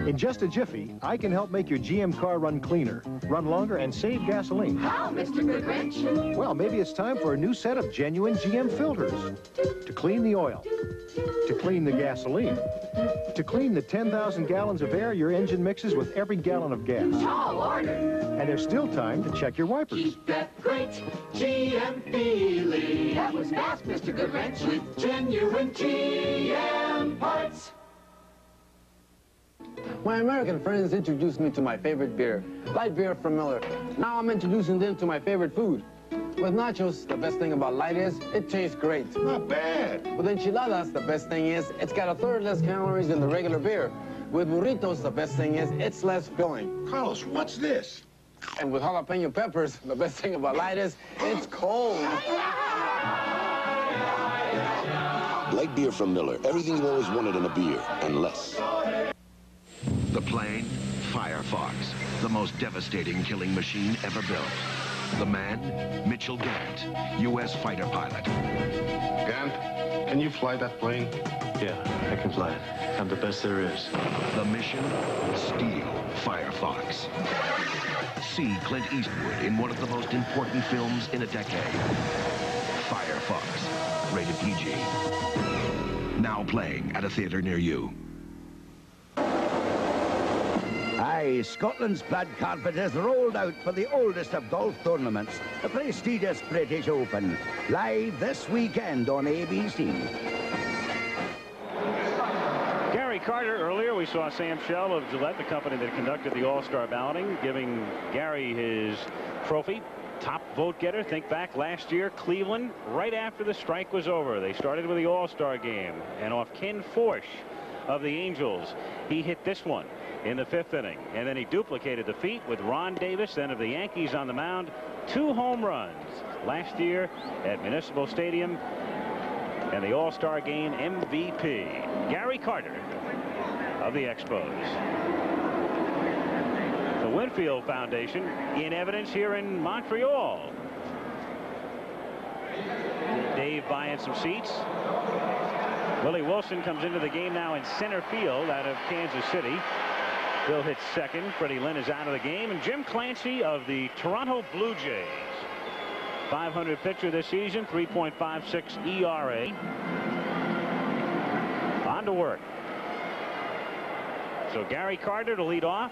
In just a jiffy, I can help make your GM car run cleaner, run longer, and save gasoline. How, Mr. Goodrich? Well, maybe it's time for a new set of genuine GM filters to clean the oil, to clean the gasoline, to clean the 10,000 gallons of air your engine mixes with every gallon of gas. Tall order. And there's still time to check your wipers. Keep that great GM feeling. That was fast, Mr. Goodrich. With genuine GM parts. My American friends introduced me to my favorite beer, light beer from Miller. Now I'm introducing them to my favorite food. With nachos, the best thing about light is it tastes great. Not bad. With enchiladas, the best thing is it's got 1/3 less calories than the regular beer. With burritos, the best thing is it's less filling. Carlos, what's this? And with jalapeno peppers, the best thing about light is it's cold. Light beer from Miller. Everything you always wanted in a beer, and less. The plane, Firefox, the most devastating killing machine ever built. The man, Mitchell Gant, U.S. fighter pilot. Gant, can you fly that plane? Yeah, I can fly it. I'm the best there is. The mission, steal Firefox. See Clint Eastwood in one of the most important films in a decade. Firefox, rated PG. Now playing at a theater near you. Aye, Scotland's plaid carpet has rolled out for the oldest of golf tournaments, the prestigious British Open, live this weekend on ABC. Gary Carter, earlier we saw Sam Shell of Gillette, the company that conducted the All-Star balloting, giving Gary his trophy. Top vote getter. Think back last year, Cleveland, right after the strike was over. They started with the All-Star game, and off Ken Forsch of the Angels, he hit this one in the 5th inning, and then he duplicated the feat with Ron Davis, then of the Yankees, on the mound. 2 home runs last year at Municipal Stadium, and the All-Star game MVP, Gary Carter of the Expos. The Winfield Foundation in evidence here in Montreal. Dave buying some seats. Willie Wilson comes into the game now in center field out of Kansas City. Bill hits second. Freddie Lynn is out of the game. And Jim Clancy of the Toronto Blue Jays. 500 pitcher this season, 3.56 ERA. On to work. So Gary Carter to lead off.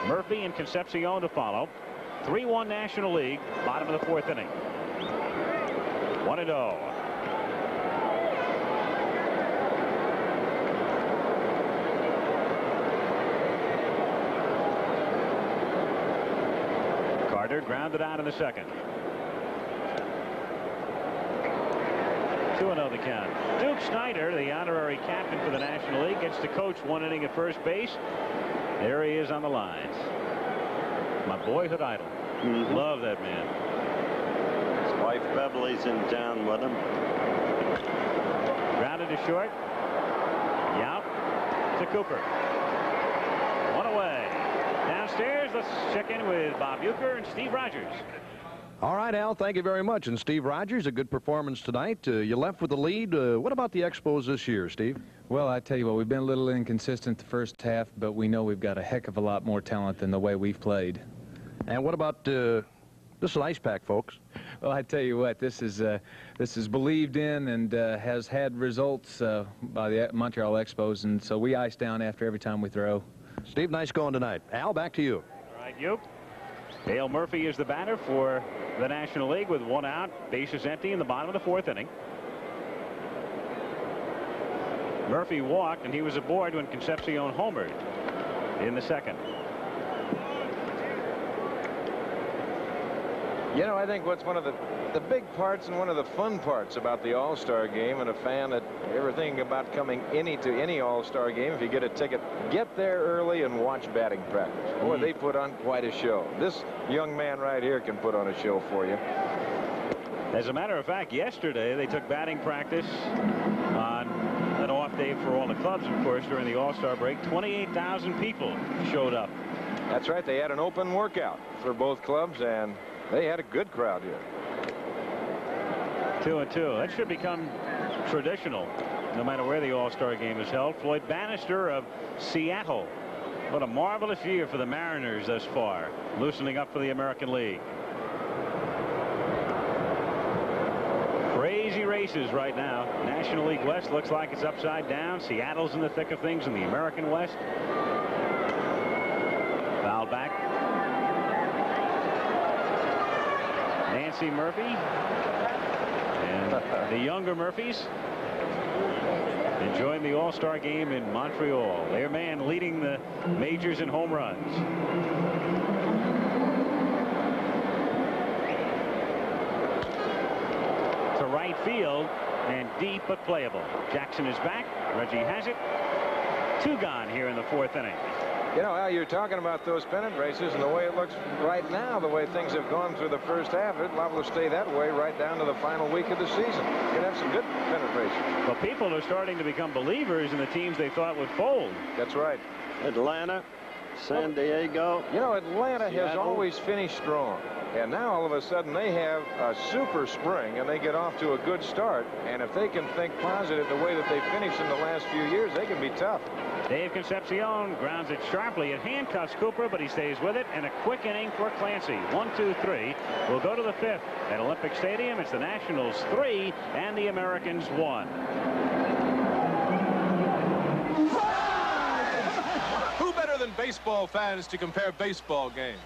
Murphy and Concepcion to follow. 3-1 National League, bottom of the 4th inning. 1-0. Carter grounded out in the 2nd. 2-0 the count. Duke Snyder, the honorary captain for the National League, gets to coach 1 inning at first base. There he is on the lines. My boyhood idol. Love that man. His wife Beverly's in town with him. Grounded to short. Yaup to Cooper. 1 away. Downstairs, let's check in with Bob Uecker and Steve Rogers. All right, Al, thank you very much. And Steve Rogers, a good performance tonight. You left with the lead. What about the Expos this year, Steve? Well, I tell you what, we've been a little inconsistent the first half, but we know we've got a heck of a lot more talent than the way we've played. And what about this is an ice pack, folks? Well, I tell you what, this is believed in and has had results by the Montreal Expos, and so we ice down after every time we throw. Steve, nice going tonight. Al, back to you. All right, Uke. Dale Murphy is the batter for the National League with 1 out, bases empty in the bottom of the 4th inning. Murphy walked, and he was aboard when Concepcion homered in the 2nd. You know, I think what's one of the big parts and one of the fun parts about the All-Star game, and a fan that ever thinking about coming to any All-Star game, if you get a ticket, get there early and watch batting practice. Boy, they put on quite a show. This young man right here can put on a show for you. As a matter of fact, yesterday they took batting practice on an off day for all the clubs, of course, during the All-Star break. 28,000 people showed up. That's right. They had an open workout for both clubs, and they had a good crowd here. 2-2. That should become traditional, no matter where the All-Star game is held. Floyd Bannister of Seattle. What a marvelous year for the Mariners thus far, loosening up for the American League. Crazy races right now. National League West looks like it's upside down. Seattle's in the thick of things in the American West. Foul back. Nancy Murphy and the younger Murphys enjoying the All-Star game in Montreal. Their man leading the majors in home runs. To right field and deep but playable. Jackson is back. Reggie has it. 2 gone here in the 4th inning. You know, Al, you're talking about those pennant races, and the way it looks right now, the way things have gone through the first half, it's liable to stay that way right down to the final week of the season. You're going to have some good pennant races. Well, people are starting to become believers in the teams they thought would fold. That's right. Atlanta, San Diego. You know, Atlanta has Seattle. always finished strong. And now all of a sudden they have a super spring and they get off to a good start. And if they can think positive the way that they finished in the last few years, they can be tough. Dave Concepcion grounds it sharply. It handcuffs Cooper, but he stays with it. And a quick inning for Clancy. 1, 2, 3. We'll go to the 5th at Olympic Stadium. It's the Nationals 3 and the Americans 1. Who better than baseball fans to compare baseball games?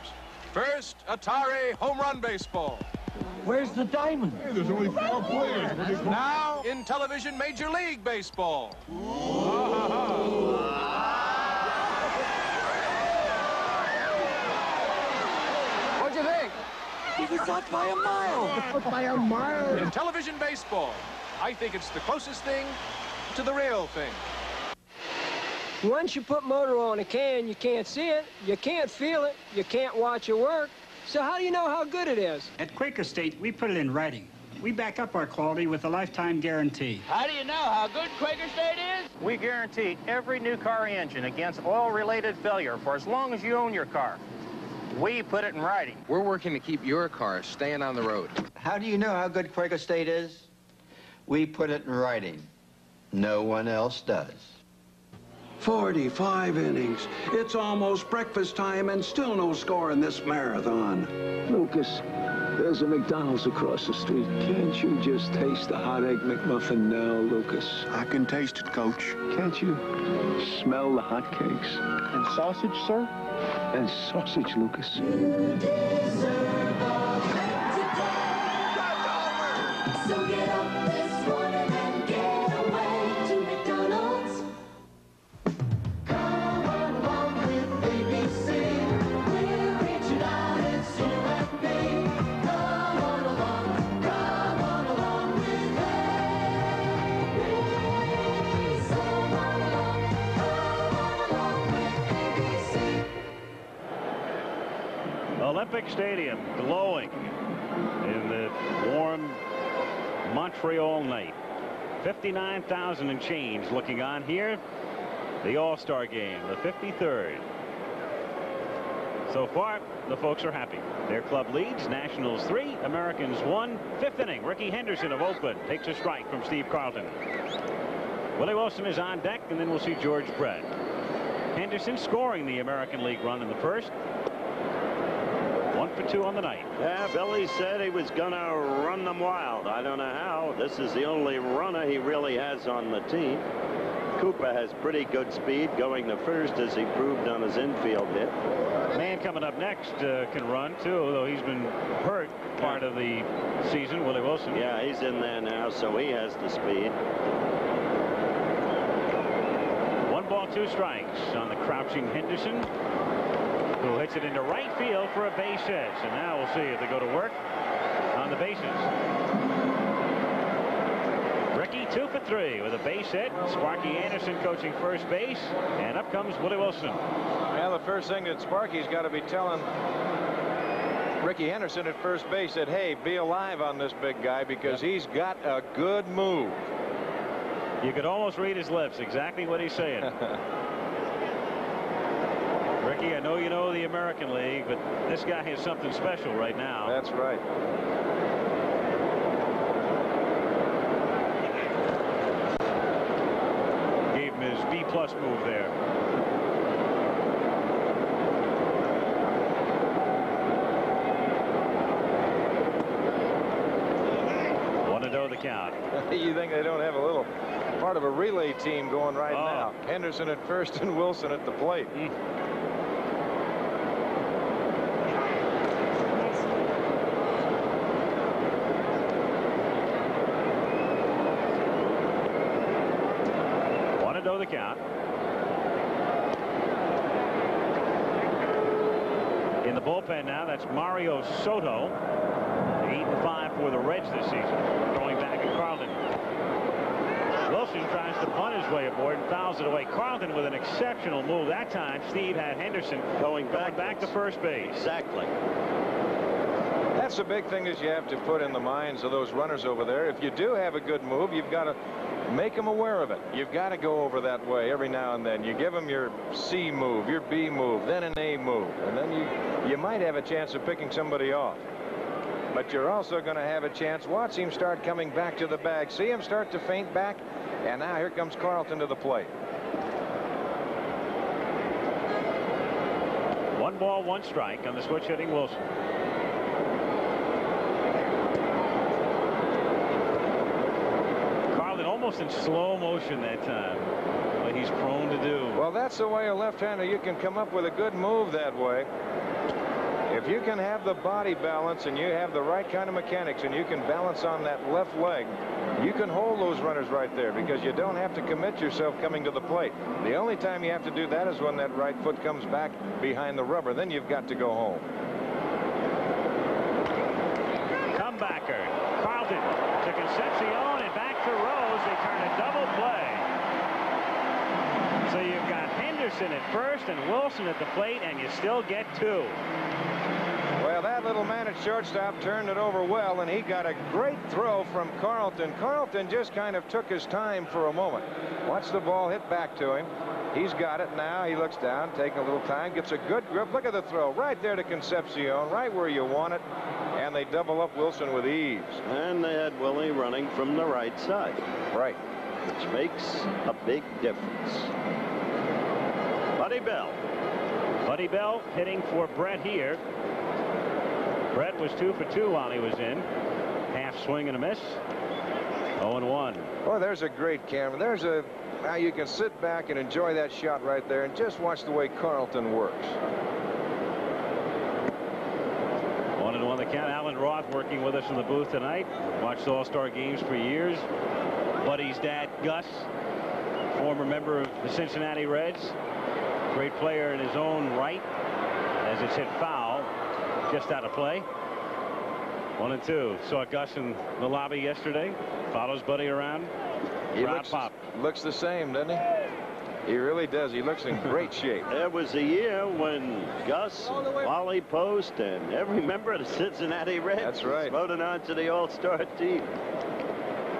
First, Atari home run baseball. Where's the diamond? Hey, there's only 4 players. Now in television Major League Baseball. What'd you think? He was out by a mile. Out by a mile. In television baseball, I think it's the closest thing to the real thing. Once you put motor oil in a can, you can't see it, you can't feel it, you can't watch it work. So how do you know how good it is? At Quaker State, we put it in writing. We back up our quality with a lifetime guarantee. How do you know how good Quaker State is? We guarantee every new car engine against oil-related failure for as long as you own your car. We put it in writing. We're working to keep your car staying on the road. How do you know how good Quaker State is? We put it in writing. No one else does. 45 innings. It's almost breakfast time and still no score in this marathon. Lucas, there's a McDonald's across the street. Can't you just taste the hot egg McMuffin now, Lucas? I can taste it, Coach. Can't you smell the hot cakes? And sausage, sir? And sausage, Lucas. So get up this morning and get away to McDonald's. Come along with ABC. We're reaching out, it's you and me. Come on along with ABC. Come on along with ABC. Olympic Stadium glowing in the warm Montreal night. 59,000 and change looking on here. The All-Star game, the 53rd. So far, the folks are happy. Their club leads, Nationals 3, Americans 1. 5th inning, Ricky Henderson of Oakland takes a strike from Steve Carlton. Willie Wilson is on deck, and then we'll see George Brett. Henderson scoring the American League run in the first. 1 for 2 on the night. Yeah, Billy said he was going to run them wild. I don't know how. This is the only runner he really has on the team. Cooper has pretty good speed going to first, as he proved on his infield hit. Man coming up next can run, too, though he's been hurt part of the season, Willie Wilson. Yeah, he's in there now, so he has the speed. 1 ball, 2 strikes on the crouching Henderson. who hits it into right field for a base hit. So now we'll see if they go to work on the bases. Ricky 2 for 3 with a base hit. Sparky Anderson coaching first base, and up comes Willie Wilson. Well, the first thing that Sparky's got to be telling Ricky Henderson at first base that, hey, be alive on this big guy, because he's got a good move. You could almost read his lips, exactly what he's saying. Ricky, I know you know the American League, but this guy has something special right now. That's right. Gave him his B+ move there. 1-0 the count. You think they don't have a little part of a relay team going right now? Henderson at first and Wilson at the plate. The count. In the bullpen now, that's Mario Soto. 8-5 for the Reds this season. Throwing back at Carlton. Wilson tries to bunt his way aboard and fouls it away. Carlton with an exceptional move. That time, Steve had Henderson going back to first base. Exactly. That's the big thing that you have to put in the minds of those runners over there. If you do have a good move, you've got to make them aware of it. You've got to go over that way every now and then. You give them your C move, your B move, then an A move, and then you might have a chance of picking somebody off. But you're also going to have a chance. Watch him start coming back to the bag. See him start to feint back, and now here comes Carlton to the plate. 1 ball, 1 strike on the switch hitting Wilson. Almost in slow motion that time, but he's prone to do. Well, that's the way a left-hander, you can come up with a good move that way. If you can have the body balance and you have the right kind of mechanics and you can balance on that left leg, you can hold those runners right there, because you don't have to commit yourself coming to the plate. The only time you have to do that is when that right foot comes back behind the rubber. Then you've got to go home. Comebacker. Carlton to Concepcion and back to Rose. They turn a double play. So you've got Henderson at first and Wilson at the plate, and you still get 2. Well, that little man at shortstop turned it over well, and he got a great throw from Carlton. Carlton just kind of took his time for a moment. Watch the ball hit back to him. He's got it now. He looks down, taking a little time, gets a good grip. Look at the throw right there to Concepcion, right where you want it. And they double up Wilson with ease. And they had Willie running from the right side. Right. Which makes a big difference. Buddy Bell. Buddy Bell hitting for Brett here. Brett was 2 for 2 while he was in. Half swing and a miss. 0-1. Oh, there's a great camera. There's a... Now you can sit back and enjoy that shot right there and just watch the way Carlton works. 1-1 the count. Alan Roth working with us in the booth tonight. Watched All-Star games for years. Buddy's dad, Gus, former member of the Cincinnati Reds. Great player in his own right as it's hit foul. Just out of play. 1-2. Saw Gus in the lobby yesterday. Follows Buddy around. He looks the same, doesn't he? He really does. He looks in great shape. There was a year when Gus, Wally Post, and every member of the Cincinnati Reds was voted on to the All-Star team.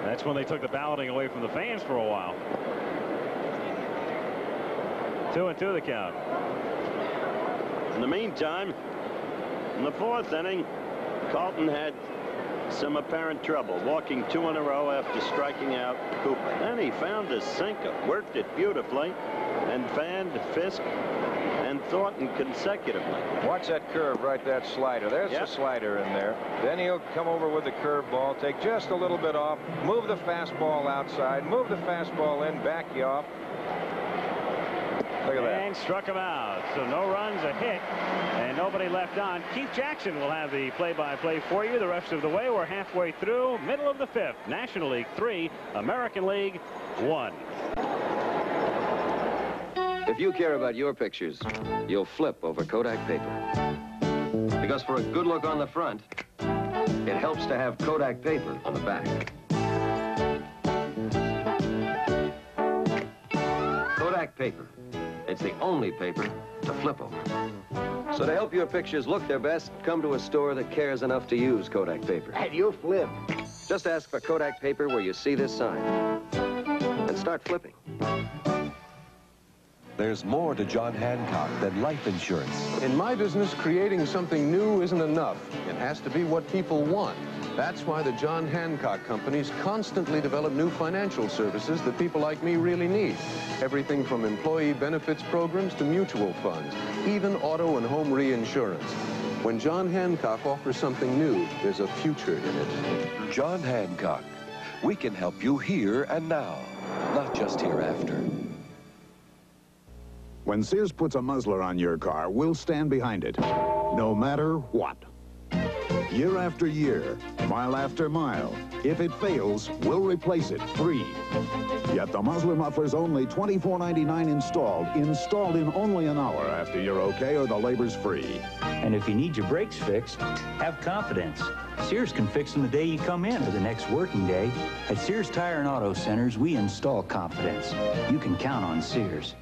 That's when they took the balloting away from the fans for a while. 2-2 the count. In the meantime, in the 4th inning, Carlton had some apparent trouble, walking 2 in a row after striking out Cooper. Then he found a sinker, worked it beautifully, and fanned Fisk and Thornton consecutively. Watch that curve, right, that slider. There's the slider in there. Then he'll come over with the curve ball, take just a little bit off, move the fastball outside, move the fastball in, back you off. Look at that. And struck him out. So no runs, a hit, and nobody left on. Keith Jackson will have the play-by-play for you the rest of the way. We're halfway through, middle of the 5th. National League 3, American League 1. If you care about your pictures, you'll flip over Kodak paper. Because for a good look on the front, it helps to have Kodak paper on the back. Kodak paper. It's the only paper to flip over. So to help your pictures look their best, come to a store that cares enough to use Kodak paper. And you'll flip. Just ask for Kodak paper where you see this sign. And start flipping. There's more to John Hancock than life insurance. In my business, creating something new isn't enough. It has to be what people want. That's why the John Hancock companies constantly develop new financial services that people like me really need. Everything from employee benefits programs to mutual funds, even auto and home reinsurance. When John Hancock offers something new, there's a future in it. John Hancock. We can help you here and now, not just hereafter. When Sears puts a muzzler on your car, we'll stand behind it, no matter what. Year after year, mile after mile. If it fails, we'll replace it free. Yet the muzzler muffler's only $24.99 installed in only an hour after you're okay or the labor's free. And if you need your brakes fixed, have confidence. Sears can fix them the day you come in or the next working day. At Sears Tire and Auto Centers, we install confidence. You can count on Sears.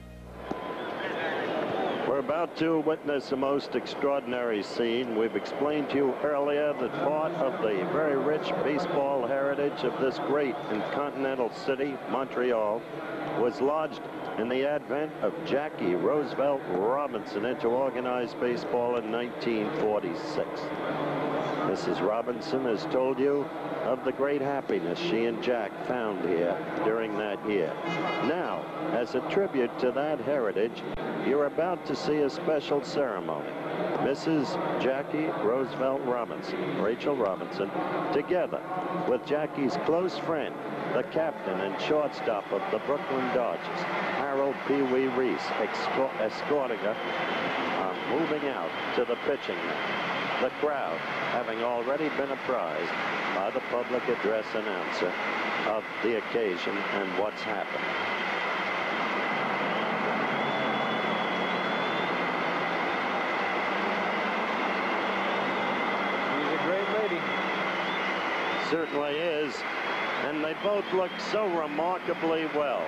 We're about to witness a most extraordinary scene. We've explained to you earlier that part of the very rich baseball heritage of this great and continental city, Montreal, was lodged in the advent of Jackie Roosevelt Robinson into organized baseball in 1946. Mrs. Robinson has told you of the great happiness she and Jack found here during that year. Now, as a tribute to that heritage, you're about to see a special ceremony. Mrs. Jackie Roosevelt Robinson, Rachel Robinson, together with Jackie's close friend, the captain and shortstop of the Brooklyn Dodgers, Harold Pee Wee Reese, escorting her, moving out to the pitching mound. The crowd having already been apprised by the public address announcer of the occasion and what's happened. She's a great lady. Certainly is, and they both look so remarkably well.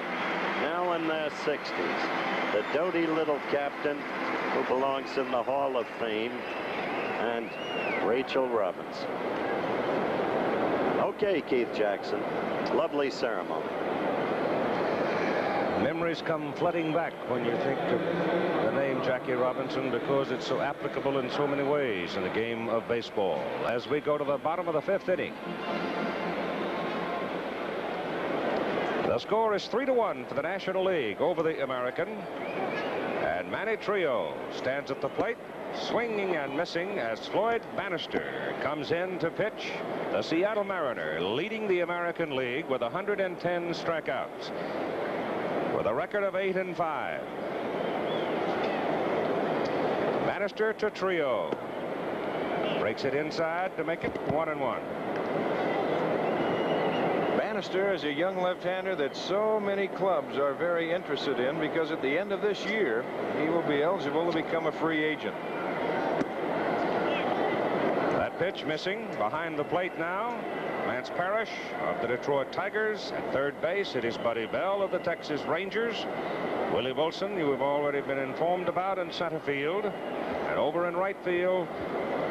Now in their 60s, the doty little captain who belongs in the Hall of Fame, and Rachel Robinson. Okay, Keith Jackson, lovely ceremony. Memories come flooding back when you think of the name Jackie Robinson, because it's so applicable in so many ways in the game of baseball. As we go to the bottom of the 5th inning. The score is 3-1 for the National League over the American. And Manny Trillo stands at the plate, swinging and missing as Floyd Bannister comes in to pitch. The Seattle Mariner leading the American League with 110 strikeouts with a record of 8-5. Bannister to Trillo. Breaks it inside to make it 1-1. Bannister is a young left-hander that so many clubs are very interested in, because at the end of this year he will be eligible to become a free agent. That pitch missing behind the plate now. Lance Parrish of the Detroit Tigers at third base. It is Buddy Bell of the Texas Rangers. Willie Wilson, you have already been informed about, in center field. And over in right field,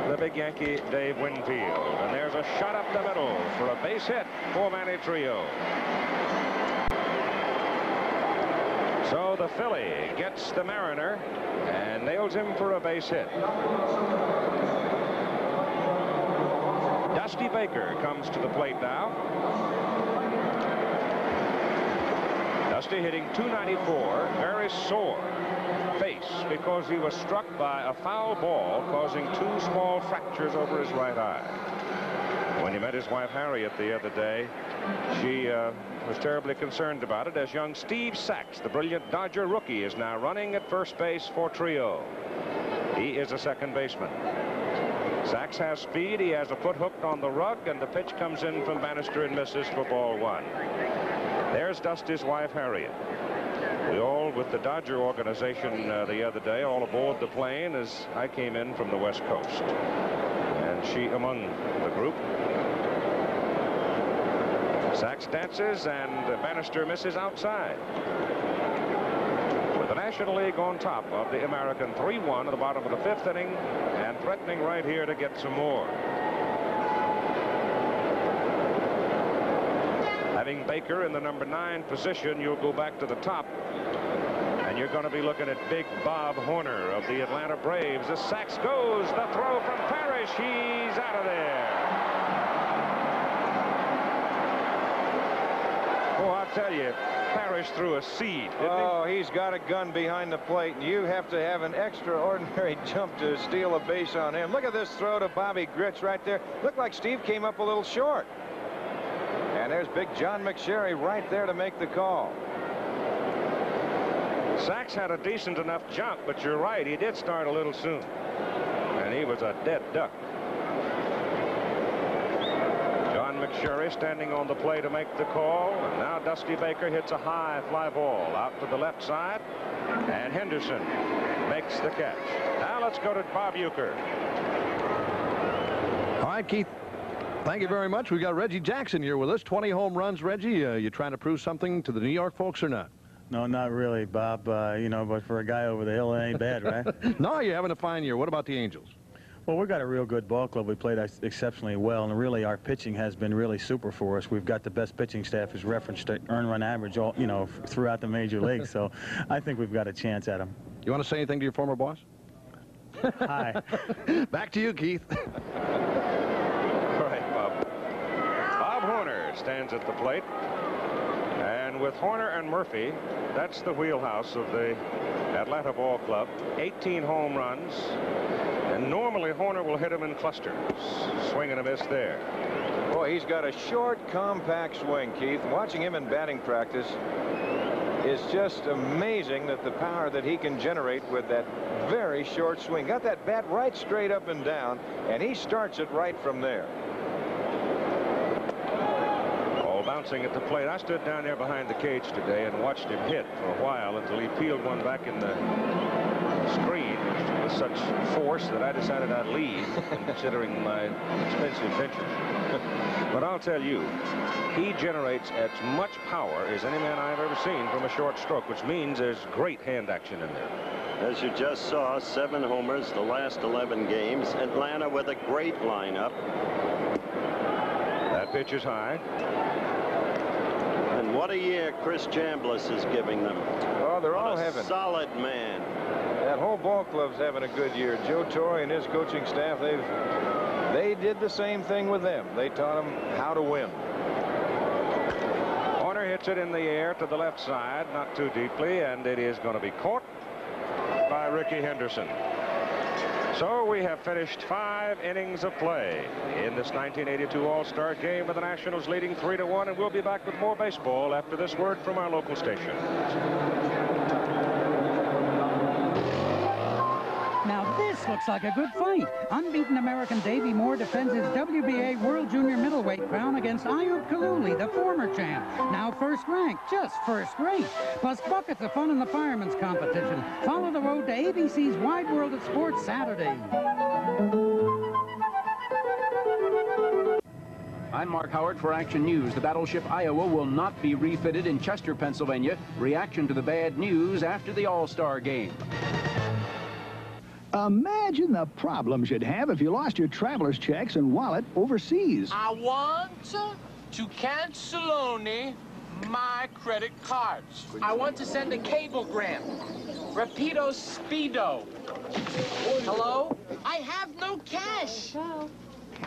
the big Yankee Dave Winfield. And there's a shot up the middle for a base hit for Manny Trillo. So the Philly gets the Mariner and nails him for a base hit. Dusty Baker comes to the plate now. Dusty hitting .294, very sore face because he was struck by a foul ball, causing 2 small fractures over his right eye. When he met his wife Harriet the other day, she was terribly concerned about it, as young Steve Sachs, the brilliant Dodger rookie, is now running at first base for Trillo. He is a second baseman. Sachs has speed. He has a foot hooked on the rug, and the pitch comes in from Bannister and misses for ball 1. There's Dusty's wife Harriet. We all, with the Dodger organization the other day, all aboard the plane as I came in from the West Coast. And she among the group. Sachs dances, and Bannister misses outside. With the National League on top of the American 3-1 at the bottom of the 5th inning, and threatening right here to get some more. Having Baker in the number 9 position, you'll go back to the top, and you're going to be looking at big Bob Horner of the Atlanta Braves. As Sachs goes, the throw from Parrish. He's out of there. Oh, I'll tell you, Parrish threw a seed, didn't he? He's got a gun behind the plate, and you have to have an extraordinary jump to steal a base on him. Look at this throw to Bobby Grich right there. Looked like Steve came up a little short. And there's big John McSherry right there to make the call. Sachs had a decent enough jump, but you're right, he did start a little soon. And he was a dead duck. John McSherry standing on the plate to make the call. And now Dusty Baker hits a high fly ball out to the left side. And Henderson makes the catch. Now let's go to Bob Uecker. All right, Keith. Thank you very much. We got Reggie Jackson here with us. 20 home runs, Reggie. You trying to prove something to the New York folks or not? No, not really, Bob. You know, but for a guy over the hill, it ain't bad, right? No, you're having a fine year. What about the Angels? Well, we've got a real good ball club. We played exceptionally well, and really our pitching has been really super for us. We've got the best pitching staff as referenced to earned run average, all, you know, throughout the major leagues. So I think we've got a chance at them. You want to say anything to your former boss? Hi. Back to you, Keith. All right, Bob. Bob Horner stands at the plate. And with Horner and Murphy, that's the wheelhouse of the Atlanta Ball Club. 18 home runs. And normally Horner will hit him in clusters. Swing and a miss there. Boy, he's got a short, compact swing, Keith. Watching him in batting practice is just amazing, that the power that he can generate with that very short swing. Got that bat right straight up and down, and he starts it right from there. Bouncing at the plate. I stood down there behind the cage today and watched him hit for a while until he peeled one back in the screen with such force that I decided I'd leave, considering my expensive venture. But I'll tell you, he generates as much power as any man I've ever seen from a short stroke, which means there's great hand action in there. As you just saw, 7 homers the last 11 games. Atlanta with a great lineup. That pitch is high. And what a year Chris Chambliss is giving them. Oh, they're all having a solid man. That whole ball club's having a good year. Joe Torre and his coaching staff, they did the same thing with them. They taught them how to win. Horner hits it in the air to the left side, not too deeply, and it is going to be caught by Ricky Henderson. So we have finished 5 innings of play in this 1982 All-Star game, with the Nationals leading 3-1, and we'll be back with more baseball after this word from our local station. Now this looks like a good fight. Unbeaten American Davey Moore defends his WBA World Junior Middleweight crown against Ayub Kaluli, the former champ. Now first ranked, just first rate. Plus buckets of fun in the fireman's competition. Follow the road to ABC's Wide World of Sports Saturday. I'm Mark Howard for Action News. The battleship Iowa will not be refitted in Chester, Pennsylvania. Reaction to the bad news after the All-Star game. Imagine the problems you'd have if you lost your traveler's checks and wallet overseas. I want to cancel only my credit cards. I want to send a cablegram. Rapido Speedo. Hello? I have no cash.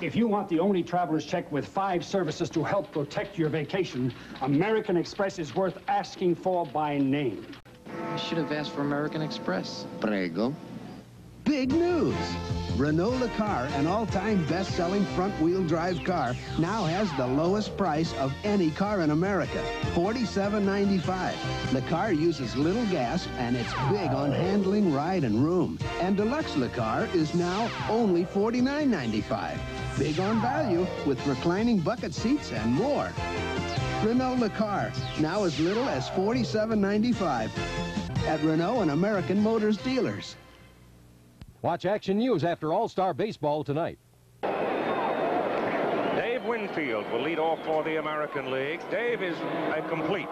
If you want the only traveler's check with 5 services to help protect your vacation, American Express is worth asking for by name. I should have asked for American Express. Prego. Big news! Renault Le Car, an all-time best-selling front-wheel drive car, now has the lowest price of any car in America, $47.95. The car uses little gas, and it's big on handling, ride, and room. And Deluxe Le Car is now only $49.95. Big on value, with reclining bucket seats and more. Renault Le Car, now as little as $47.95 at Renault and American Motors dealers. Watch Action News after All-Star Baseball tonight. Dave Winfield will lead off for the American League. Dave is a complete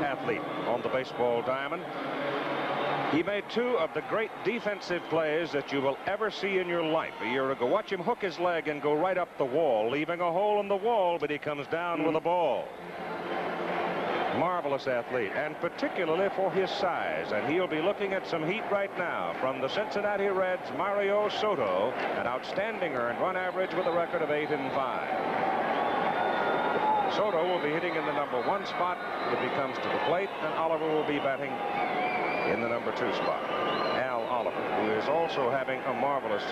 athlete on the baseball diamond. He made two of the great defensive plays that you will ever see in your life a year ago. Watch him hook his leg and go right up the wall, leaving a hole in the wall, but he comes down with a ball. Marvelous athlete, and particularly for his size. And he'll be looking at some heat right now from the Cincinnati Reds, Mario Soto, an outstanding earned run average with a record of 8-5. Soto will be hitting in the number 1 spot if he comes to the plate, and Oliver will be batting in the number 2 spot. Al Oliver, who is also having a marvelous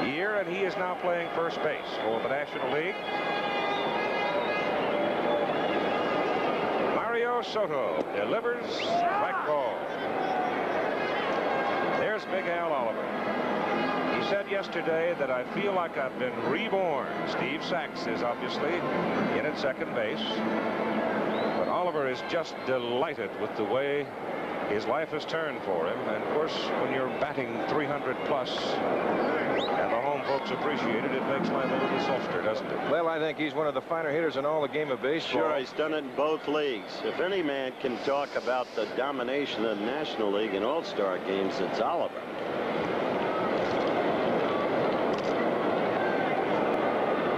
year, and he is now playing first base for the National League. Mario Soto delivers strike ball. There's Big Al Oliver. He said yesterday that I feel like I've been reborn. Steve Sachs is obviously in at second base, but Oliver is just delighted with the way his life has turned for him. And of course, when you're batting 300 plus and the home folks appreciate it, it makes life a little softer, doesn't it? Well, I think he's one of the finer hitters in all the game of baseball. Sure, he's done it in both leagues. If any man can talk about the domination of the National League in All-Star games, it's Oliver.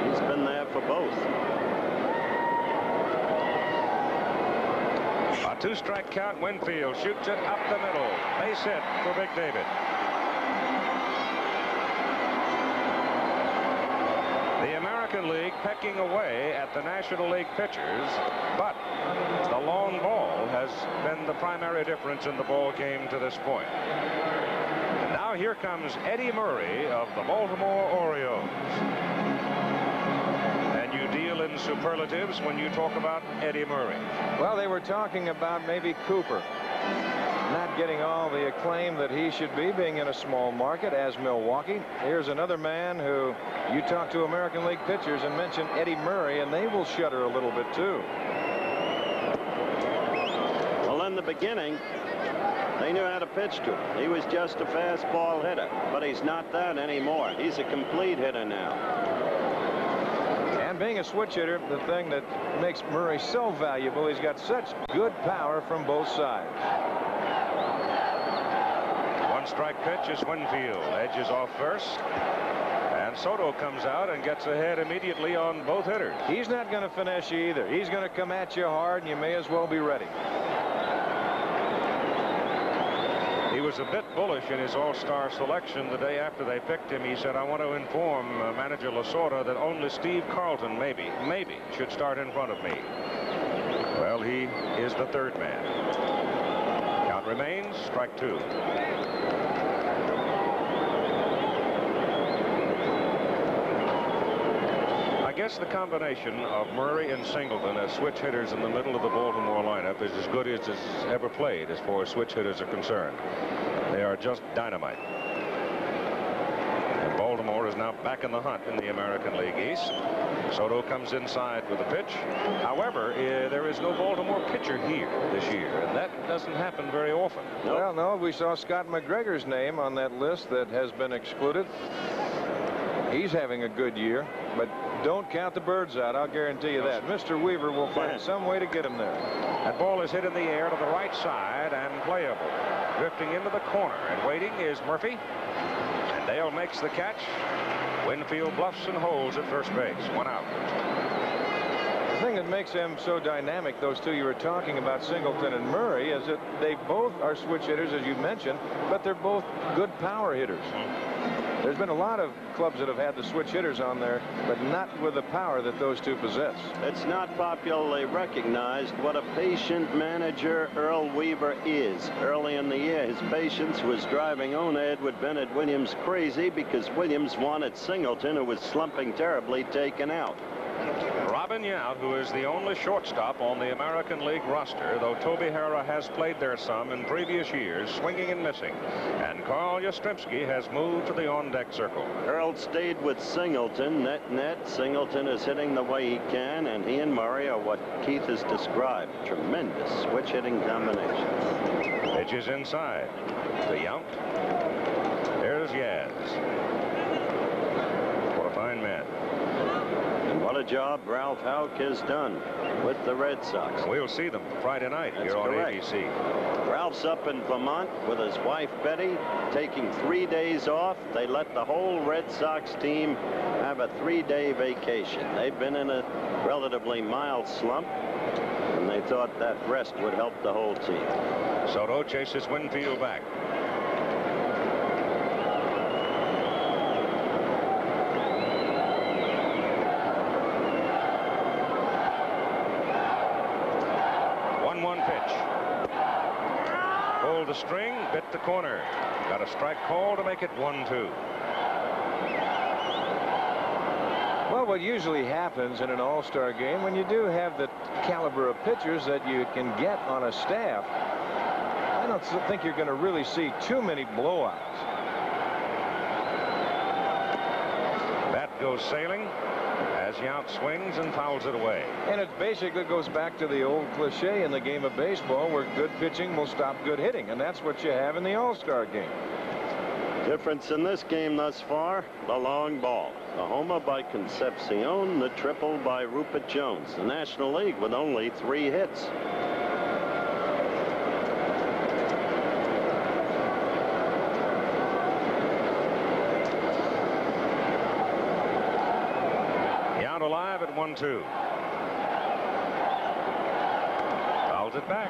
He's been there for both. A 2-strike count. Winfield shoots it up the middle. Base hit for Big David. The American League pecking away at the National League pitchers, but the long ball has been the primary difference in the ball game to this point. And now here comes Eddie Murray of the Baltimore Orioles. And you deal in superlatives when you talk about Eddie Murray. Well, they were talking about maybe Cooper not getting all the acclaim that he should be, being in a small market as Milwaukee. Here's another man who you talk to American League pitchers and mention Eddie Murray, and they will shudder a little bit too. Well, in the beginning, they knew how to pitch to him. He was just a fastball hitter, but he's not that anymore. He's a complete hitter now. And being a switch hitter, the thing that makes Murray so valuable, he's got such good power from both sides. 1-strike pitch is Winfield. Edges off first. And Soto comes out and gets ahead immediately on both hitters. He's not going to finish you either. He's going to come at you hard, and you may as well be ready. He was a bit bullish in his all-star selection the day after they picked him. He said, I want to inform manager Lasorda that only Steve Carlton maybe should start in front of me. Well, he is the third man. Count remains strike 2. I guess the combination of Murray and Singleton as switch hitters in the middle of the Baltimore lineup is as good as it's ever played as far as switch hitters are concerned. They are just dynamite. And Baltimore is now back in the hunt in the American League East. Soto comes inside with a pitch. However, there is no Baltimore pitcher here this year, and that doesn't happen very often. Well, no, we saw Scott McGregor's name on that list that has been excluded. He's having a good year, but don't count the birds out. I'll guarantee you that. Mr. Weaver will find some way to get him there. That ball is hit in the air to the right side and playable. Drifting into the corner and waiting is Murphy. And Dale makes the catch. Winfield bluffs and holds at first base. 1 out. The thing that makes them so dynamic, those two you were talking about, Singleton and Murray, is that they both are switch hitters, as you mentioned, but they're both good power hitters. There's been a lot of clubs that have had the switch hitters on there, but not with the power that those two possess. It's not popularly recognized what a patient manager Earl Weaver is. Early in the year, his patience was driving owner Edward Bennett Williams crazy because Williams wanted Singleton, who was slumping terribly, taken out. Robin Yount, who is the only shortstop on the American League roster, though Toby Harrah has played there some in previous years, swinging and missing. And Carl Yastrzemski has moved to the on-deck circle. Harold stayed with Singleton, net. Singleton is hitting the way he can, and he and Murray are what Keith has described. Tremendous switch hitting combination. Pitch is inside to Yount. There's Yaz. What a fine man. And what a job Ralph Houck has done with the Red Sox. We'll see them Friday night here on ABC. Ralph's up in Vermont with his wife Betty, taking 3 days off. They let the whole Red Sox team have a 3-day vacation. They've been in a relatively mild slump, and they thought that rest would help the whole team. Soto chases Winfield back. The string, bit the corner. Got a strike call to make it 1-2. Well, what usually happens in an all-star game, when you do have the caliber of pitchers that you can get on a staff, I don't think you're going to really see too many blowouts. Bat goes sailing as Yount swings and fouls it away. And it basically goes back to the old cliche in the game of baseball where good pitching will stop good hitting, and that's what you have in the all-star game. Difference in this game thus far, the long ball. The homer by Concepcion, the triple by Rupert Jones. The National League with only 3 hits. Alive at 1-2. Fouls it back.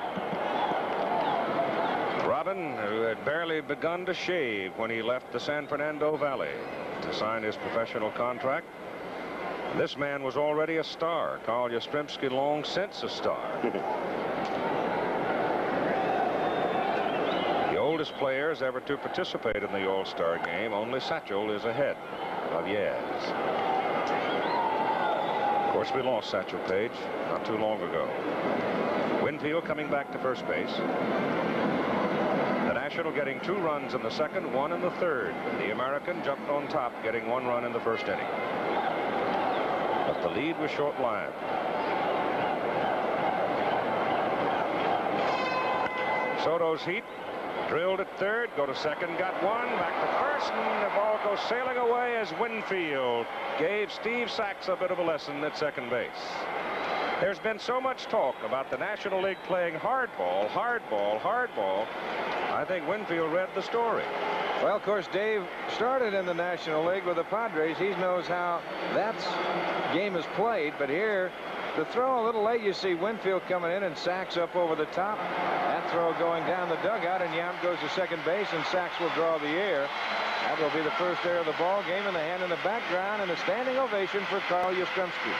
Robin, who had barely begun to shave when he left the San Fernando Valley to sign his professional contract. This man was already a star. Carl Yastrzemski long since a star. The oldest players ever to participate in the All-Star game, only Satchel is ahead of Yaz. Of course, we lost Satchel Paige not too long ago. Winfield coming back to first base. The National getting 2 runs in the second, 1 in the third. The American jumped on top, getting 1 run in the first inning. But the lead was short-lived. Soto's heat. Drilled at third, go to second, got 1, back to first, and the ball goes sailing away as Winfield gave Steve Sachs a bit of a lesson at second base. There's been so much talk about the National League playing hardball, hardball, hardball. I think Winfield read the story. Well, of course, Dave started in the National League with the Padres. He knows how that game is played, but here, the throw a little late. You see Winfield coming in and Sachs up over the top. That throw going down the dugout, and Yount goes to second base, and Sachs will draw the air. That will be the first error of the ball game, and the hand in the background, and a standing ovation for Carl Yastrzemski.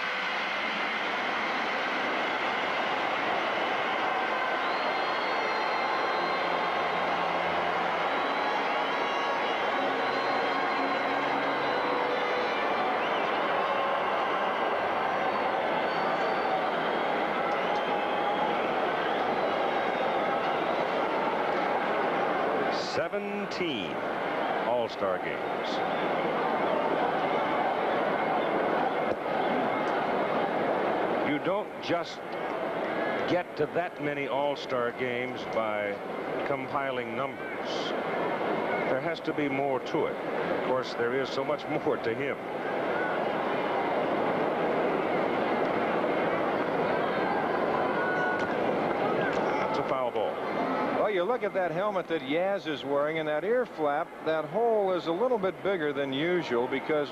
All-Star games. You don't just get to that many All-Star games by compiling numbers. There has to be more to it. Of course, there is so much more to him. That's a foul ball. Well, you look at that helmet that Yaz is wearing, and that ear flap, that hole is a little bit bigger than usual because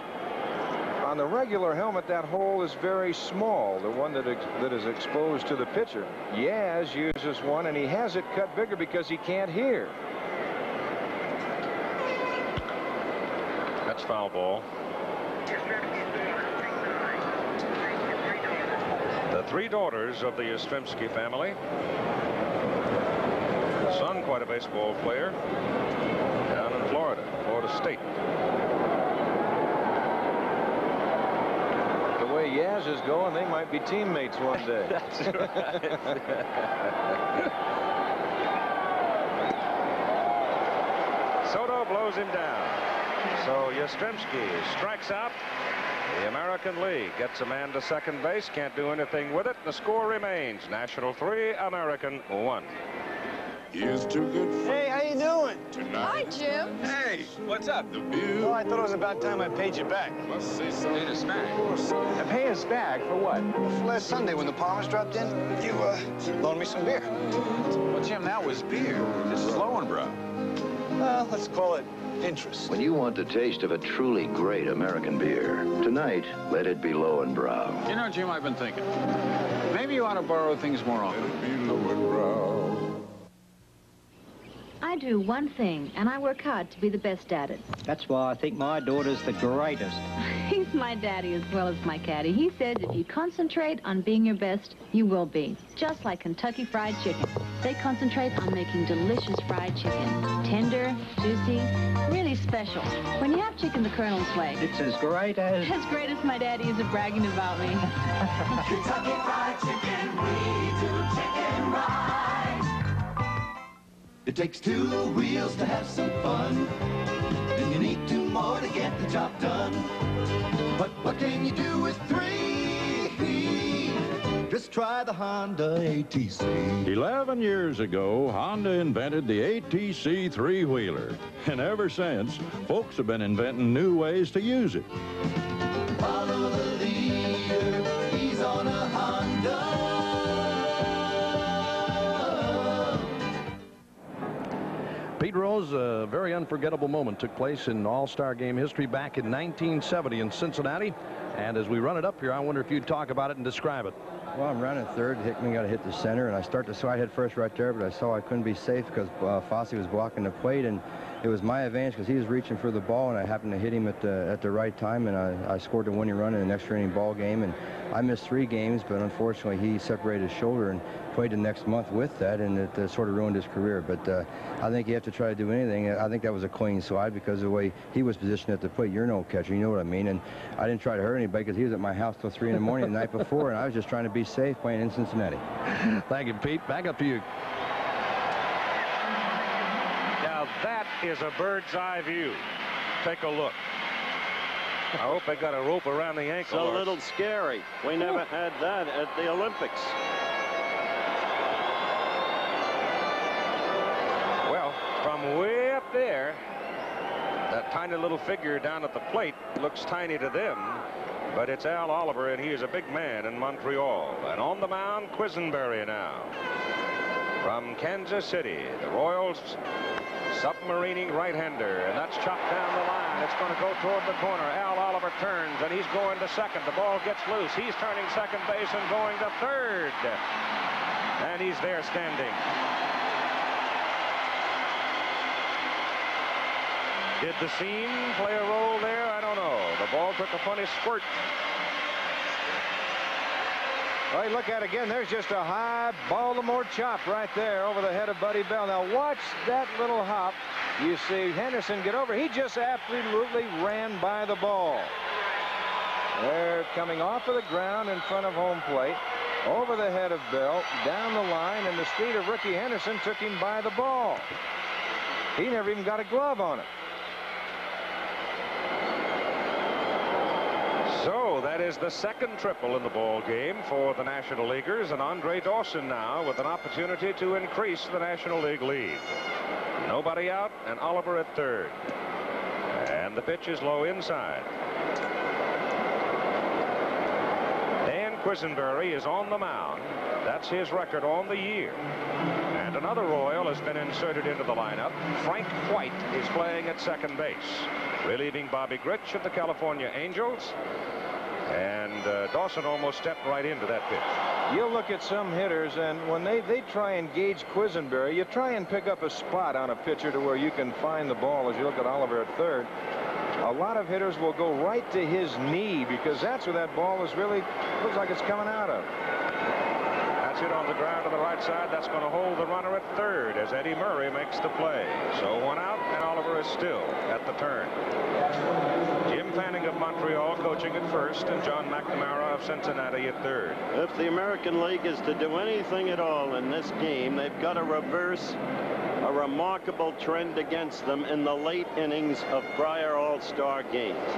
on the regular helmet, that hole is very small, the one that is exposed to the pitcher. Yaz uses one, and he has it cut bigger because he can't hear. That's foul ball. The 3 daughters of the Yastrzemski family. Son, quite a baseball player, down in Florida State. The way Yaz is going, they might be teammates one day. That's right. Soto blows him down. So Yastrzemski strikes out. The American League gets a man to second base, can't do anything with it. The score remains National 3, American 1. Here's to good. Hey, how you doing? Tonight. Hi, Jim. Hey, what's up? The bill. Well, I thought it was about time I paid you back. Must say something. Paid us back? Pay us back for what? Last Sunday when the Palmers dropped in, you loaned me some beer. Well, Jim, that was beer. This is Lowenbrow. Well, let's call it interest. When you want the taste of a truly great American beer, tonight, let it be Lowenbrow. You know, Jim, I've been thinking. Maybe you ought to borrow things more often. Let it be Lowenbrow. I do one thing, and I work hard to be the best at it. That's why I think my daughter's the greatest. He's my daddy as well as my caddy. He says if you concentrate on being your best, you will be. Just like Kentucky Fried Chicken. They concentrate on making delicious fried chicken. Tender, juicy, really special. When you have chicken the Colonel's way. It's as great as... As great as my daddy is at bragging about me. Kentucky Fried Chicken, we do chicken right. It takes two wheels to have some fun, and you need two more to get the job done. But what can you do with three? Just try the Honda ATC. 11 years ago, Honda invented the ATC three-wheeler. And ever since, folks have been inventing new ways to use it. Follow the leader, he's on a Honda. Pete Rose, a very unforgettable moment took place in All-Star Game history back in 1970 in Cincinnati. And as we run it up here, I wonder if you'd talk about it and describe it. Well, I'm running third. Hickman got to hit the center, and I start to slide head first right there, but I saw I couldn't be safe because Fosse was blocking the plate, and it was my advantage because he was reaching for the ball, and I happened to hit him at the right time, and I scored the winning run in an extra inning ball game. And I missed 3 games, but unfortunately he separated his shoulder and played the next month with that, and it sort of ruined his career. But I think you have to try to do anything. I think that was a clean slide because of the way he was positioned at the plate. You're no catcher, you know what I mean. And I didn't try to hurt anybody because he was at my house till 3 in the morning the night before, and I was just trying to be safe playing in Cincinnati. Thank you, Pete. Back up to you. Now that is a bird's eye view. Take a look. I hope they got a rope around the ankle. It's a little scary. We never had that at the Olympics. Well, from way up there, that tiny little figure down at the plate looks tiny to them, but it's Al Oliver, and he is a big man in Montreal. And on the mound, Quisenberry now. From Kansas City, the Royals submarining right-hander, and that's chopped down the line. It's going to go toward the corner. Al Oliver turns, and he's going to second. The ball gets loose. He's turning second base and going to third. And he's there standing. Did the seam play a role there? I don't know. The ball took a funny squirt. Well, you look at it again, there's just a high Baltimore chop right there over the head of Buddy Bell. Now watch that little hop. You see Henderson get over. He just absolutely ran by the ball. They're coming off of the ground in front of home plate, over the head of Bell, down the line, and the speed of Ricky Henderson took him by the ball. He never even got a glove on it. So that is the second triple in the ball game for the National Leaguers, and Andre Dawson now with an opportunity to increase the National League lead. Nobody out, and Oliver at third. And the pitch is low inside. Dan Quisenberry is on the mound. That's his record on the year. And another Royal has been inserted into the lineup. Frank White is playing at second base, relieving Bobby Grich of the California Angels. And Dawson almost stepped right into that pitch. You'll look at some hitters, and when they try and gauge Quisenberry, you try and pick up a spot on a pitcher to where you can find the ball. As you look at Oliver at third, a lot of hitters will go right to his knee because that's where that ball is really, looks like it's coming out of. That's it on the ground to the right side. That's going to hold the runner at third as Eddie Murray makes the play. So 1 out, and Oliver is still at the turn. Jim Fanning of Montreal coaching at first, and John McNamara of Cincinnati at third. If the American League is to do anything at all in this game, they've got to reverse a remarkable trend against them in the late innings of prior All-Star games.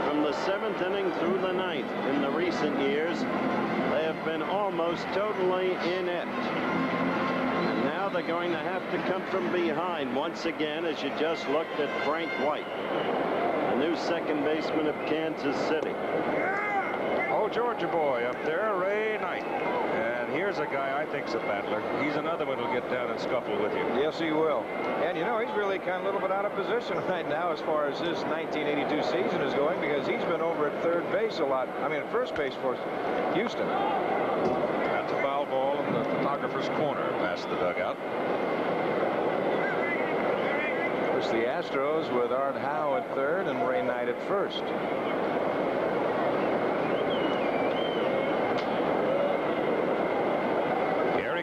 From the 7th inning through the 9th in the recent years, they have been almost totally inept. And now they're going to have to come from behind once again, as you just looked at Frank White, the new second baseman of Kansas City. Oh, Georgia boy up there, Ray Knight. And here's a guy I think's a battler. He's another one who'll get down and scuffle with you. Yes, he will. And, you know, he's really kind of a little bit out of position right now as far as this 1982 season is going, because he's been over at third base a lot. I mean, at first base for Houston. That's a foul ball in the photographer's corner past the dugout. Of course, the Astros with Art Howe at third and Ray Knight at first.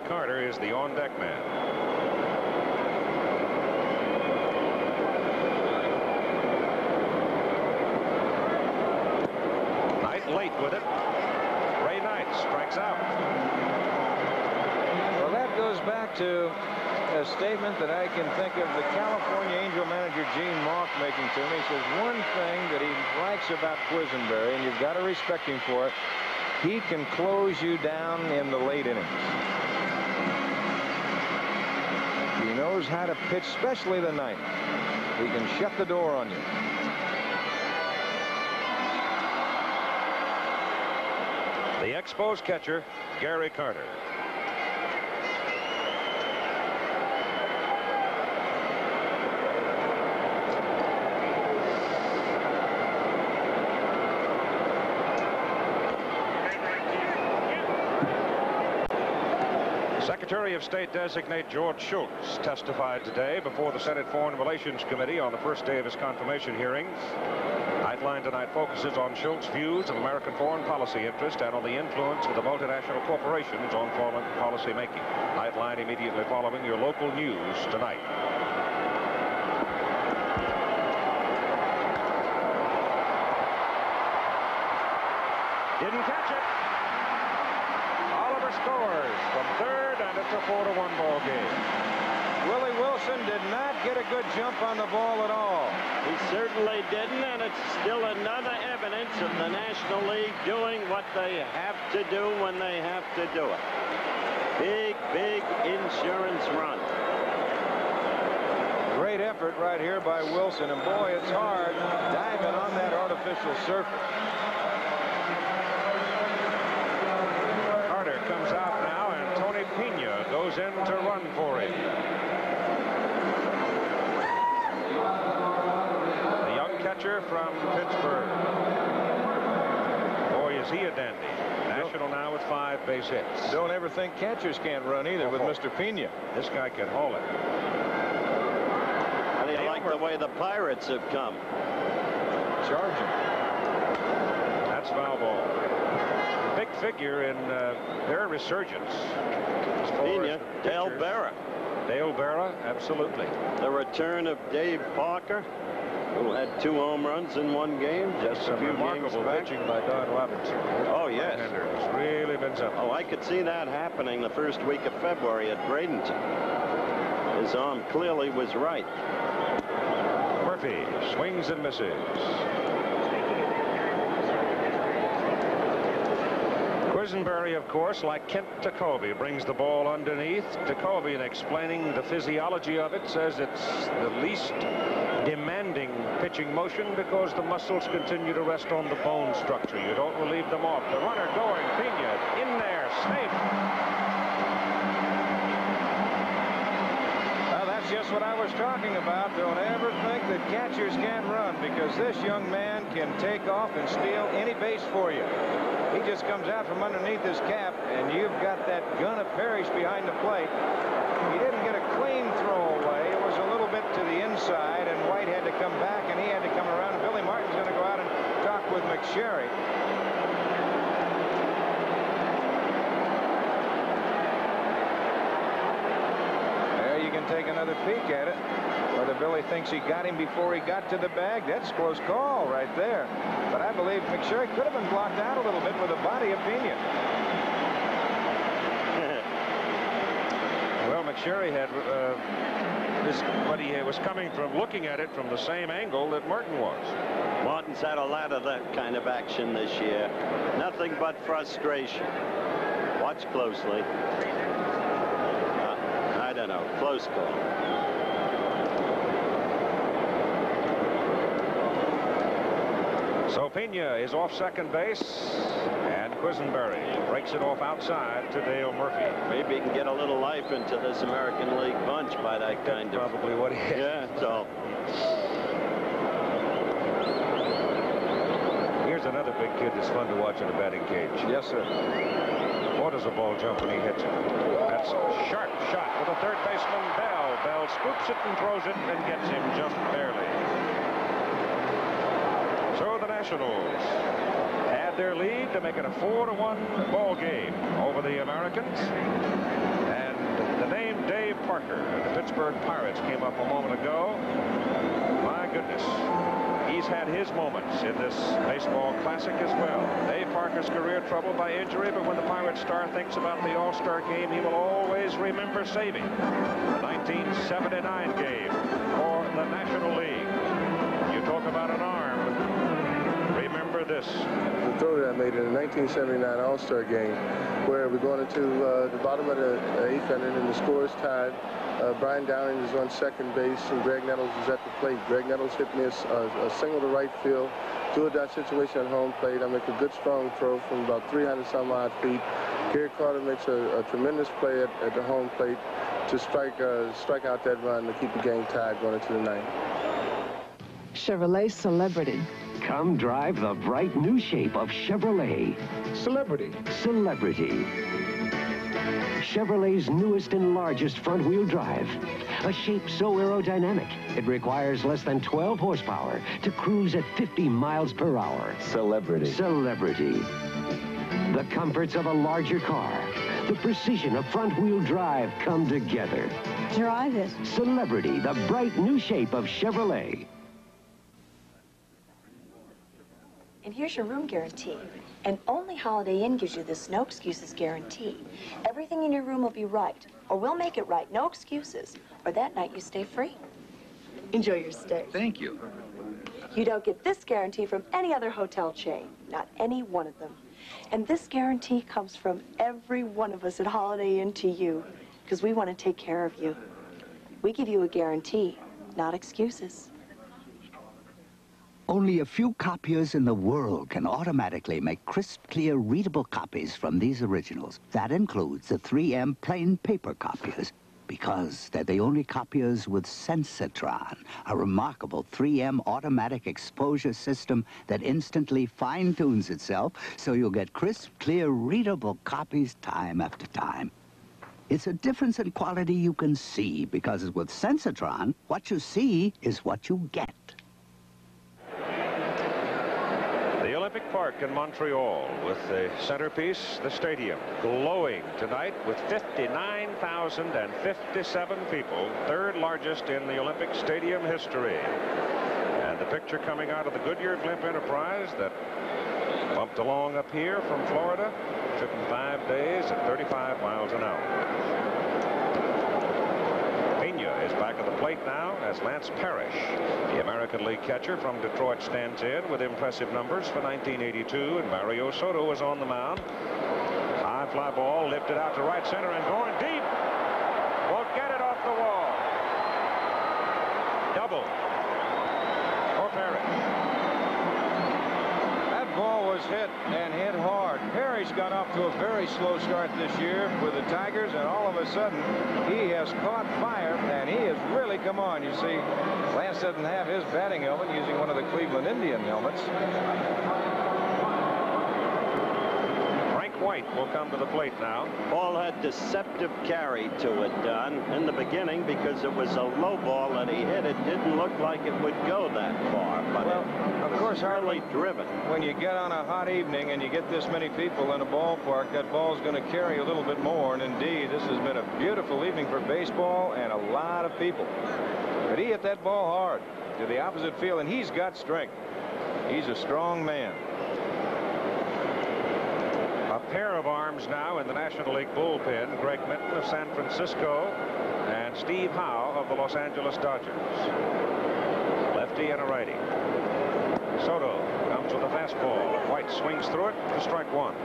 Carter is the on-deck man. Knight late with it. Ray Knight strikes out. Well, that goes back to a statement that I can think of the California Angel manager Gene Mauch making to me. He says one thing that he likes about Quisenberry, and you've got to respect him for it, he can close you down in the late innings. He knows how to pitch, especially the ninth. He can shut the door on you. The Expos catcher, Gary Carter. Secretary of State designate George Shultz testified today before the Senate Foreign Relations Committee on the first day of his confirmation hearings. Nightline tonight focuses on Shultz's views of American foreign policy interest and on the influence of the multinational corporations on foreign policy making. Nightline immediately following your local news tonight. Didn't catch it. Oliver scores from third, and it's a 4-1 ball game. Willie Wilson did not get a good jump on the ball at all. He certainly didn't, and it's still another evidence of the National League doing what they have to do when they have to do it. Big, big insurance run. Great effort right here by Wilson, and boy, it's hard diving on that artificial surface. Carter comes out now, and Tony Pena goes in to run for him. The young catcher from Pittsburgh. Boy, is he a dandy. National now with 5 base hits. Don't ever think catchers can't run either with Mr. Pena. This guy can haul it. How do you like the way the Pirates have come? Charging. That's foul ball. Big figure in their resurgence. Pena, Dale Berra. Dale Berra, absolutely. The return of Dave Parker, who had 2 home runs in 1 game. Just a few remarkable pitching by Don Robinson. Oh, yes. It's really been something. Oh, I could see that happening the first week of February at Bradenton. His arm clearly was right. Murphy swings and misses. Quisenberry, of course, like Kent Tekulve, brings the ball underneath. Tekulve, in explaining the physiology of it, says it's the least demanding pitching motion because the muscles continue to rest on the bone structure. You don't relieve them off. The runner going, Pena in there, safe. Well, that's just what I was talking about. Don't ever think that catchers can't run, because this young man can take off and steal any base for you. He just comes out from underneath his cap, and you've got that gun of Parrish behind the plate. He didn't get a clean throw away. It was a little bit to the inside, and White had to come back, and he had to come around. And Billy Martin's going to go out and talk with McSherry. There you can take another peek at it. Whether Billy thinks he got him before he got to the bag, that's a close call right there. I believe McSherry could have been blocked out a little bit with the body of Pena. Well, McSherry had but he was coming from looking at it from the same angle that Martin was. Martin's had a lot of that kind of action this year. Nothing but frustration. Watch closely. I don't know. Close call. So Pena is off second base, and Quisenberry breaks it off outside to Dale Murphy. Maybe he can get a little life into this American League bunch by that kind of... Probably what he is. Yeah, so... Here's another big kid that's fun to watch in the batting cage. Yes, sir. What does a ball jump when he hits it? That's a sharp shot with a third baseman, Bell. Bell scoops it and throws it and gets him just barely. So the Nationals add their lead to make it a 4-1 ball game over the Americans. And the name Dave Parker of the Pittsburgh Pirates came up a moment ago. My goodness. He's had his moments in this baseball classic as well. Dave Parker's career troubled by injury, but when the Pirates star thinks about the All-Star game, he will always remember saving the 1979 game for the National League. You talk about an arm. Remember this. The throw that I made in the 1979 All-Star game, where we're going into the bottom of the 8th inning and the score is tied. Brian Downing is on second base and Greg Nettles is at the plate. Greg Nettles hit me a single to right field, do-or-die situation at home plate. I make a good strong throw from about 300 some odd feet. Gary Carter makes a tremendous play at the home plate to strike out that run to keep the game tied going into the 9th. Chevrolet Celebrity. Come drive the bright new shape of Chevrolet. Celebrity. Celebrity. Chevrolet's newest and largest front-wheel drive. A shape so aerodynamic, it requires less than 12 horsepower to cruise at 50 miles per hour. Celebrity. Celebrity. The comforts of a larger car, the precision of front-wheel drive come together. Drive it. Celebrity, the bright new shape of Chevrolet. And here's your room guarantee. And only Holiday Inn gives you this no excuses guarantee. Everything in your room will be right, or we'll make it right, no excuses. Or that night you stay free. Enjoy your stay. Thank you. You don't get this guarantee from any other hotel chain, not any one of them. And this guarantee comes from every one of us at Holiday Inn to you, because we want to take care of you. We give you a guarantee, not excuses. Only a few copiers in the world can automatically make crisp, clear, readable copies from these originals. That includes the 3M plain paper copiers, because they're the only copiers with Sensitron, a remarkable 3M automatic exposure system that instantly fine-tunes itself so you'll get crisp, clear, readable copies time after time. It's a difference in quality you can see, because with Sensitron, what you see is what you get. The Olympic Park in Montreal with the centerpiece, the stadium, glowing tonight with 59,057 people, third largest in the Olympic Stadium history. And the picture coming out of the Goodyear Blimp Enterprise that bumped along up here from Florida, took them 5 days at 35 miles an hour. Pena is back at the plate now as Lance Parrish, the American League catcher from Detroit, stands in with impressive numbers for 1982, and Mario Soto was on the mound. High fly ball lifted out to right center and going deep. Won't get it off the wall. Double for Parrish. That ball was hit and hit hard. Parrish got off to a very slow start this year with the Tigers, and all of a sudden he has caught fire and he has really come on. You see, Lance doesn't have his batting helmet, using one of the Cleveland Indian helmets. White will come to the plate now. Ball had deceptive carry to it, Don, in the beginning, because it was a low ball that he hit. It didn't look like it would go that far, but well, of course, hardly driven. When you get on a hot evening and you get this many people in a ballpark, that ball's going to carry a little bit more. And indeed, this has been a beautiful evening for baseball and a lot of people. But he hit that ball hard to the opposite field, and he's got strength. He's a strong man. A pair of arms now in the National League bullpen. Greg Minton of San Francisco and Steve Howe of the Los Angeles Dodgers. Lefty and a righty. Soto comes with a fastball. White swings through it for strike one.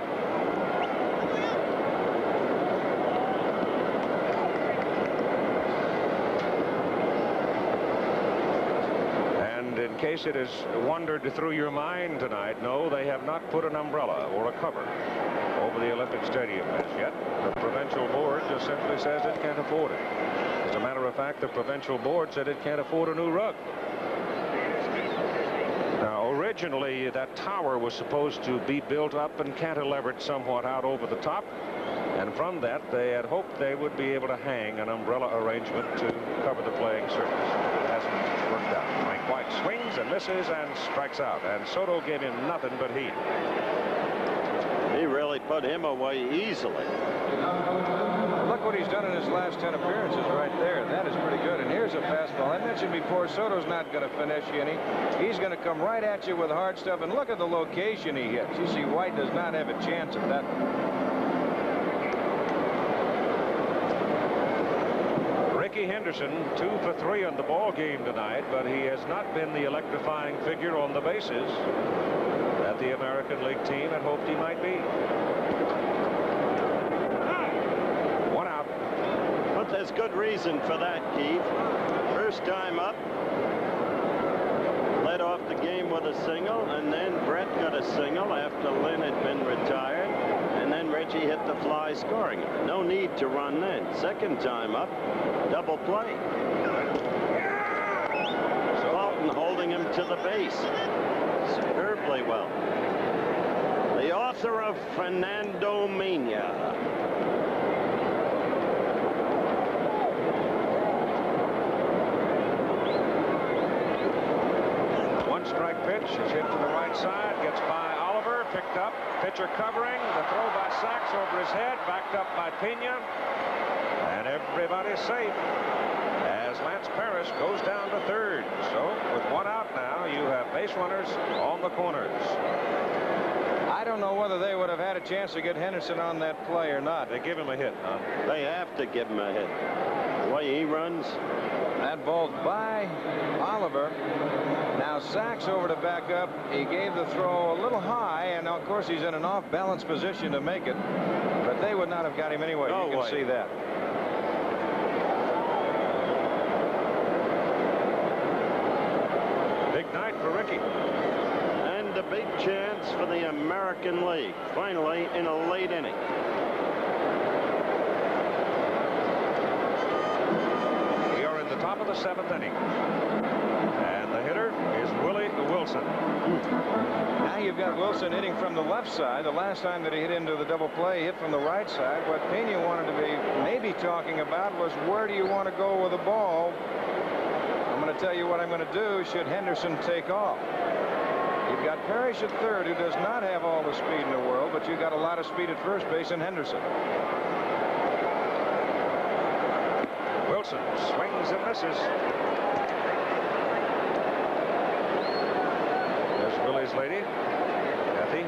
And in case it has wandered through your mind tonight, no, they have not put an umbrella or a cover over the Olympic Stadium as yet. The provincial board just simply says it can't afford it. As a matter of fact, the provincial board said it can't afford a new rug. Now, originally, that tower was supposed to be built up and cantilevered somewhat out over the top. And from that, they had hoped they would be able to hang an umbrella arrangement to cover the playing surface. It hasn't worked out. Mike White swings and misses and strikes out. And Soto gave him nothing but heat. He really put him away easily. Look what he's done in his last 10 appearances right there. That is pretty good. And here's a fastball. I mentioned before, Soto's not going to finish any. He's going to come right at you with hard stuff. And look at the location he hits. You see, White does not have a chance at that one. Ricky Henderson, 2 for 3 on the ball game tonight, but he has not been the electrifying figure on the bases that the American League team had hoped he might be. One out. But there's good reason for that, Keith. First time up, led off the game with a single, and then Brett got a single after Lynn had been retired, and then Reggie hit the fly scoring. No need to run then. Second time up, double play. Walton holding him to the base superbly well. The author of Fernando Mania. One strike pitch is hit to the right side, gets by Oliver, picked up, pitcher covering, the throw by Sachs over his head, backed up by Pena, and everybody's safe as Lance Parrish goes down to third. So with one out now, you have base runners on the corners. I don't know whether they would have had a chance to get Henderson on that play or not. They give him a hit, huh? They have to give him a hit. The way he runs. That ball's by Oliver. Now Sachs over to back up. He gave the throw a little high, and of course he's in an off-balance position to make it. But they would not have got him anyway. No you can way. see that. Big night for Ricky. And a big chance for the American League. Finally in a late inning. We are in the top of the 7th inning. And the hitter is Willie Wilson. Now you've got Wilson hitting from the left side. The last time that he hit into the double play, he hit from the right side. What Pena wanted to be maybe talking about was, where do you want to go with the ball? I'm going to tell you what I'm going to do should Henderson take off. You've got Parrish at third, who does not have all the speed in the world, but you've got a lot of speed at first base in Henderson. Wilson swings and misses. There's Willie's lady, Kathy.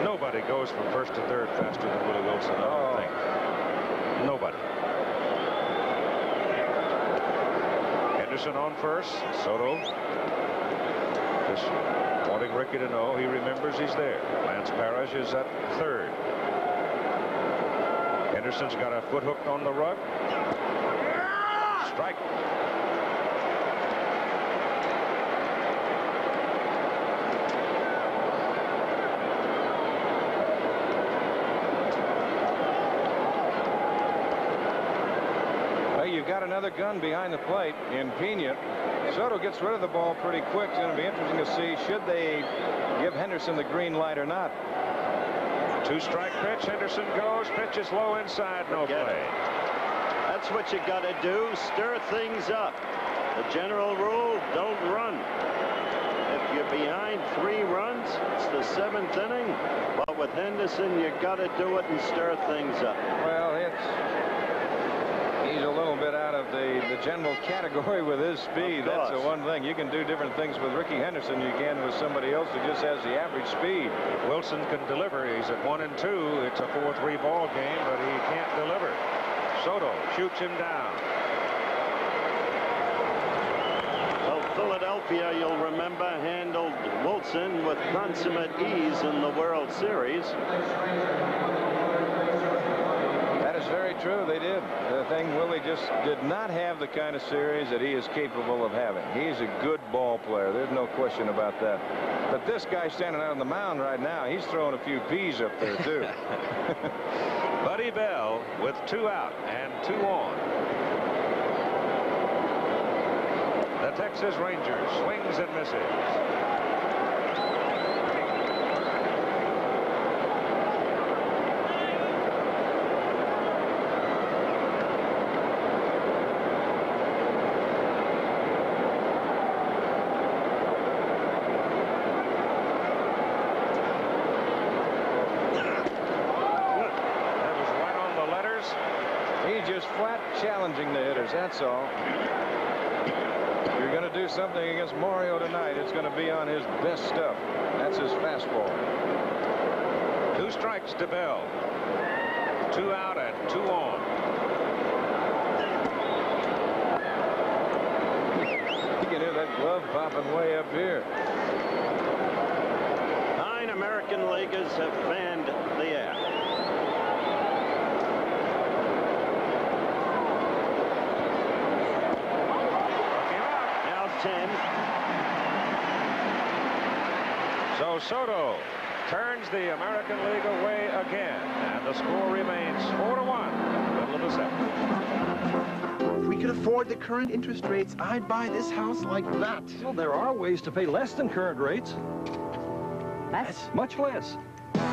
Nobody goes from first to third faster than Willie Wilson, I don't think. Nobody. Henderson on first. Soto just wanting Ricky to know he remembers he's there. Lance Parrish is at third. Henderson's got a foot hooked on the rug. Strike. You've got another gun behind the plate in Pena. Soto gets rid of the ball pretty quick. It's going to be interesting to see, should they give Henderson the green light or not. 2-strike pitch. Henderson goes. Pitch is low inside. No play. That's what you got to do. Stir things up. The general rule, don't run. If you're behind 3 runs, it's the 7th inning. But with Henderson, you got to do it and stir things up. Well, little bit out of the general category with his speed. That's the one thing. You can do different things with Ricky Henderson you can with somebody else who just has the average speed. Wilson can deliver. He's at 1-2. It's a 4-3 ball game, but he can't deliver. Soto shoots him down. Well, Philadelphia, you'll remember, handled Wilson with consummate ease in the World Series. That is very true. They did. The thing, Willie just did not have the kind of series that he is capable of having. He's a good ball player. There's no question about that. But this guy standing out on the mound right now, he's throwing a few peas up there, too. Buddy Bell with 2 out and 2 on. The Texas Rangers swings and misses. Challenging the hitters, that's all. If you're going to do something against Mario tonight, it's going to be on his best stuff. That's his fastball. 2 strikes to Bell. 2 out and 2 on. You can hear that glove popping way up here. 9 American leaguers have fanned the air. So Soto turns the American League away again, and the score remains 4-1 in the middle of the 7th. If we could afford the current interest rates, I'd buy this house like that. Well, there are ways to pay less than current rates. Less? Much less.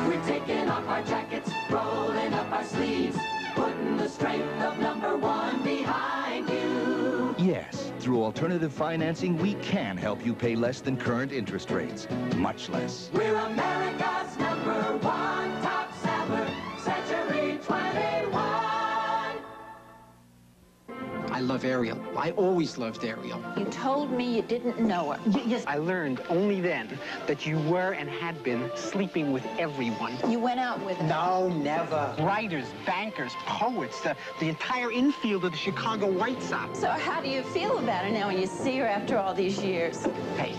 We're taking off our jackets, rolling up our sleeves, putting the strength of #1 behind you. Yes, through alternative financing, we can help you pay less than current interest rates. Much less. We're America's #1 top seller, Century 21. I love Ariel. I always loved Ariel. You told me you didn't know her. Yes, I learned only then that you were and had been sleeping with everyone. You went out with her. No, never. Writers, bankers, poets, the entire infield of the Chicago White Sox. So how do you feel about her now when you see her after all these years? Hey,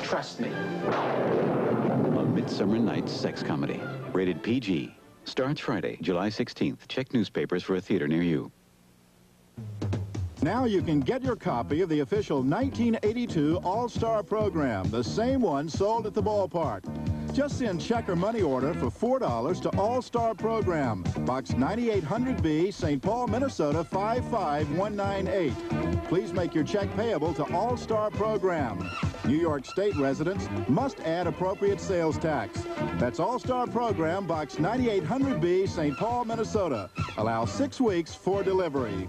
trust me. A Midsummer Night's Sex Comedy. Rated PG. Starts Friday, July 16th. Check newspapers for a theater near you. Now you can get your copy of the official 1982 All-Star program, the same one sold at the ballpark. Just send check or money order for $4 to All-Star Program, Box 9800B, St. Paul, Minnesota 55198. Please make your check payable to All-Star Program. New York State residents must add appropriate sales tax. That's All-Star Program, Box 9800B, St. Paul, Minnesota. Allow 6 weeks for delivery.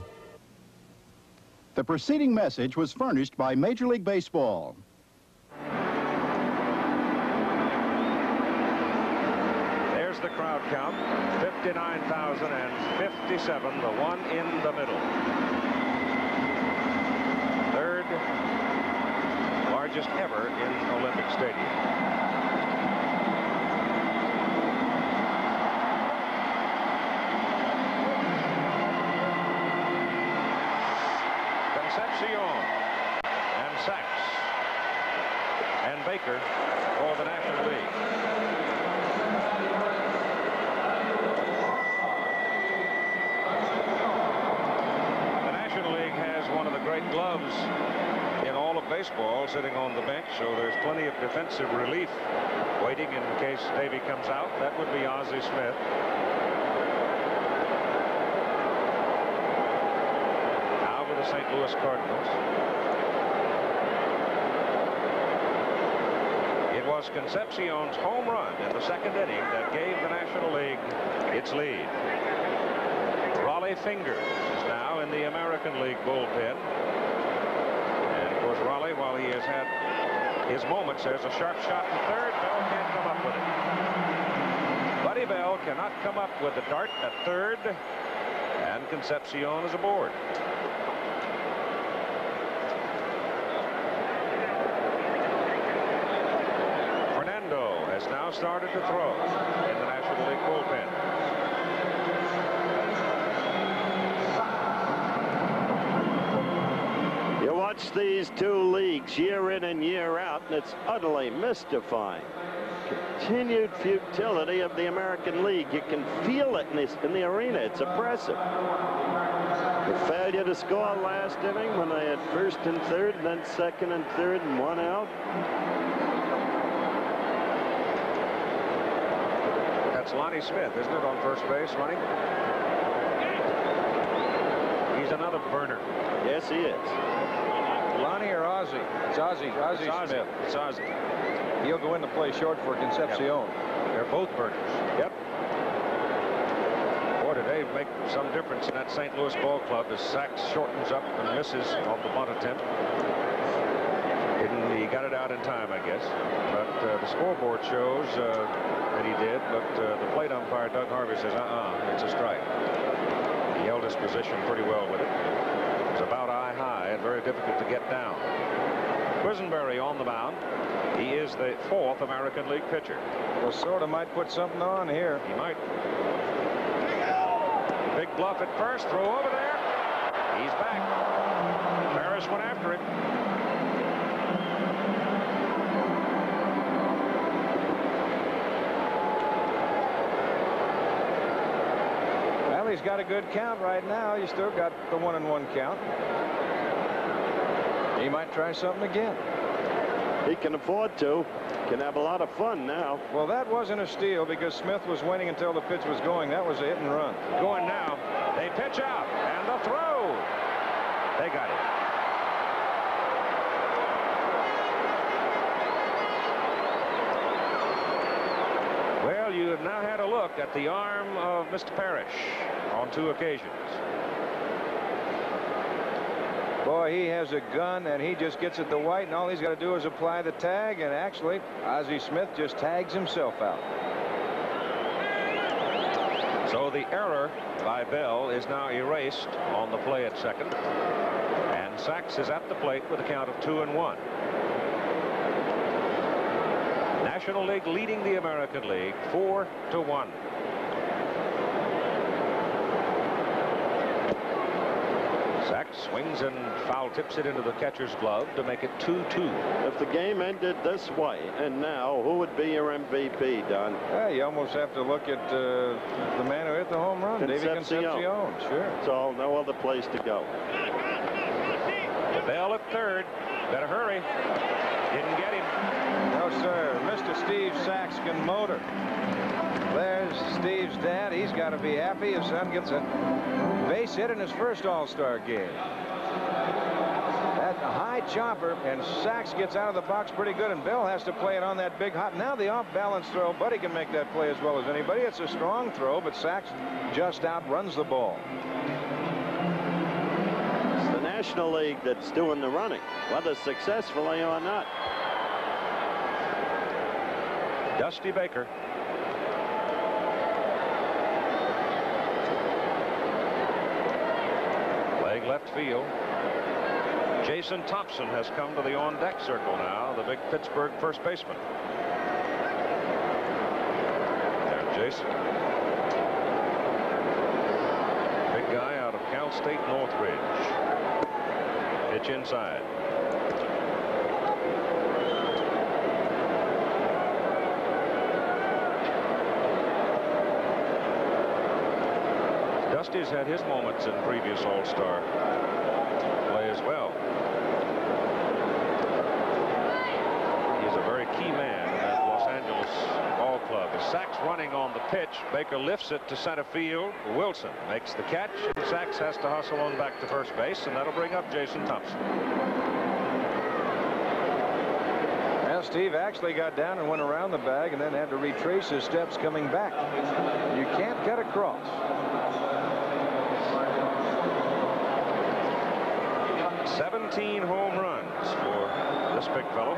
The preceding message was furnished by Major League Baseball. There's the crowd count, 59,057, the one in the middle. 3rd largest ever in Olympic Stadium. Concepcion and Sachs and Baker for the National League. The National League has one of the great gloves in all of baseball sitting on the bench, so there's plenty of defensive relief waiting in case Davey comes out. That would be Ozzie Smith. The St. Louis Cardinals. It was Concepcion's home run in the 2nd inning that gave the National League its lead. Raleigh Fingers is now in the American League bullpen. And of course, Raleigh, while he has had his moments, there's a sharp shot in 3rd. Bell can't come up with it. Buddy Bell cannot come up with the dart at 3rd, and Concepcion is aboard. has now started to throw in the National League bullpen. You watch these two leagues year in and year out, and it's utterly mystifying. Continued futility of the American League. You can feel it in the arena. It's oppressive. The failure to score last inning when they had first and third, and then second and third, and one out. That's Lonnie Smith, isn't it, on first base, Lonnie? He's another burner. Yes, he is. Lonnie or Ozzie? It's Ozzie. Ozzie Smith. It's Ozzie. He'll go in to play short for Concepcion. Yep. They're both burners. Yep. Boy, did they make some difference in that St. Louis ball club as Sachs shortens up and misses on the bunt attempt. He got it out in time, I guess. But the scoreboard shows that he did, but the plate umpire, Doug Harvey, says, it's a strike. He held his position pretty well with it. It was about eye high and very difficult to get down. Quisenberry on the mound. He is the 4th American League pitcher. Well, sort of might put something on here. He might. Big bluff at first. Throw over there. He's back. Parrish went after him. Well, he's got a good count right now. You still got the 1-1 count. He might try something again. He can afford to. Can have a lot of fun now. Well, that wasn't a steal because Smith was waiting until the pitch was going. That was a hit and run. Going now. They pitch out. And the throw. They got it. Well, you have now had a look at the arm of Mr. Parrish on 2 occasions. Boy, he has a gun, and he just gets at the white, and all he's got to do is apply the tag, and actually, Ozzie Smith just tags himself out. So the error by Bell is now erased on the play at second, and Sachs is at the plate with a count of 2-1. National League leading the American League 4-1. Sachs swings and foul tips it into the catcher's glove to make it 2-2. If the game ended this way, and now, who would be your MVP, Don? Yeah, you almost have to look at the man who hit the home run, David Concepcion. Sure. So no other place to go. Bell at third. Better hurry. Didn't get him. No, sir. Mr. Steve Sachs can motor. There's Steve's dad. He's got to be happy. His son gets a base hit in his first All-Star game. That high chopper, and Sachs gets out of the box pretty good, and Bell has to play it on that big hot. Now the off-balance throw. Buddy can make that play as well as anybody. It's a strong throw, but Sachs just outruns the ball. It's the National League that's doing the running, whether successfully or not. Dusty Baker. Playing left field. Jason Thompson has come to the on-deck circle now, the big Pittsburgh first baseman. There's Jason. Big guy out of Cal State Northridge. Pitch inside. Dusty's had his moments in previous All-Star play as well. He's a very key man in that Los Angeles ball club. As Sachs running on the pitch, Baker lifts it to center field. Wilson makes the catch, and Sachs has to hustle on back to first base, and that'll bring up Jason Thompson. Well, Steve actually got down and went around the bag and then had to retrace his steps coming back. You can't cut across. 17 home runs for this big fellow.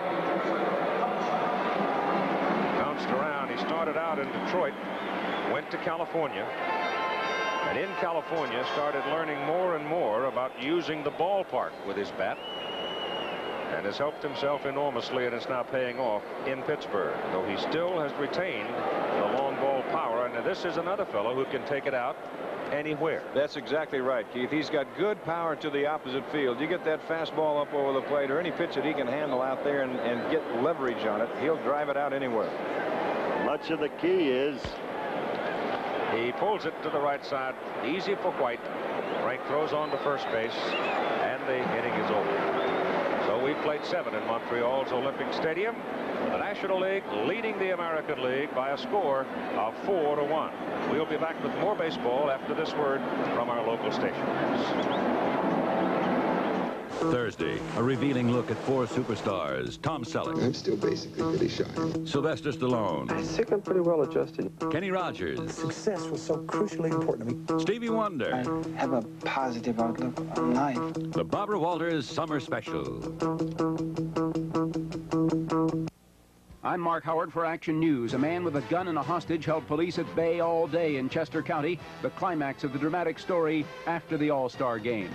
Bounced around. He started out in Detroit, went to California, and in California started learning more and more about using the ballpark with his bat. and has helped himself enormously, and it's now paying off in Pittsburgh, though he still has retained the long ball power. And this is another fellow who can take it out anywhere. That's exactly right, Keith. He's got good power to the opposite field. You get that fastball up over the plate or any pitch that he can handle out there and get leverage on it, he'll drive it out anywhere. Much of the key is he pulls it to the right side. Easy for White. Frank throws on to first base, and the inning is over. So we played 7 in Montreal's Olympic Stadium. The National League leading the American League by a score of 4-1. We'll be back with more baseball after this word from our local stations. Thursday, a revealing look at 4 superstars. Tom Selleck. I'm still basically pretty shy. Sylvester Stallone. I think I'm pretty well adjusted. Kenny Rogers. Success was so crucially important to me. Stevie Wonder. I have a positive outlook on life. The Barbara Walters Summer Special. I'm Mark Howard for Action News. A man with a gun and a hostage held police at bay all day in Chester County. The climax of the dramatic story after the All-Star game.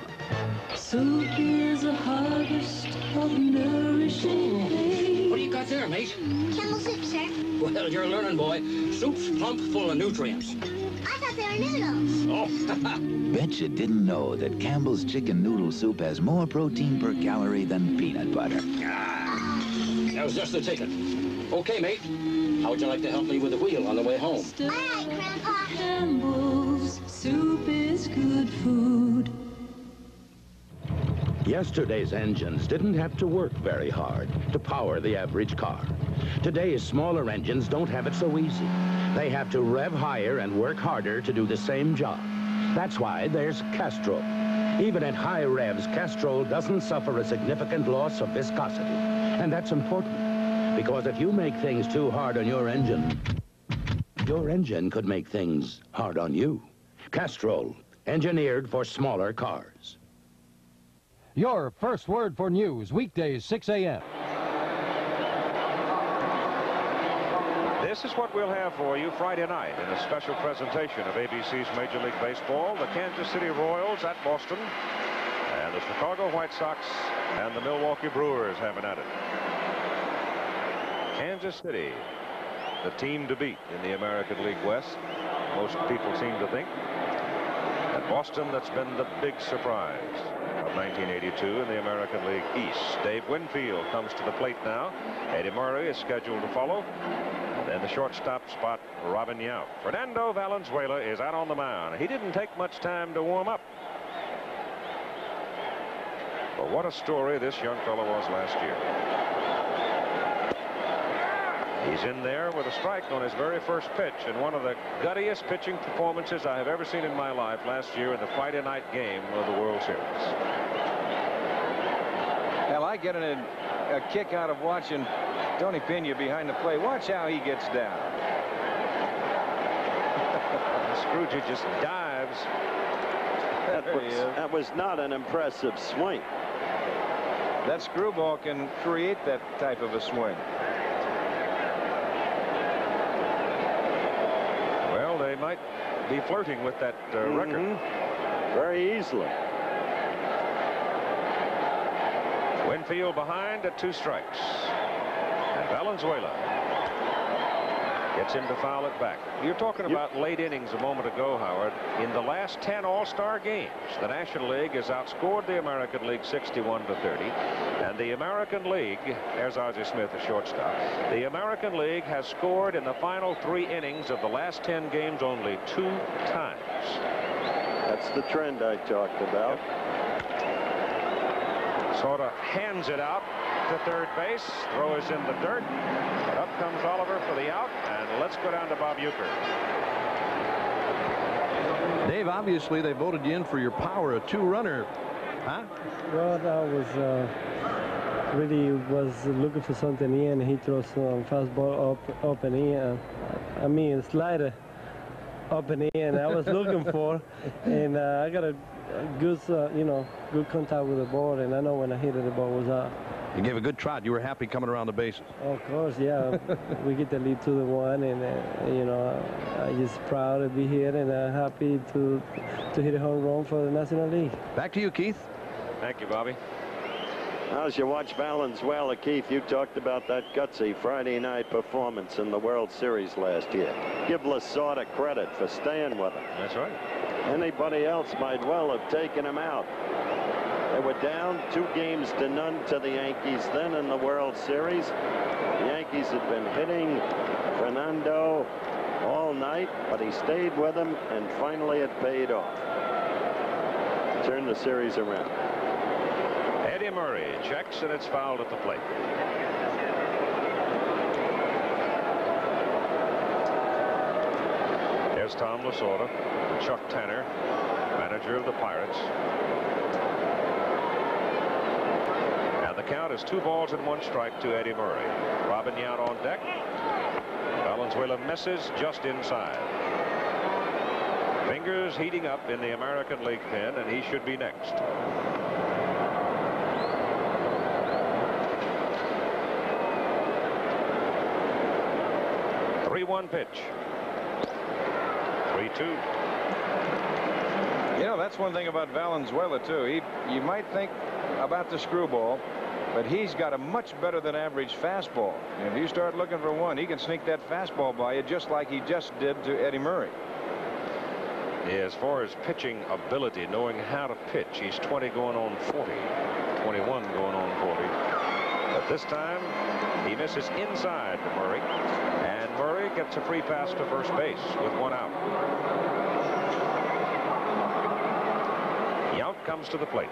Soup is a harvest of nourishing hay. What do you got there, mate? Campbell soup, sir. Well, you're learning, boy. Soup's plump full of nutrients. I thought they were noodles. Oh, Bet you didn't know that Campbell's chicken noodle soup has more protein per calorie than peanut butter. That was just the ticket. Okay, mate. How would you like to help me with the wheel on the way home? All right, Grandpa. Campbell's soup is good food. Yesterday's engines didn't have to work very hard to power the average car. Today's smaller engines don't have it so easy. They have to rev higher and work harder to do the same job. That's why there's Castrol. Even at high revs, Castrol doesn't suffer a significant loss of viscosity. And that's important, because if you make things too hard on your engine could make things hard on you. Castrol, engineered for smaller cars. Your first word for news, weekdays, 6 a.m. This is what we'll have for you Friday night in a special presentation of ABC's Major League Baseball. The Kansas City Royals at Boston, and the Chicago White Sox and the Milwaukee Brewers having at it. Kansas City, the team to beat in the American League West, most people seem to think. And Boston, that's been the big surprise of 1982 in the American League East. Dave Winfield comes to the plate now. Eddie Murray is scheduled to follow. And then the shortstop spot, Robin Yount. Fernando Valenzuela is out on the mound. He didn't take much time to warm up. But what a story this young fellow was last year. He's in there with a strike on his very first pitch, and one of the guttiest pitching performances I have ever seen in my life last year in the Friday night game of the World Series. Well, I get a kick out of watching Tony Pena behind the plate. Watch how he gets down. Scrooge just dives. That was not an impressive swing. That screwball can create that type of a swing. They might be flirting with that record very easily. Winfield behind at 2 strikes, and Valenzuela gets him to foul it back. You're talking about late innings a moment ago, Howard. In the last 10 All-Star games, the National League has outscored the American League 61-30, and the American League, there's Ozzie Smith, the shortstop, the American League has scored in the final 3 innings of the last 10 games only 2 times. That's the trend I talked about. Sort of hands it out to third base, throw is in the dirt, but up comes Oliver for the out, and let's go down to Bob Uecker. Dave, obviously they voted you in for your power, a 2-runner, huh? Well, I was really looking for something in. He throws some fastball up and in. I mean, slider up and in. I was looking for, and I got a good, good contact with the ball, and I know when I hit it, the ball was out. You gave a good trot. You were happy coming around the bases. Of course, yeah. We get the lead 2-1, and I'm just proud to be here, and happy to hit a home run for the National League. Back to you, Keith. Thank you, Bobby. As you watch Valenzuela, Keith, you talked about that gutsy Friday night performance in the World Series last year. Give Lasorda credit for staying with him. That's right. Anybody else might well have taken him out. They were down 2-0 to the Yankees then in the World Series. The Yankees had been hitting Fernando all night, but he stayed with them, and finally it paid off. Turned the series around. Eddie Murray checks, and it's fouled at the plate. Here's Tom Lasorda, Chuck Tanner, manager of the Pirates. And the count is 2 balls and 1 strike to Eddie Murray. Robin Yount on deck. Valenzuela misses just inside. Fingers heating up in the American League pen, and he should be next. One pitch. 3-2. You know, that's one thing about Valenzuela too. You might think about the screwball, but he's got a much better than average fastball. And if you start looking for one, he can sneak that fastball by you just like he just did to Eddie Murray. Yeah, as far as pitching ability, knowing how to pitch, he's 20 going on 40. 21 going on 40. But this time he misses inside to Murray, and Murray gets a free pass to first base with 1 out. Yount comes to the plate.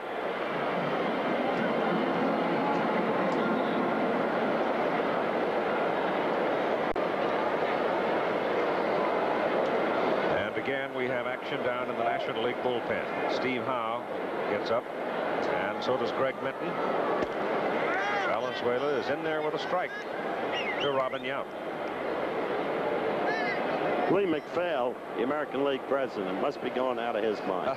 And again we have action down in the National League bullpen. Steve Howe gets up, and so does Greg Minton. Valenzuela is in there with a strike to Robin Yount. Lee McPhail, the American League president, must be going out of his mind.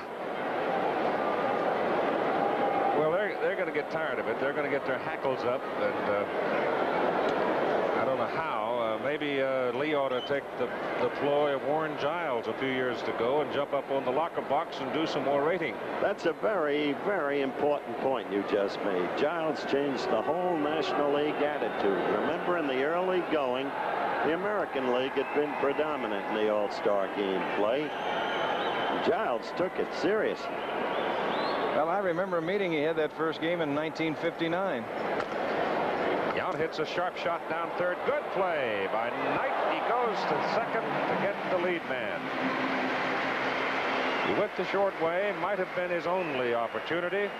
Well, they're going to get tired of it. They're going to get their hackles up, and I don't know how. Maybe Lee ought to take the ploy of Warren Giles a few years ago and jump up on the locker box and do some more rating. That's a very, very important point you just made. Giles changed the whole National League attitude. Remember, in the early going, the American League had been predominant in the All-Star game play. Giles took it seriously. Well, I remember a meeting he had that first game in 1959. Yount hits a sharp shot down third. Good play by Knight. He goes to second to get the lead man. He went the short way. Might have been his only opportunity.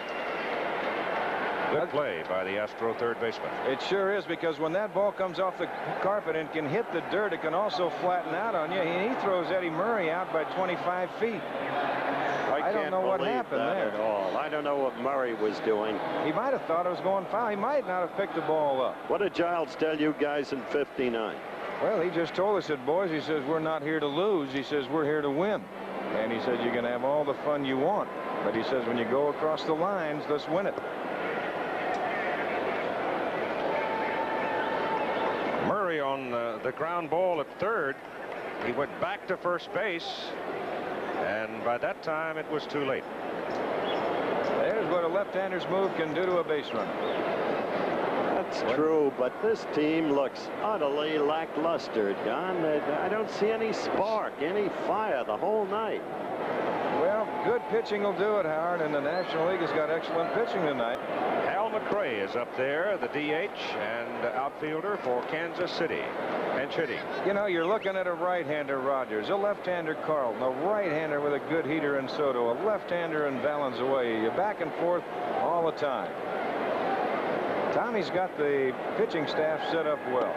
Good play by the Astro third baseman. It sure is, because when that ball comes off the carpet and can hit the dirt, it can also flatten out on you. He throws Eddie Murray out by 25 feet. I don't know what happened there at all. I don't know what Murray was doing. He might have thought it was going foul. He might not have picked the ball up. What did Giles tell you guys in '59? Well, he just told us that, boys, he says, we're not here to lose. He says, we're here to win. And he said, you can have all the fun you want. But he says, when you go across the lines, let's win it. Murray on the ground ball at third. He went back to first base, and by that time it was too late. There's what a left-hander's move can do to a base runner. That's true, but this team looks utterly lackluster, Don. I don't see any spark, any fire the whole night. Well, good pitching will do it, Howard, and the National League has got excellent pitching tonight. Hal McRae is up there, the DH and outfielder for Kansas City. Pinch hitting. You know, you're looking at a right-hander, Rogers, a left-hander, Carlton, a right-hander with a good hitter in Soto, a left-hander in Valenzuela. You're back and forth all the time. Tommy's got the pitching staff set up well.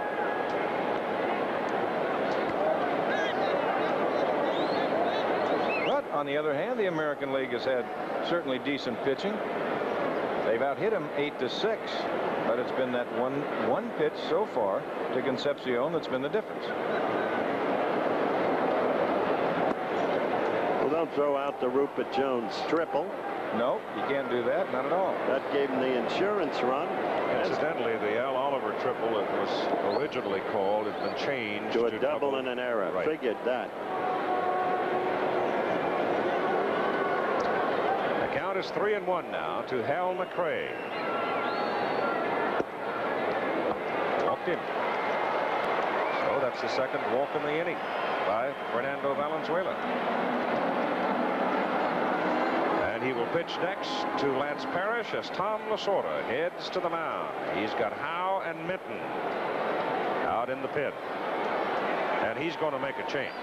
But on the other hand, the American League has had certainly decent pitching. They've out-hit him 8-6, but it's been that one pitch so far to Concepcion that's been the difference. Well, don't throw out the Rupert Jones triple. No, you can't do that, not at all. That gave him the insurance run. Incidentally, the Al Oliver triple that was originally called has been changed to a double and an error. Right. Figured that. The count count is 3-1 now to Hal McRae. Walked in. So that's the second walk in the inning by Fernando Valenzuela. And he will pitch next to Lance Parrish as Tom Lasorda heads to the mound. He's got Howe and Minton out in the pit. And he's going to make a change.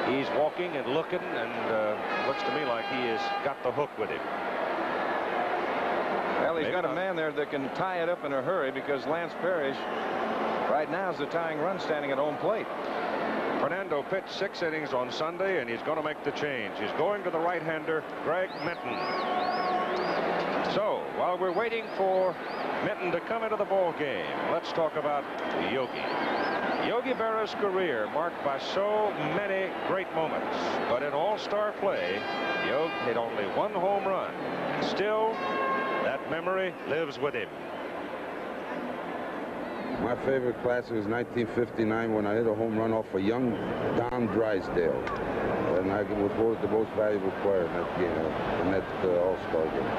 He's walking and looking, and looks to me like he has got the hook with him. Well, he's got a man there that can tie it up in a hurry, because Lance Parrish right now is the tying run standing at home plate. Fernando pitched 6 innings on Sunday, and he's going to make the change. He's going to the right-hander, Greg Minton. So, while we're waiting for Minton to come into the ball game, let's talk about Yogi. Yogi Berra's career marked by so many great moments, but in all-star play, Yogi hit only 1 home run. Still, that memory lives with him. My favorite classic was 1959 when I hit a home run off a young Don Drysdale. And I was voted the most valuable player in that game, in that All-Star game.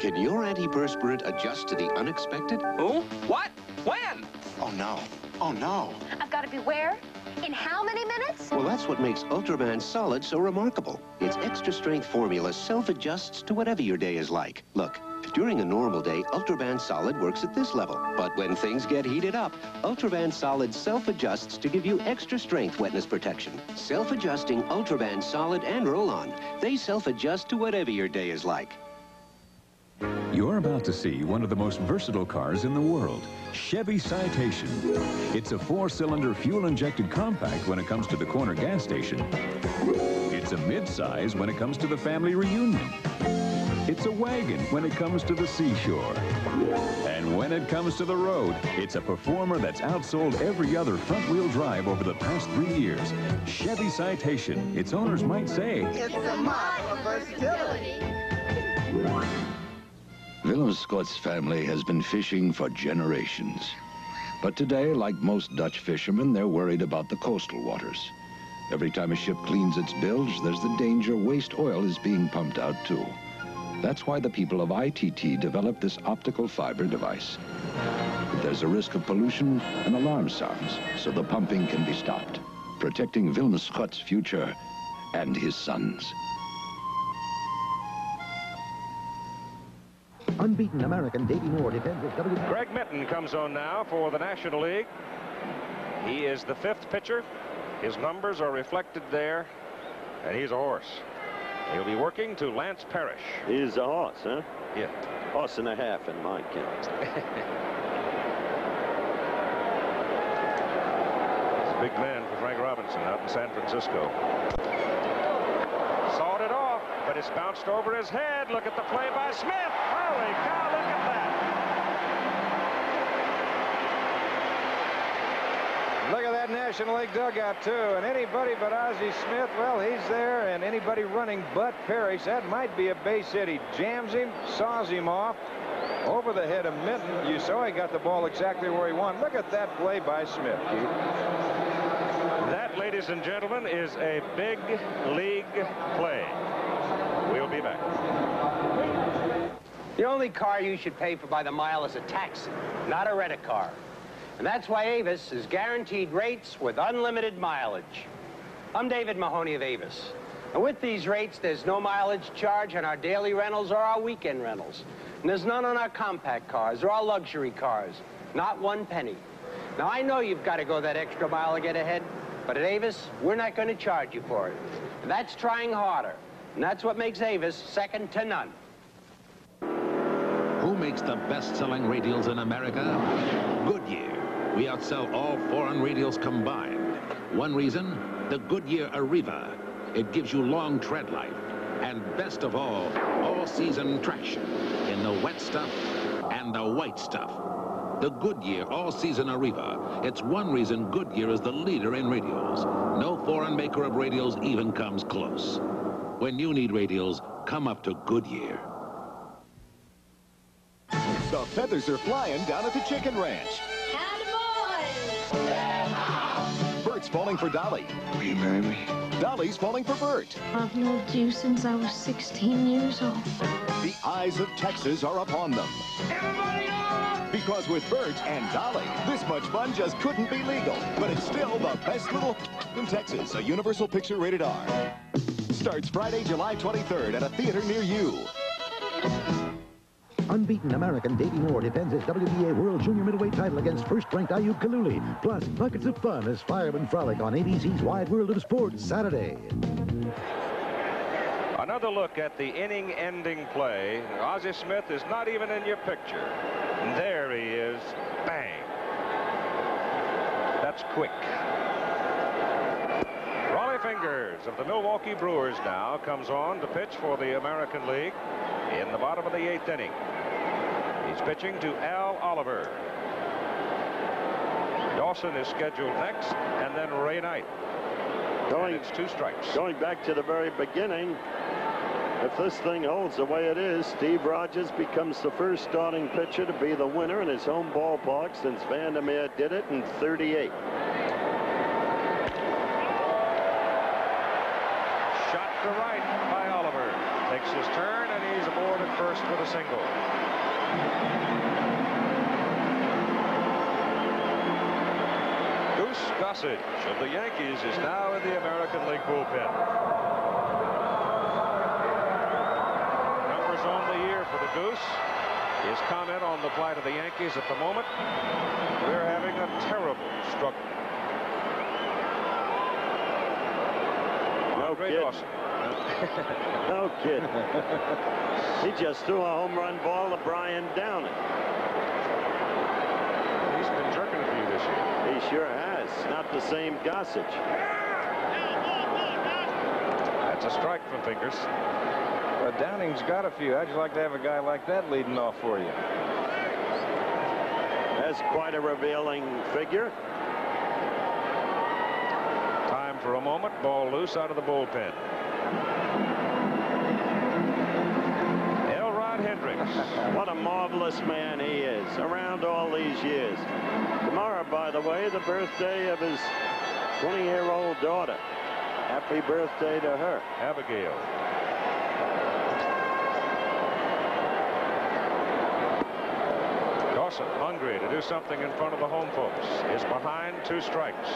Can your antiperspirant adjust to the unexpected? Who? What? When? Oh, no. Oh, no. I've got to beware. In how many minutes? Well, that's what makes Ultraman Solid so remarkable. Its extra-strength formula self-adjusts to whatever your day is like. Look, during a normal day, Ultraman Solid works at this level. But when things get heated up, Ultraman Solid self-adjusts to give you extra-strength wetness protection. Self-adjusting Ultraman Solid and Roll-On. They self-adjust to whatever your day is like. You're about to see one of the most versatile cars in the world, Chevy Citation. It's a 4-cylinder fuel-injected compact when it comes to the corner gas station. It's a mid-size when it comes to the family reunion. It's a wagon when it comes to the seashore. And when it comes to the road, it's a performer that's outsold every other front-wheel drive over the past 3 years. Chevy Citation, its owners might say, it's a mark of versatility. Willem Scott's family has been fishing for generations. But today, like most Dutch fishermen, they're worried about the coastal waters. Every time a ship cleans its bilge, there's the danger waste oil is being pumped out too. That's why the people of ITT developed this optical fiber device. If there's a risk of pollution, an alarm sounds, so the pumping can be stopped, protecting Willem Scott's future and his sons. Unbeaten American Davey Moore defends with W. Greg Minton comes on now for the National League. He is the 5th pitcher. His numbers are reflected there, and he's a horse. He'll be working to Lance Parrish. He's a horse, huh? Yeah. Horse and a half in my count. He's a big man for Frank Robinson out in San Francisco. Sawed it off, but it's bounced over his head. Look at the play by Smith. Holy cow, look at that. Look at that National League dugout, too. And anybody but Ozzie Smith, well, he's there. And anybody running but Parrish, that might be a base hit. He jams him, saws him off over the head of Minton. You saw he got the ball exactly where he wanted. Look at that play by Smith, Keith. That, ladies and gentlemen, is a big league play. We'll be back. The only car you should pay for by the mile is a taxi, not a rent-a-car. And that's why Avis is guaranteed rates with unlimited mileage. I'm David Mahoney of Avis. And with these rates, there's no mileage charge on our daily rentals or our weekend rentals. And there's none on our compact cars or our luxury cars. Not 1 penny. Now, I know you've got to go that extra mile to get ahead, but at Avis, we're not going to charge you for it. And that's trying harder. And that's what makes Avis second to none. Who makes the best-selling radials in America? Goodyear. We outsell all foreign radials combined. One reason, the Goodyear Arriva. It gives you long tread life. And best of all season traction in the wet stuff and the white stuff. The Goodyear all-season Arriva. It's one reason Goodyear is the leader in radials. No foreign maker of radials even comes close. When you need radials, come up to Goodyear. The feathers are flying down at the chicken ranch. Bert's falling for Dolly. Will you marry me? Dolly's falling for Bert. I've loved you since I was 16 years old. The eyes of Texas are upon them. Because with Bert and Dolly, this much fun just couldn't be legal. But it's still the best little in Texas, a Universal Picture rated R. Starts Friday, July 23rd at a theater near you. Unbeaten American Davey Moore defends his WBA World Junior Middleweight title against first-ranked Ayub Kaluli. Plus, buckets of fun as firemen frolic on ABC's Wide World of Sports Saturday. Another look at the inning-ending play. Ozzie Smith is not even in your picture. And there he is. Bang. That's quick. Raleigh Fingers of the Milwaukee Brewers now comes on to pitch for the American League in the bottom of the 8th inning. He's pitching to Al Oliver. Dawson is scheduled next, and then Ray Knight. It's 2 strikes. Going back to the very beginning, if this thing holds the way it is, Steve Rogers becomes the first starting pitcher to be the winner in his home ballpark since Vandermeer did it in '38. Shot to right by Oliver. Takes his turn, and he's aboard at first with a single. Goose Gossage of the Yankees is now in the American League bullpen. Numbers on the year for the Goose. His comment on the plight of the Yankees at the moment: we're having a terrible struggle. No Ray kid. Dawson. No kid. He just threw a home run ball to Brian Downing. He's been jerking a few this year. He sure has. Not the same Gossage. That's a strike from Fingers. Well, Downing's got a few. How'd you like to have a guy like that leading off for you? That's quite a revealing figure. Time for a moment. Ball loose out of the bullpen. Elrod Hendricks. What a marvelous man he is, around all these years. Tomorrow, by the way, the birthday of his 20-year-old daughter. Happy birthday to her. Abigail. Dawson, hungry to do something in front of the home folks, is behind 2 strikes.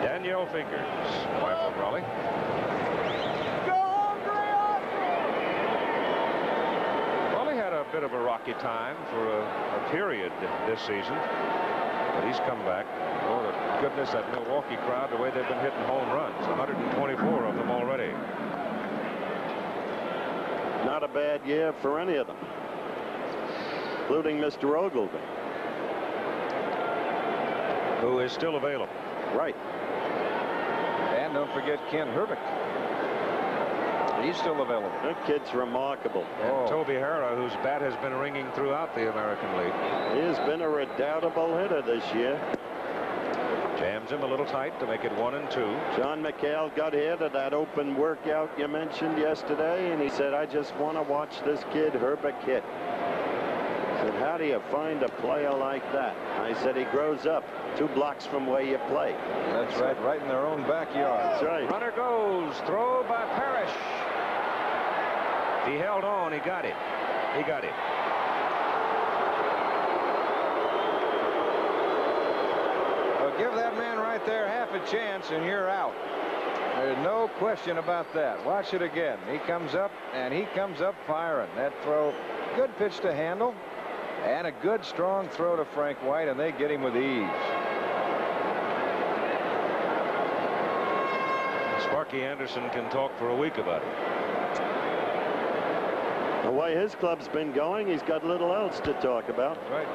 Danielle Fingers, wife of Raleigh. Raleigh had a bit of a rocky time for a period this season, but he's come back. Oh, the goodness, that Milwaukee crowd, the way they've been hitting home runs, 124 of them already. Not a bad year for any of them, including Mr. Ogilvy, who is still available. Right. And don't forget Ken Herbeck. He's still available. That kid's remarkable. And Toby Harrah, whose bat has been ringing throughout the American League. He has been a redoubtable hitter this year. Jams him a little tight to make it 1-2. John McHale got here to that open workout you mentioned yesterday, and he said, I just want to watch this kid Herbeck hit. I said, how do you find a player like that? I said, he grows up 2 blocks from where you play. That's right, right in their own backyard. That's right. Runner goes, throw by Parrish. He held on, he got it. He got it. Well, give that man right there half a chance and you're out. There's no question about that. Watch it again. He comes up, and he comes up firing. That throw, good pitch to handle, and a good strong throw to Frank White, and they get him with ease. Sparky Anderson can talk for a week about it. The way his club's been going, he's got little else to talk about. Right.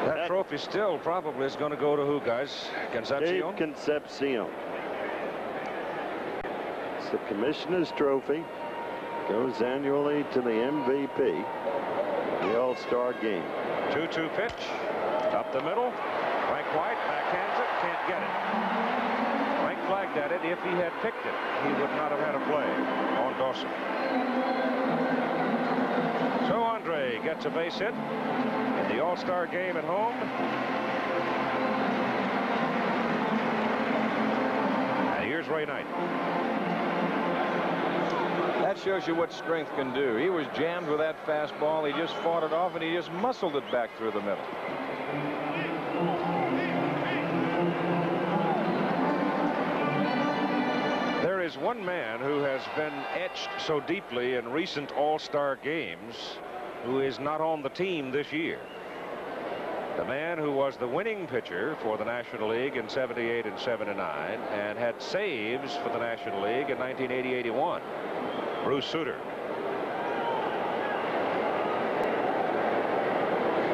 That trophy still probably is going to go to who, guys? Concepcion? Dave Concepcion. It's the Commissioner's Trophy. Goes annually to the MVP, the All-Star Game. 2-2 pitch. Up the middle. Frank White backhands it. Can't get it. Frank flagged at it. If he had picked it, he would not have had a play on Dawson. So Andre gets a base hit in the All-Star game at home. And here's Ray Knight. That shows you what strength can do. He was jammed with that fastball. He just fought it off, and he just muscled it back through the middle. There is one man who has been etched so deeply in recent All-Star games who is not on the team this year. The man who was the winning pitcher for the National League in '78 and '79 and had saves for the National League in 1980-81. Bruce Sutter.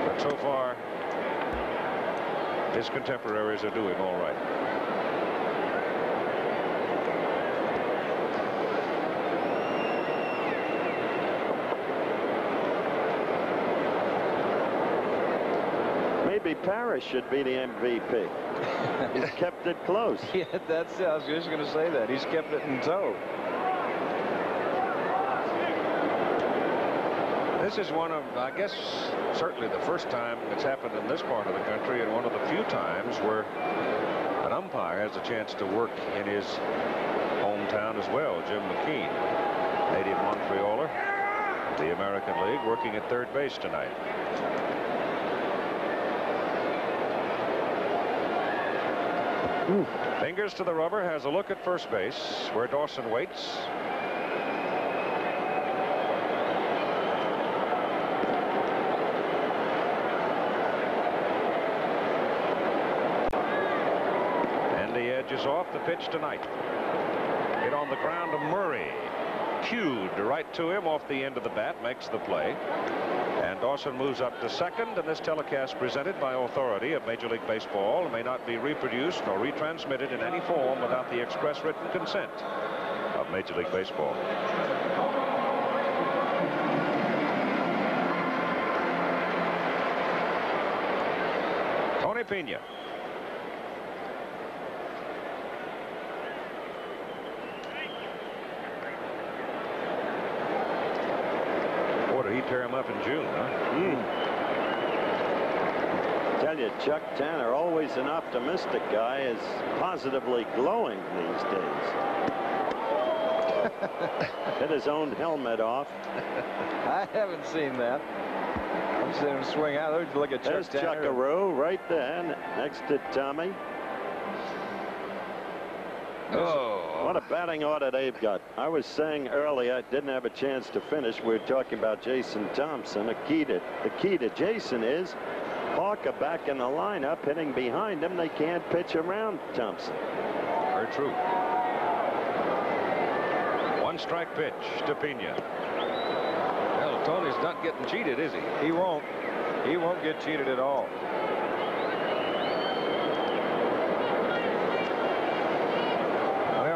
But so far, his contemporaries are doing all right. Maybe Parrish should be the MVP. He's kept it close. Yeah, I was just going to say that. He's kept it in tow. This is one of, I guess, certainly the first time it's happened in this part of the country, and one of the few times where an umpire has a chance to work in his hometown as well. Jim McKean, native Montrealer, the American League, working at third base tonight. Fingers to the rubber, has a look at first base where Dawson waits. And the edge is off. The pitch tonight. Hit on the ground to Murray. Cued right to him off the end of the bat, makes the play. And Dawson moves up to second, and this telecast presented by authority of Major League Baseball may not be reproduced or retransmitted in any form without the express written consent of Major League Baseball. Tony Pena. He tear him up in June, huh? Tell you, Chuck Tanner, always an optimistic guy, is positively glowing these days. Hit his own helmet off. I haven't seen that. I've seen him swing out. Look at Chuck Tanner. There's Chuckaroo right there next to Tommy. Oh. What a batting order they've got. I was saying earlier, I didn't have a chance to finish. We were talking about Jason Thompson. The key to Jason is Hawker back in the lineup, hitting behind him. They can't pitch around Thompson. Very true. One strike pitch to Pena. Well, Tony's not getting cheated, is he? He won't. He won't get cheated at all.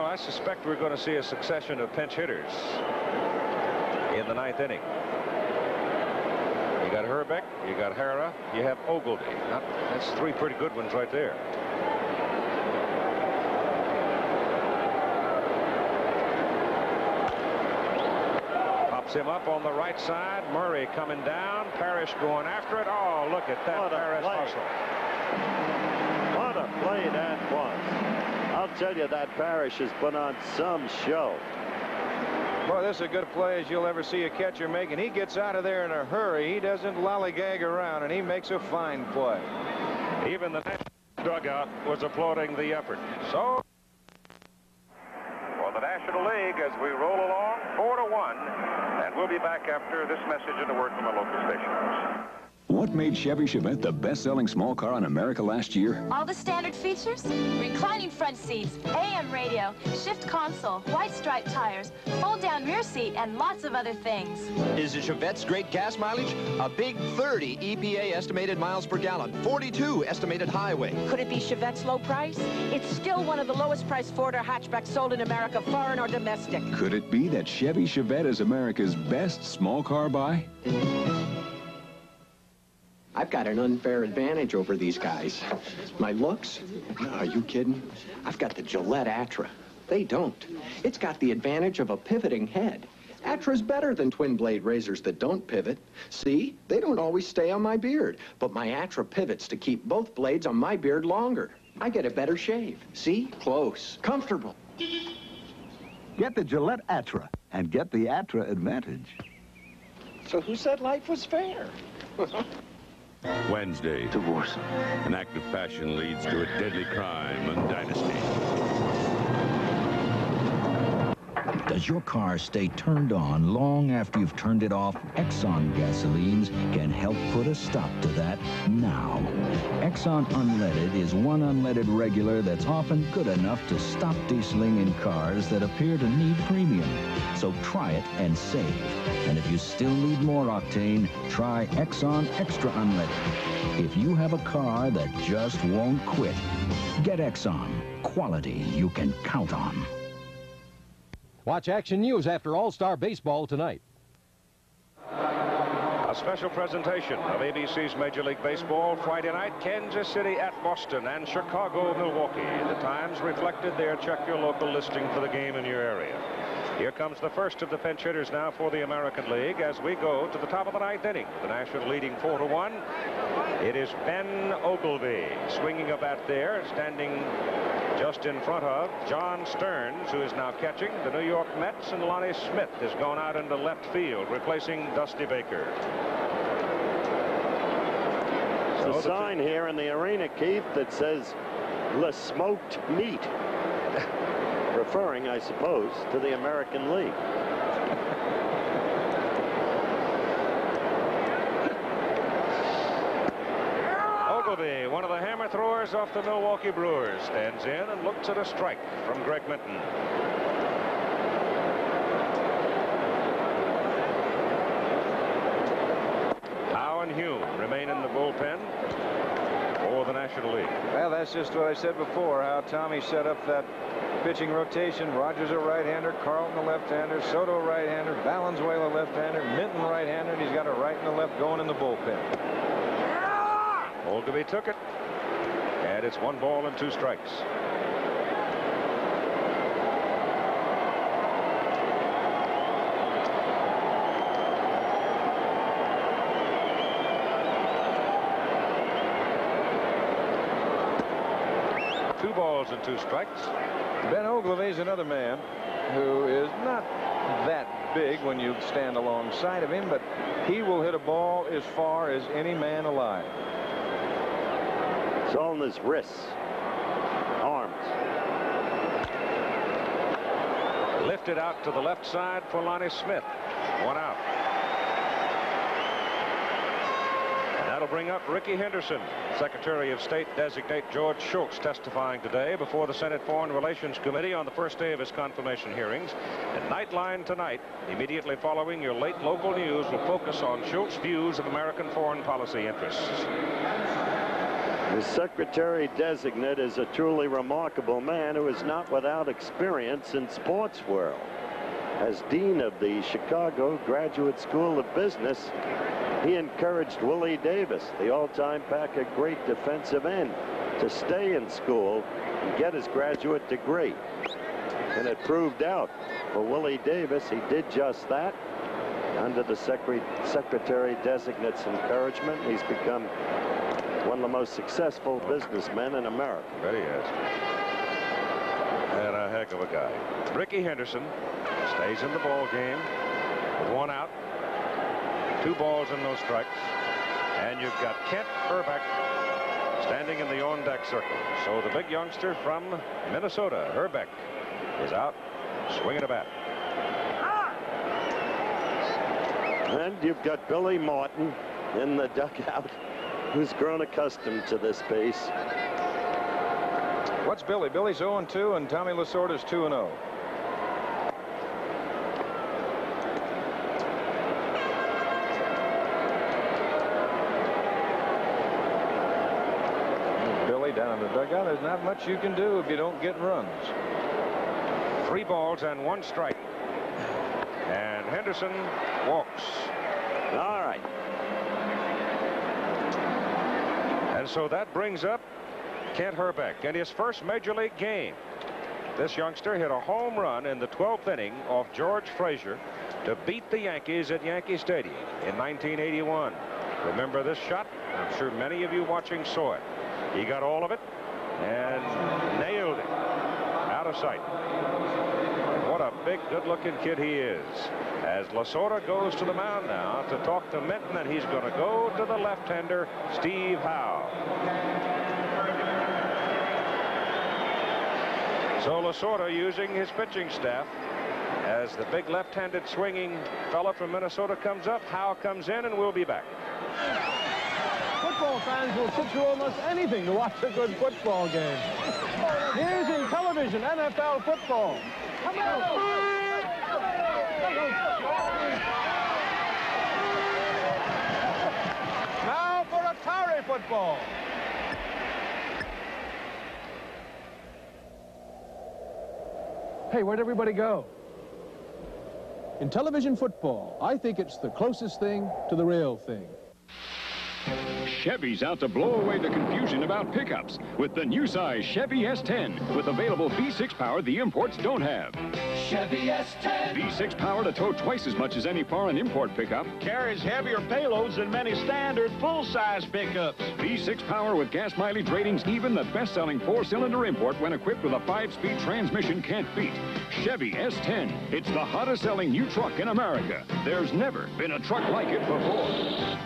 I suspect we're going to see a succession of pinch hitters in the ninth inning. You got Herbeck, you got Hara, you have Ogilvy. That's three pretty good ones right there. Pops him up on the right side. Murray coming down. Parrish going after it. Oh, look at that Parrish hustle. What a play that was. I'll tell you, that Parrish has put on some show. Boy, this is a good play as you'll ever see a catcher make, and he gets out of there in a hurry. He doesn't lollygag around, and he makes a fine play. Even the national dugout was applauding the effort. So, for the National League, as we roll along, 4-1, and we'll be back after this message and a word from our local stations. What made Chevy Chevette the best-selling small car in America last year? All the standard features: reclining front seats, AM radio, shift console, white striped tires, fold-down rear seat, and lots of other things. Is the Chevette's great gas mileage? A big 30 EPA estimated miles per gallon, 42 estimated highway. Could it be Chevette's low price? It's still one of the lowest priced Ford or hatchback sold in America, foreign or domestic. Could it be that Chevy Chevette is America's best small car buy? I I've got an unfair advantage over these guys. My looks? No, are you kidding? I've got the Gillette Atra. They don't. It's got the advantage of a pivoting head. Atra's better than twin-blade razors that don't pivot. See? They don't always stay on my beard, but my Atra pivots to keep both blades on my beard longer. I get a better shave. See? Close. Comfortable. Get the Gillette Atra and get the Atra advantage. So who said life was fair? Wednesday. Divorce. An act of passion leads to a deadly crime and dynasty. Does your car stay turned on long after you've turned it off? Exxon gasolines can help put a stop to that now. Exxon Unleaded is one unleaded regular that's often good enough to stop dieseling in cars that appear to need premium. So try it and save. And if you still need more octane, try Exxon Extra Unleaded. If you have a car that just won't quit, get Exxon. Quality you can count on. Watch Action News after All-Star Baseball tonight. A special presentation of ABC's Major League Baseball Friday night, Kansas City at Boston and Chicago, Milwaukee. The Times reflected their check your local listing for the game in your area. Here comes the first of the pinch hitters now for the American League as we go to the top of the ninth inning. The National leading 4-1. It is Ben Ogilvy swinging a bat there, standing just in front of John Stearns, who is now catching the New York Mets, and Lonnie Smith has gone out into left field, replacing Dusty Baker. There's a sign here in the arena, Keith, that says "Le Smoked Meat," referring, I suppose, to the American League. Ogilvy, one of the hammer throwers off the Milwaukee Brewers, stands in and looks at a strike from Greg Minton. Howe and Hume remain in the bullpen for the National League. Well, that's just what I said before, how Tommy set up that pitching rotation. Rogers a right-hander, Carlton a left-hander, Soto right-hander, Valenzuela left-hander, Minton right-hander, and he's got a right and a left going in the bullpen. Ogilvy took it, and it's 1 ball and 2 strikes. Two balls and 2 strikes. Ben Ogilvy is another man who is not that big when you stand alongside of him, but he will hit a ball as far as any man alive. It's all in his wrists, arms. Lifted out to the left side for Lonnie Smith. 1 out. And that'll bring up Ricky Henderson. Secretary of State designate George Shultz testifying today before the Senate Foreign Relations Committee on the first day of his confirmation hearings. And Nightline tonight, immediately following your late local news, will focus on Shultz's views of American foreign policy interests. The Secretary designate is a truly remarkable man who is not without experience in sports world. As dean of the Chicago Graduate School of Business, he encouraged Willie Davis, the all-time Packer great defensive end, to stay in school and get his graduate degree. And it proved out for Willie Davis. He did just that. Under the Secretary designate's encouragement, he's become one of the most successful businessmen in America. That he is. And a heck of a guy. Ricky Henderson stays in the ball game with 1 out, 2 balls and no strikes. And you've got Kent Hrbek standing in the on-deck circle. So the big youngster from Minnesota, Hrbek, is out swinging a bat. And you've got Billy Martin in the dugout, who's grown accustomed to this pace. What's Billy? Billy's 0-2, and Tommy Lasorda's 2-0. Billy down in the dugout. There's not much you can do if you don't get runs. 3 balls and 1 strike. And Henderson walks. All right. so that brings up Kent Hrbek in his first Major League game. This youngster hit a home run in the 12th inning off George Frazier to beat the Yankees at Yankee Stadium in 1981. Remember this shot? I'm sure many of you watching saw it. He got all of it and nailed it out of sight. What a big, good-looking kid he is. As Lasorda goes to the mound now to talk to Minton, and he's going to go to the left-hander, Steve Howe. So Lasorda using his pitching staff. As the big left-handed swinging fella from Minnesota comes up, Howe comes in, and we'll be back. Football fans will sit through almost anything to watch a good football game. Here's in television NFL football. Come on. Now for Atari football. Hey, where'd everybody go? In television football, I think it's the closest thing to the real thing. Chevy's out to blow away the confusion about pickups with the new size Chevy S10 with available V6 power the imports don't have. Chevy S10. V6 power to tow twice as much as any foreign import pickup. Carries heavier payloads than many standard full-size pickups. V6 power with gas mileage ratings even the best-selling 4-cylinder import when equipped with a 5-speed transmission can't beat. Chevy S10. It's the hottest-selling new truck in America. There's never been a truck like it before.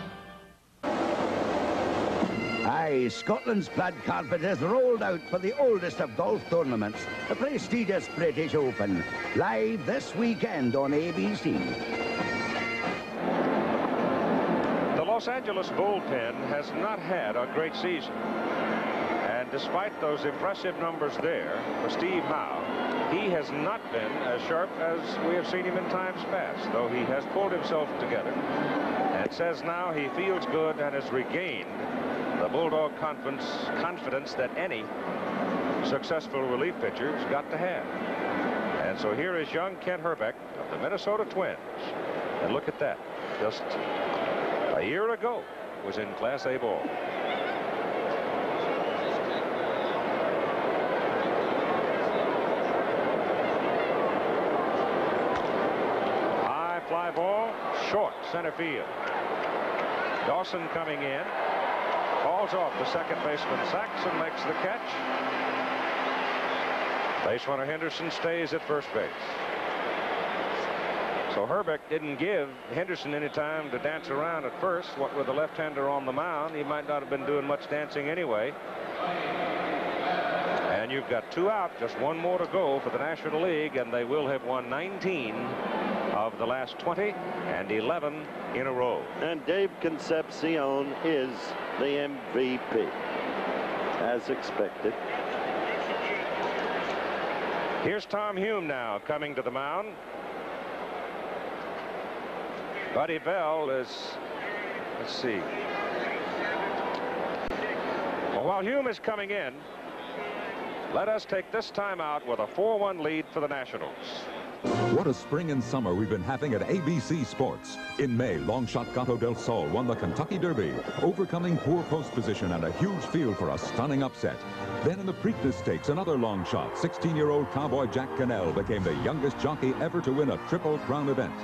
Aye, Scotland's plaid carpet has rolled out for the oldest of golf tournaments, the prestigious British Open, live this weekend on ABC. The Los Angeles bullpen has not had a great season. And despite those impressive numbers there for Steve Howe, he has not been as sharp as we have seen him in times past, though he has pulled himself together and says now he feels good and has regained the Bulldog confidence that any successful relief pitcher's got to have. And so here is young Kent Hrbek of the Minnesota Twins. And look at that. Just a year ago was in Class A ball. High fly ball, short center field. Dawson coming in. Falls off the second baseman Saxon makes the catch. Base runner Henderson stays at first base. So Hrbek didn't give Henderson any time to dance around at first. What with the left-hander on the mound, he might not have been doing much dancing anyway. And you've got 2 out, just 1 more to go for the National League, and they will have won 19 of the last 20 and 11 in a row. And Dave Concepcion is the MVP, as expected. Here's Tom Hume now coming to the mound. Buddy Bell is, let's see. Well, while Hume is coming in, let us take this time out with a 4-1 lead for the Nationals. What a spring and summer we've been having at ABC Sports. In May, long-shot Gato del Sol won the Kentucky Derby, overcoming poor post position and a huge field for a stunning upset. Then in the Preakness Stakes, another long shot, 16-year-old cowboy Jack Cannell became the youngest jockey ever to win a Triple Crown event.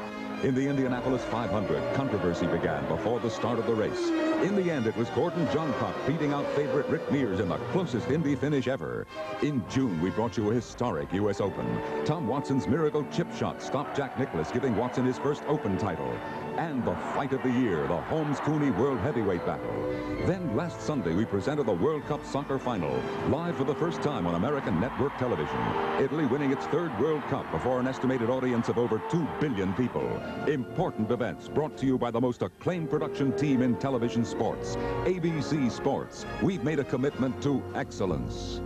In the Indianapolis 500, controversy began before the start of the race. In the end, it was Gordon Johncock beating out favorite Rick Mears in the closest Indy finish ever. In June, we brought you a historic U.S. Open. Tom Watson's miracle chip shot stopped Jack Nicklaus, giving Watson his first Open title. And the fight of the year, the Holmes-Cooney World Heavyweight Battle. Then last Sunday, we presented the World Cup Soccer Final, live for the first time on American network television. Italy winning its 3rd World Cup before an estimated audience of over 2 billion people. Important events brought to you by the most acclaimed production team in television sports, ABC Sports. We've made a commitment to excellence.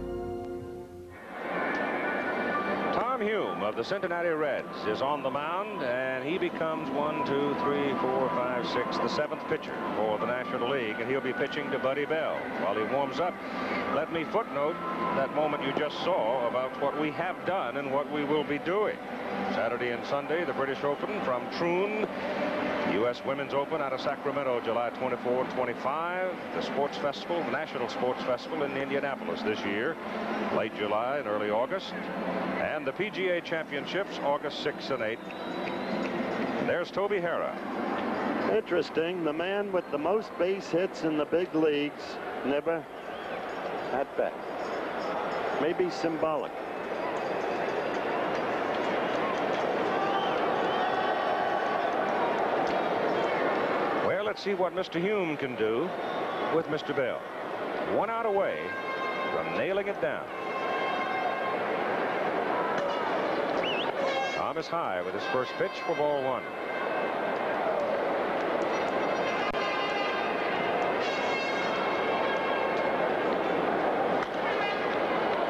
Tom Hume of the Cincinnati Reds is on the mound, and he becomes 1, 2, 3, 4, 5, 6, the 7th pitcher for the National League, and he'll be pitching to Buddy Bell while he warms up. Let me footnote that moment you just saw about what we have done and what we will be doing. Saturday and Sunday, the British Open from Troon U.S. Women's Open out of Sacramento, July 24, 25. The Sports Festival, the National Sports Festival in Indianapolis this year, late July and early August. And the PGA Championships, August 6 and 8. There's Toby Harrah. Interesting, the man with the most base hits in the big leagues, never at bat. Maybe symbolic. Well, let's see what Mr. Hume can do with Mr. Bell. 1 out away from nailing it down. Thomas high with his first pitch for ball 1.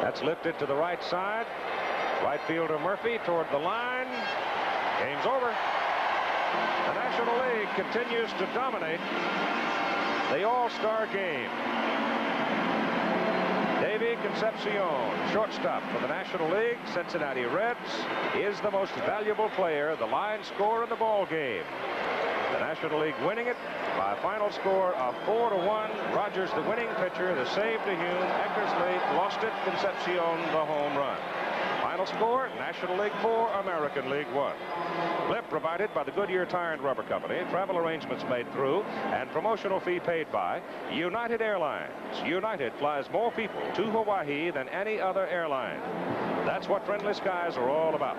That's lifted to the right side. Right fielder Murphy toward the line. Game's over. The National League continues to dominate the All-Star game. Davy Concepcion, shortstop for the National League, Cincinnati Reds, is the most valuable player, the line scorer in the ball game. The National League winning it by a final score of 4-1. Rogers, the winning pitcher, the save to Hume. Eckersley lost it. Concepcion, the home run. Final score, National League 4, American League 1. Clip provided by the Goodyear Tire and Rubber Company. Travel arrangements made through and promotional fee paid by United Airlines. United flies more people to Hawaii than any other airline. That's what Friendly Skies are all about.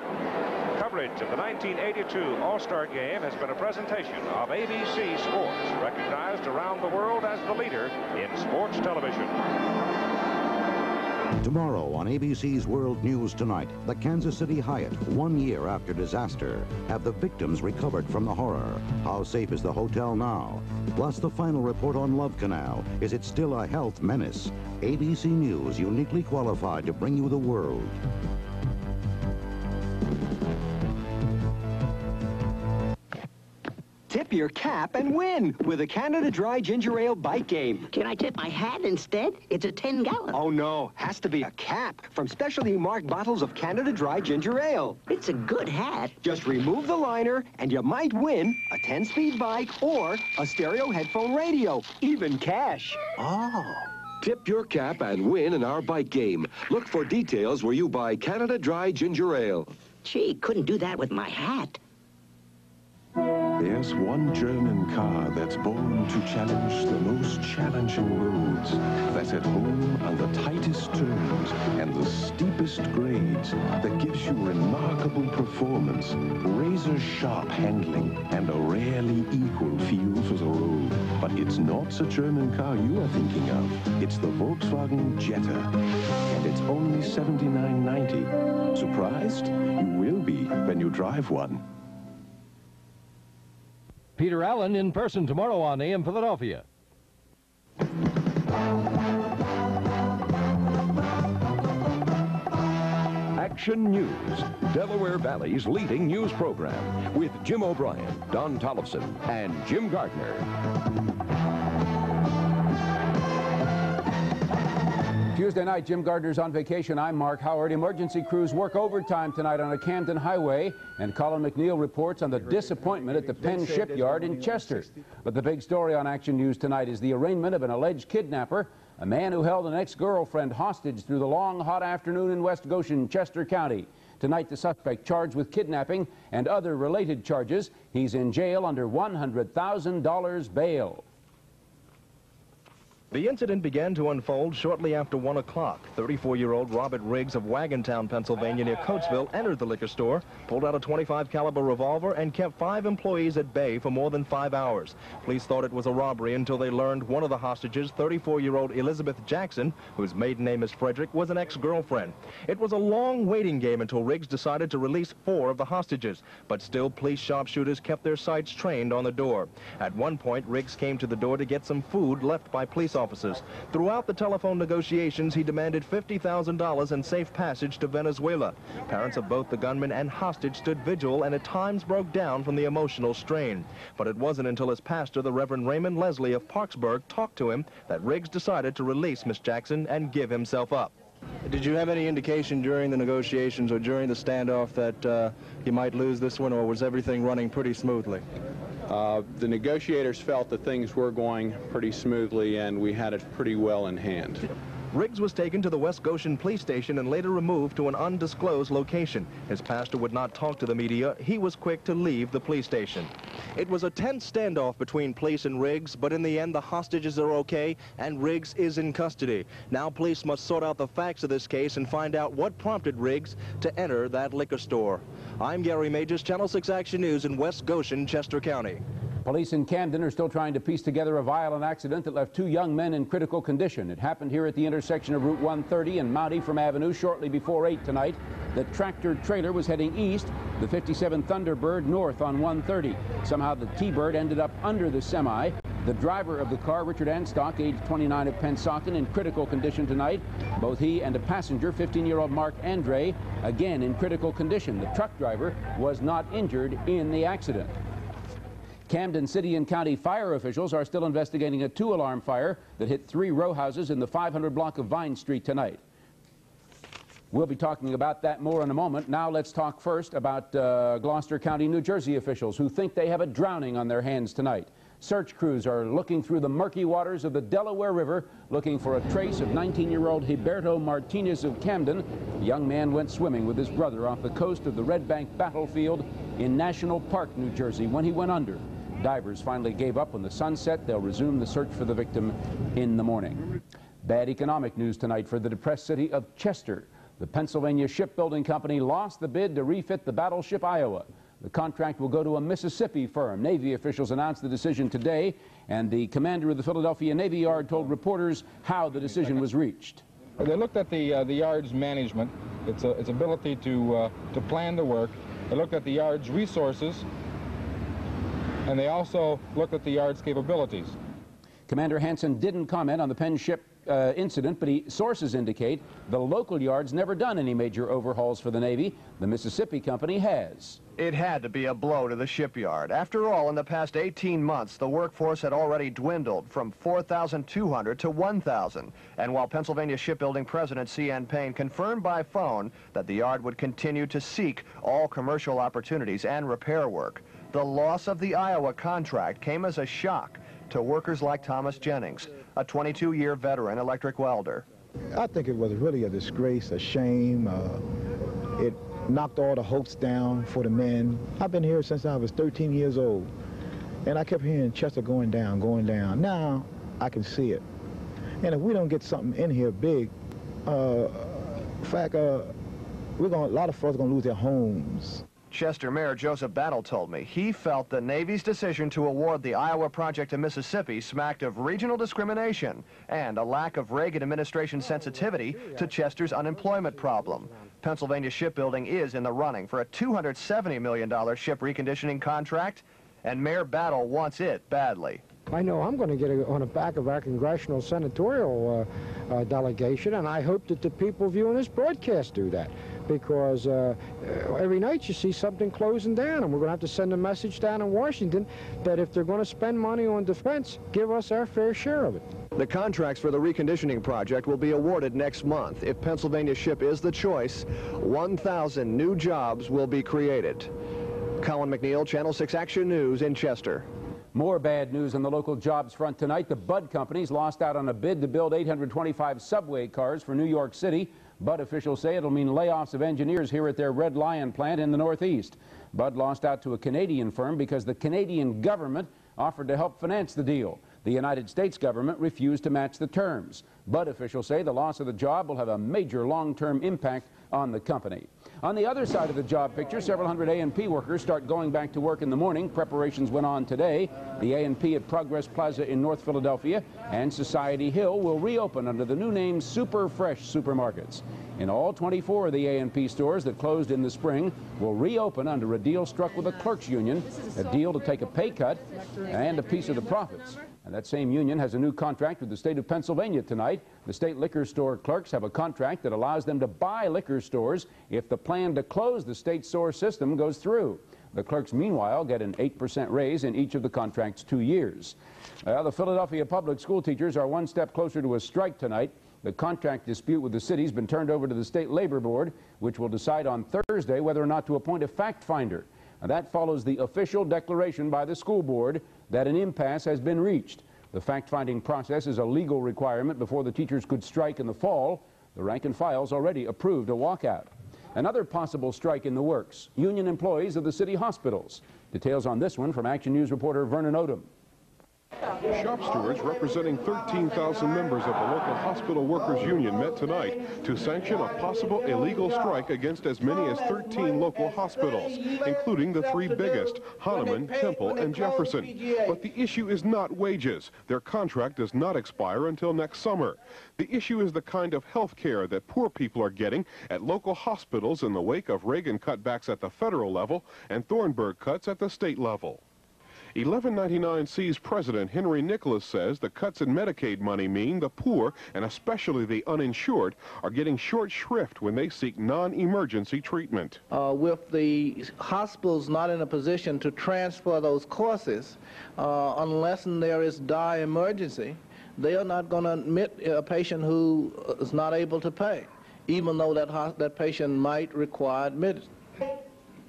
Coverage of the 1982 All-Star Game has been a presentation of ABC Sports, recognized around the world as the leader in sports television. Tomorrow on ABC's World News Tonight, the Kansas City Hyatt, 1 year after disaster. Have the victims recovered from the horror? How safe is the hotel now? Plus the final report on Love Canal. Is it still a health menace? ABC News, uniquely qualified to bring you the world. Tip your cap and win with a Canada Dry Ginger Ale bike game. Can I tip my hat instead? It's a 10-gallon. Oh, no. Has to be a cap from specialty marked bottles of Canada Dry Ginger Ale. It's a good hat. Just remove the liner and you might win a 10-speed bike or a stereo headphone radio, even cash. Oh. Tip your cap and win in our bike game. Look for details where you buy Canada Dry Ginger Ale. Gee, couldn't do that with my hat. There's one German car that's born to challenge the most challenging roads. That's at home on the tightest turns and the steepest grades. That gives you remarkable performance, razor-sharp handling, and a rarely equal feel for the road. But it's not the German car you are thinking of. It's the Volkswagen Jetta. And it's only $79.90. Surprised? You will be when you drive one. Peter Allen in person tomorrow on AM Philadelphia. Action News, Delaware Valley's leading news program with Jim O'Brien, Don Tollefson, and Jim Gardner. Tuesday night, Jim Gardner's on vacation. I'm Mark Howard. Emergency crews work overtime tonight on a Camden highway, and Colin McNeil reports on the disappointment at the Penn Shipyard in Chester. But the big story on Action News tonight is the arraignment of an alleged kidnapper, a man who held an ex-girlfriend hostage through the long, hot afternoon in West Goshen, Chester County. Tonight, the suspect charged with kidnapping and other related charges. He's in jail under $100,000 bail. The incident began to unfold shortly after 1 o'clock. 34-year-old Robert Riggs of Wagontown, Pennsylvania, near Coatesville, entered the liquor store, pulled out a .25 caliber revolver, and kept 5 employees at bay for more than 5 hours. Police thought it was a robbery until they learned one of the hostages, 34-year-old Elizabeth Jackson, whose maiden name is Frederick, was an ex-girlfriend. It was a long waiting game until Riggs decided to release 4 of the hostages, but still police sharpshooters kept their sights trained on the door. At one point, Riggs came to the door to get some food left by police officers. Throughout the telephone negotiations, he demanded $50,000 and safe passage to Venezuela. Parents of both the gunman and hostage stood vigil and at times broke down from the emotional strain. But it wasn't until his pastor, the Reverend Raymond Leslie of Parksburg, talked to him that Riggs decided to release Miss Jackson and give himself up. Did you have any indication during the negotiations or during the standoff that you might lose this one, or was everything running pretty smoothly? The negotiators felt that things were going pretty smoothly, and we had it pretty well in hand. Riggs was taken to the West Goshen police station and later removed to an undisclosed location. His pastor would not talk to the media. He was quick to leave the police station. It was a tense standoff between police and Riggs, but in the end, the hostages are okay, and Riggs is in custody. Now police must sort out the facts of this case and find out what prompted Riggs to enter that liquor store. I'm Gary Majors, Channel 6 Action News in West Goshen, Chester County. Police in Camden are still trying to piece together a violent accident that left 2 young men in critical condition. It happened here at the intersection of Route 130 and Mount Ephraim Avenue shortly before 8 tonight. The tractor trailer was heading east, the 57 Thunderbird north on 130. Somehow the T-Bird ended up under the semi. The driver of the car, Richard Anstock, age 29 of Pennsauken, in critical condition tonight. Both he and a passenger, 15-year-old Mark Andre, again in critical condition. The truck driver was not injured in the accident. Camden City and County fire officials are still investigating a 2-alarm fire that hit 3 row houses in the 500 block of Vine Street tonight. We'll be talking about that more in a moment. Now let's talk first about Gloucester County, New Jersey officials who think they have a drowning on their hands tonight. Search crews are looking through the murky waters of the Delaware River looking for a trace of 19-year-old Gilberto Martinez of Camden. The young man went swimming with his brother off the coast of the Red Bank battlefield in National Park, New Jersey, when he went under. Divers finally gave up when the sun set. They'll resume the search for the victim in the morning. Bad economic news tonight for the depressed city of Chester. The Pennsylvania Shipbuilding Company lost the bid to refit the battleship Iowa. The contract will go to a Mississippi firm. Navy officials announced the decision today, and the commander of the Philadelphia Navy Yard told reporters how the decision was reached. They looked at the yard's management, its ability to plan the work. They looked at the yard's resources, and they also looked at the yard's capabilities. Commander Hansen didn't comment on the Penn ship incident, but sources indicate the local yard's never done any major overhauls for the Navy. The Mississippi company has. It had to be a blow to the shipyard. After all, in the past 18 months, the workforce had already dwindled from 4,200 to 1,000. And while Pennsylvania Shipbuilding President C.N. Payne confirmed by phone that the yard would continue to seek all commercial opportunities and repair work, the loss of the Iowa contract came as a shock to workers like Thomas Jennings, a 22-year veteran electric welder. I think it was really a disgrace, a shame. It knocked all the hopes down for the men. I've been here since I was 13 years old, and I kept hearing Chester going down, going down. Now I can see it. And if we don't get something in here big, a lot of folks are going to lose their homes. Chester Mayor Joseph Battle told me he felt the Navy's decision to award the Iowa project to Mississippi smacked of regional discrimination and a lack of Reagan administration sensitivity to Chester's unemployment problem. Pennsylvania Shipbuilding is in the running for a $270 million ship reconditioning contract, and Mayor Battle wants it badly. I know I'm going to get on the back of our congressional senatorial delegation, and I hope that the people viewing this broadcast do that, because every night you see something closing down, and we're going to have to send a message down in Washington that if they're going to spend money on defense, give us our fair share of it. The contracts for the reconditioning project will be awarded next month. If Pennsylvania Ship is the choice, 1,000 new jobs will be created. Colin McNeil, Channel 6 Action News in Chester. More bad news on the local jobs front tonight. The Bud companies lost out on a bid to build 825 subway cars for New York City. Bud officials say it'll mean layoffs of engineers here at their Red Lion plant in the Northeast. Bud lost out to a Canadian firm because the Canadian government offered to help finance the deal. The United States government refused to match the terms. Bud officials say the loss of the job will have a major long-term impact on the company. On the other side of the job picture, several hundred A&P workers start going back to work in the morning. Preparations went on today. The A&P at Progress Plaza in North Philadelphia and Society Hill will reopen under the new name Super Fresh Supermarkets. In all 24 of the A&P stores that closed in the spring will reopen under a deal struck with the clerks union, a deal to take a pay cut and a piece of the profits. And that same union has a new contract with the state of Pennsylvania tonight. The state liquor store clerks have a contract that allows them to buy liquor stores if the plan to close the state store system goes through. The clerks, meanwhile, get an 8% raise in each of the contract's 2 years. The Philadelphia public school teachers are one step closer to a strike tonight. The contract dispute with the city has been turned over to the State Labor Board, which will decide on Thursday whether or not to appoint a fact finder. And that follows the official declaration by the school board that an impasse has been reached. The fact-finding process is a legal requirement before the teachers could strike in the fall. The rank and file's already approved a walkout. Another possible strike in the works, union employees of the city hospitals. Details on this one from Action News reporter Vernon Odom. Shop stewards representing 13,000 members of the local hospital workers union met tonight to sanction a possible illegal strike against as many as 13 local hospitals, including the three biggest, Hahnemann, Temple, and Jefferson. But the issue is not wages. Their contract does not expire until next summer. The issue is the kind of health care that poor people are getting at local hospitals in the wake of Reagan cutbacks at the federal level and Thornburg cuts at the state level. 1199C's president Henry Nicholas says the cuts in Medicaid money mean the poor, and especially the uninsured, are getting short shrift when they seek non-emergency treatment. With the hospitals not in a position to transfer those courses, unless there is dire emergency, they are not going to admit a patient who is not able to pay, even though that patient might require admittance.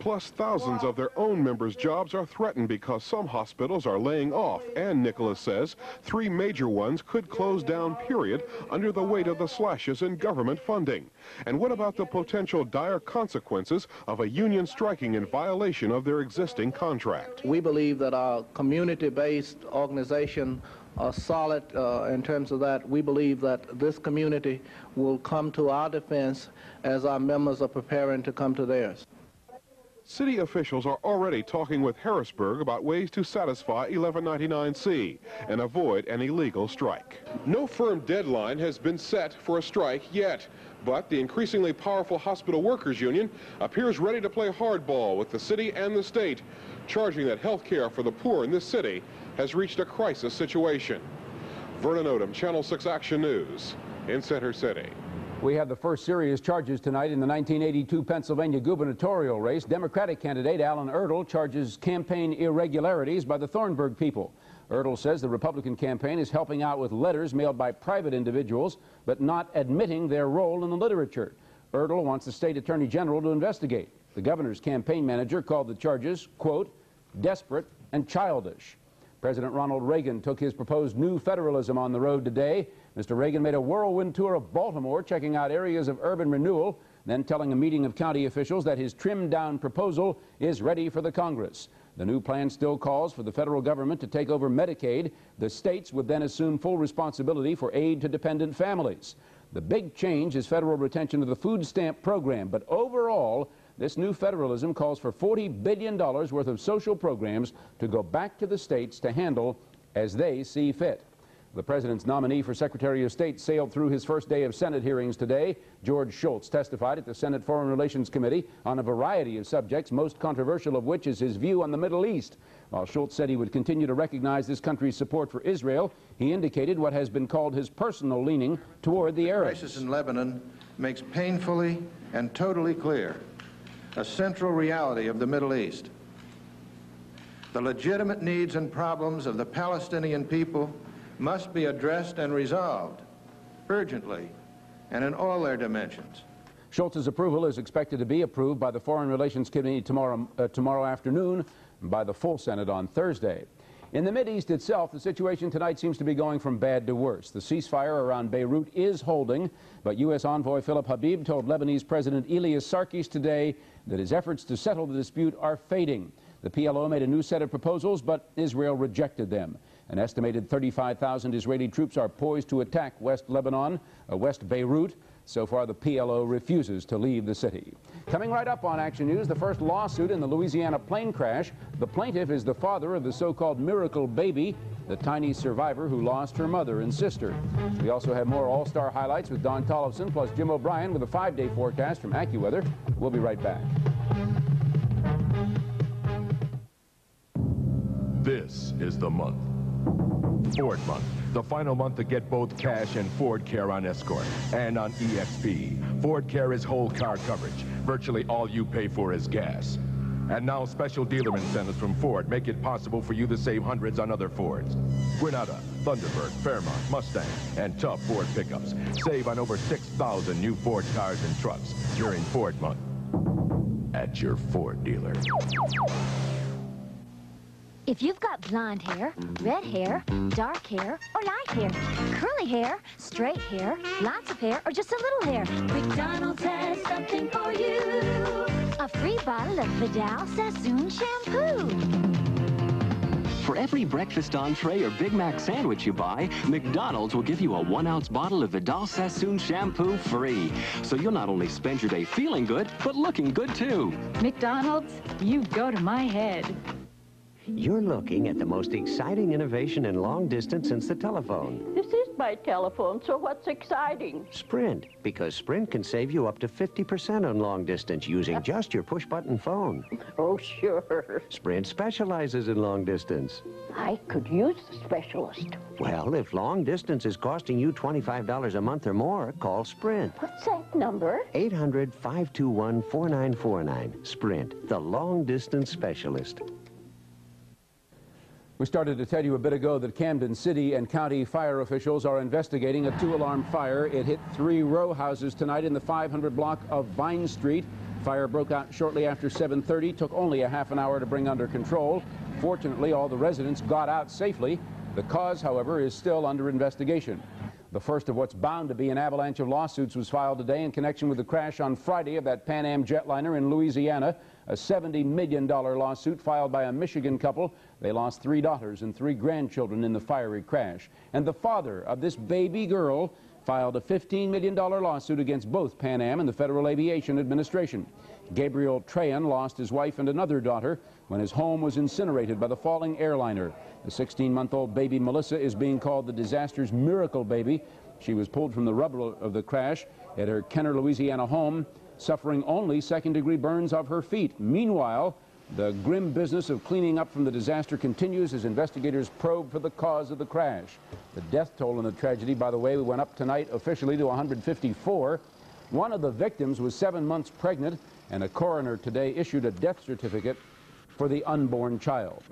Plus, thousands of their own members' jobs are threatened because some hospitals are laying off, and Nicholas says 3 major ones could close down, period, under the weight of the slashes in government funding. And what about the potential dire consequences of a union striking in violation of their existing contract? We believe that our community-based organization are solid in terms of that. We believe that this community will come to our defense as our members are preparing to come to theirs. City officials are already talking with Harrisburg about ways to satisfy 1199C and avoid an illegal strike. No firm deadline has been set for a strike yet, but the increasingly powerful hospital workers union appears ready to play hardball with the city and the state, charging that health care for the poor in this city has reached a crisis situation. Vernon Odom, Channel 6 Action News in Center City. We have the first serious charges tonight in the 1982 Pennsylvania gubernatorial race. Democratic candidate Alan Erdl charges campaign irregularities by the Thornburg people. Erdl says the Republican campaign is helping out with letters mailed by private individuals, but not admitting their role in the literature. Erdl wants the state attorney general to investigate. The governor's campaign manager called the charges, quote, desperate and childish. President Ronald Reagan took his proposed new federalism on the road today. Mr. Reagan made a whirlwind tour of Baltimore, checking out areas of urban renewal, then telling a meeting of county officials that his trimmed-down proposal is ready for the Congress. The new plan still calls for the federal government to take over Medicaid. The states would then assume full responsibility for aid to dependent families. The big change is federal retention of the food stamp program, but overall, this new federalism calls for $40 billion worth of social programs to go back to the states to handle as they see fit. The president's nominee for Secretary of State sailed through his first day of Senate hearings today. George Shultz testified at the Senate Foreign Relations Committee on a variety of subjects, most controversial of which is his view on the Middle East. While Shultz said he would continue to recognize this country's support for Israel, he indicated what has been called his personal leaning toward the Arabs. The crisis in Lebanon makes painfully and totally clear a central reality of the Middle East. The legitimate needs and problems of the Palestinian people must be addressed and resolved urgently and in all their dimensions. Shultz's approval is expected to be approved by the Foreign Relations Committee tomorrow afternoon and by the full Senate on Thursday. In the Mideast itself, the situation tonight seems to be going from bad to worse. The ceasefire around Beirut is holding, but U.S. envoy Philip Habib told Lebanese President Elias Sarkis today that his efforts to settle the dispute are fading. The PLO made a new set of proposals, but Israel rejected them. An estimated 35,000 Israeli troops are poised to attack West Beirut. So far, the PLO refuses to leave the city. Coming right up on Action News, the first lawsuit in the Louisiana plane crash. The plaintiff is the father of the so-called miracle baby, the tiny survivor who lost her mother and sister. We also have more all-star highlights with Don Tollefson, plus Jim O'Brien with a 5-day forecast from AccuWeather. We'll be right back. This is the month. Ford Month, the final month to get both cash and Ford Care on Escort and on EXP. Ford Care is whole car coverage. Virtually all you pay for is gas. And now special dealer incentives from Ford make it possible for you to save hundreds on other Fords. Granada, Thunderbird, Fairmont, Mustang, and tough Ford pickups. Save on over 6,000 new Ford cars and trucks during Ford Month. at your Ford dealer. If you've got blonde hair, red hair, dark hair, or light hair, curly hair, straight hair, lots of hair, or just a little hair, McDonald's has something for you. A free bottle of Vidal Sassoon shampoo. For every breakfast entree or Big Mac sandwich you buy, McDonald's will give you a 1-ounce bottle of Vidal Sassoon shampoo free. So you'll not only spend your day feeling good, but looking good too. McDonald's, you go to my head. You're looking at the most exciting innovation in long distance since the telephone. This is my telephone, so what's exciting? Sprint, because Sprint can save you up to 50% on long distance using just your push-button phone. Oh, sure. Sprint specializes in long distance. I could use the specialist. Well, if long distance is costing you $25 a month or more, call Sprint. What's that number? 800-521-4949. Sprint, the long distance specialist. We started to tell you a bit ago that Camden City and County fire officials are investigating a 2-alarm fire. It hit 3 row houses tonight in the 500 block of Vine Street. Fire broke out shortly after 7:30, took only a half an hour to bring under control. Fortunately, all the residents got out safely. The cause, however, is still under investigation. The first of what's bound to be an avalanche of lawsuits was filed today in connection with the crash on Friday of that Pan Am jetliner in Louisiana. A $70 million lawsuit filed by a Michigan couple. They lost 3 daughters and 3 grandchildren in the fiery crash. And the father of this baby girl filed a $15 million lawsuit against both Pan Am and the Federal Aviation Administration. Gabriel Trahan lost his wife and another daughter when his home was incinerated by the falling airliner. The 16-month-old baby Melissa is being called the disaster's miracle baby. She was pulled from the rubble of the crash at her Kenner, Louisiana home, suffering only second-degree burns of her feet. Meanwhile, the grim business of cleaning up from the disaster continues as investigators probe for the cause of the crash. The death toll in the tragedy, by the way, went up tonight officially to 154. One of the victims was 7 months pregnant, and a coroner today issued a death certificate for the unborn child.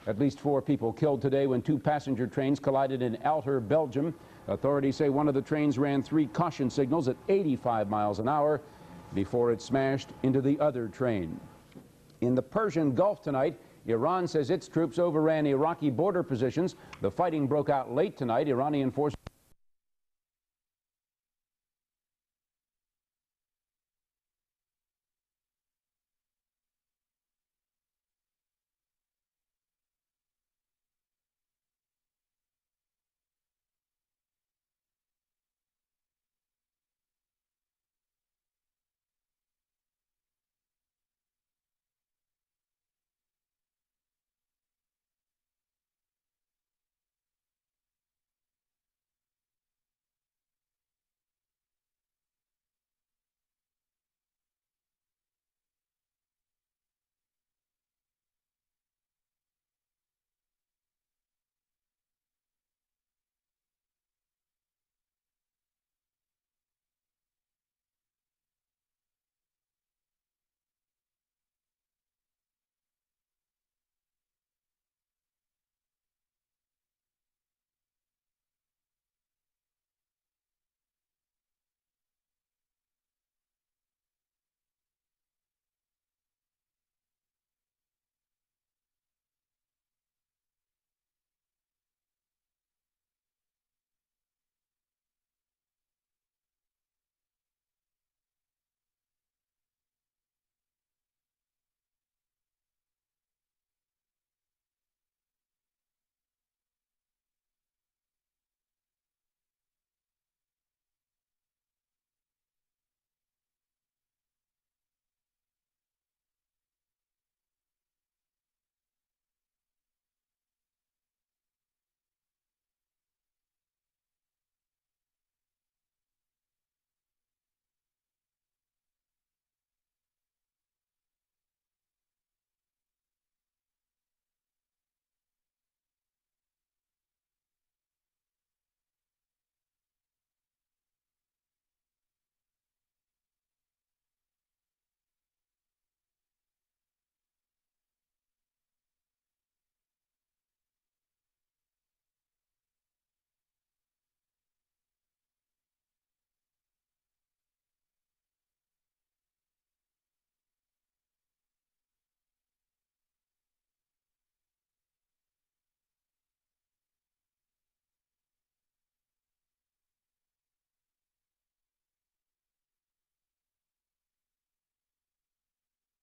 At least 4 people killed today when 2 passenger trains collided in Alter, Belgium. Authorities say one of the trains ran 3 caution signals at 85 miles an hour before it smashed into the other train. In the Persian Gulf tonight, Iran says its troops overran Iraqi border positions. The fighting broke out late tonight. Iranian forces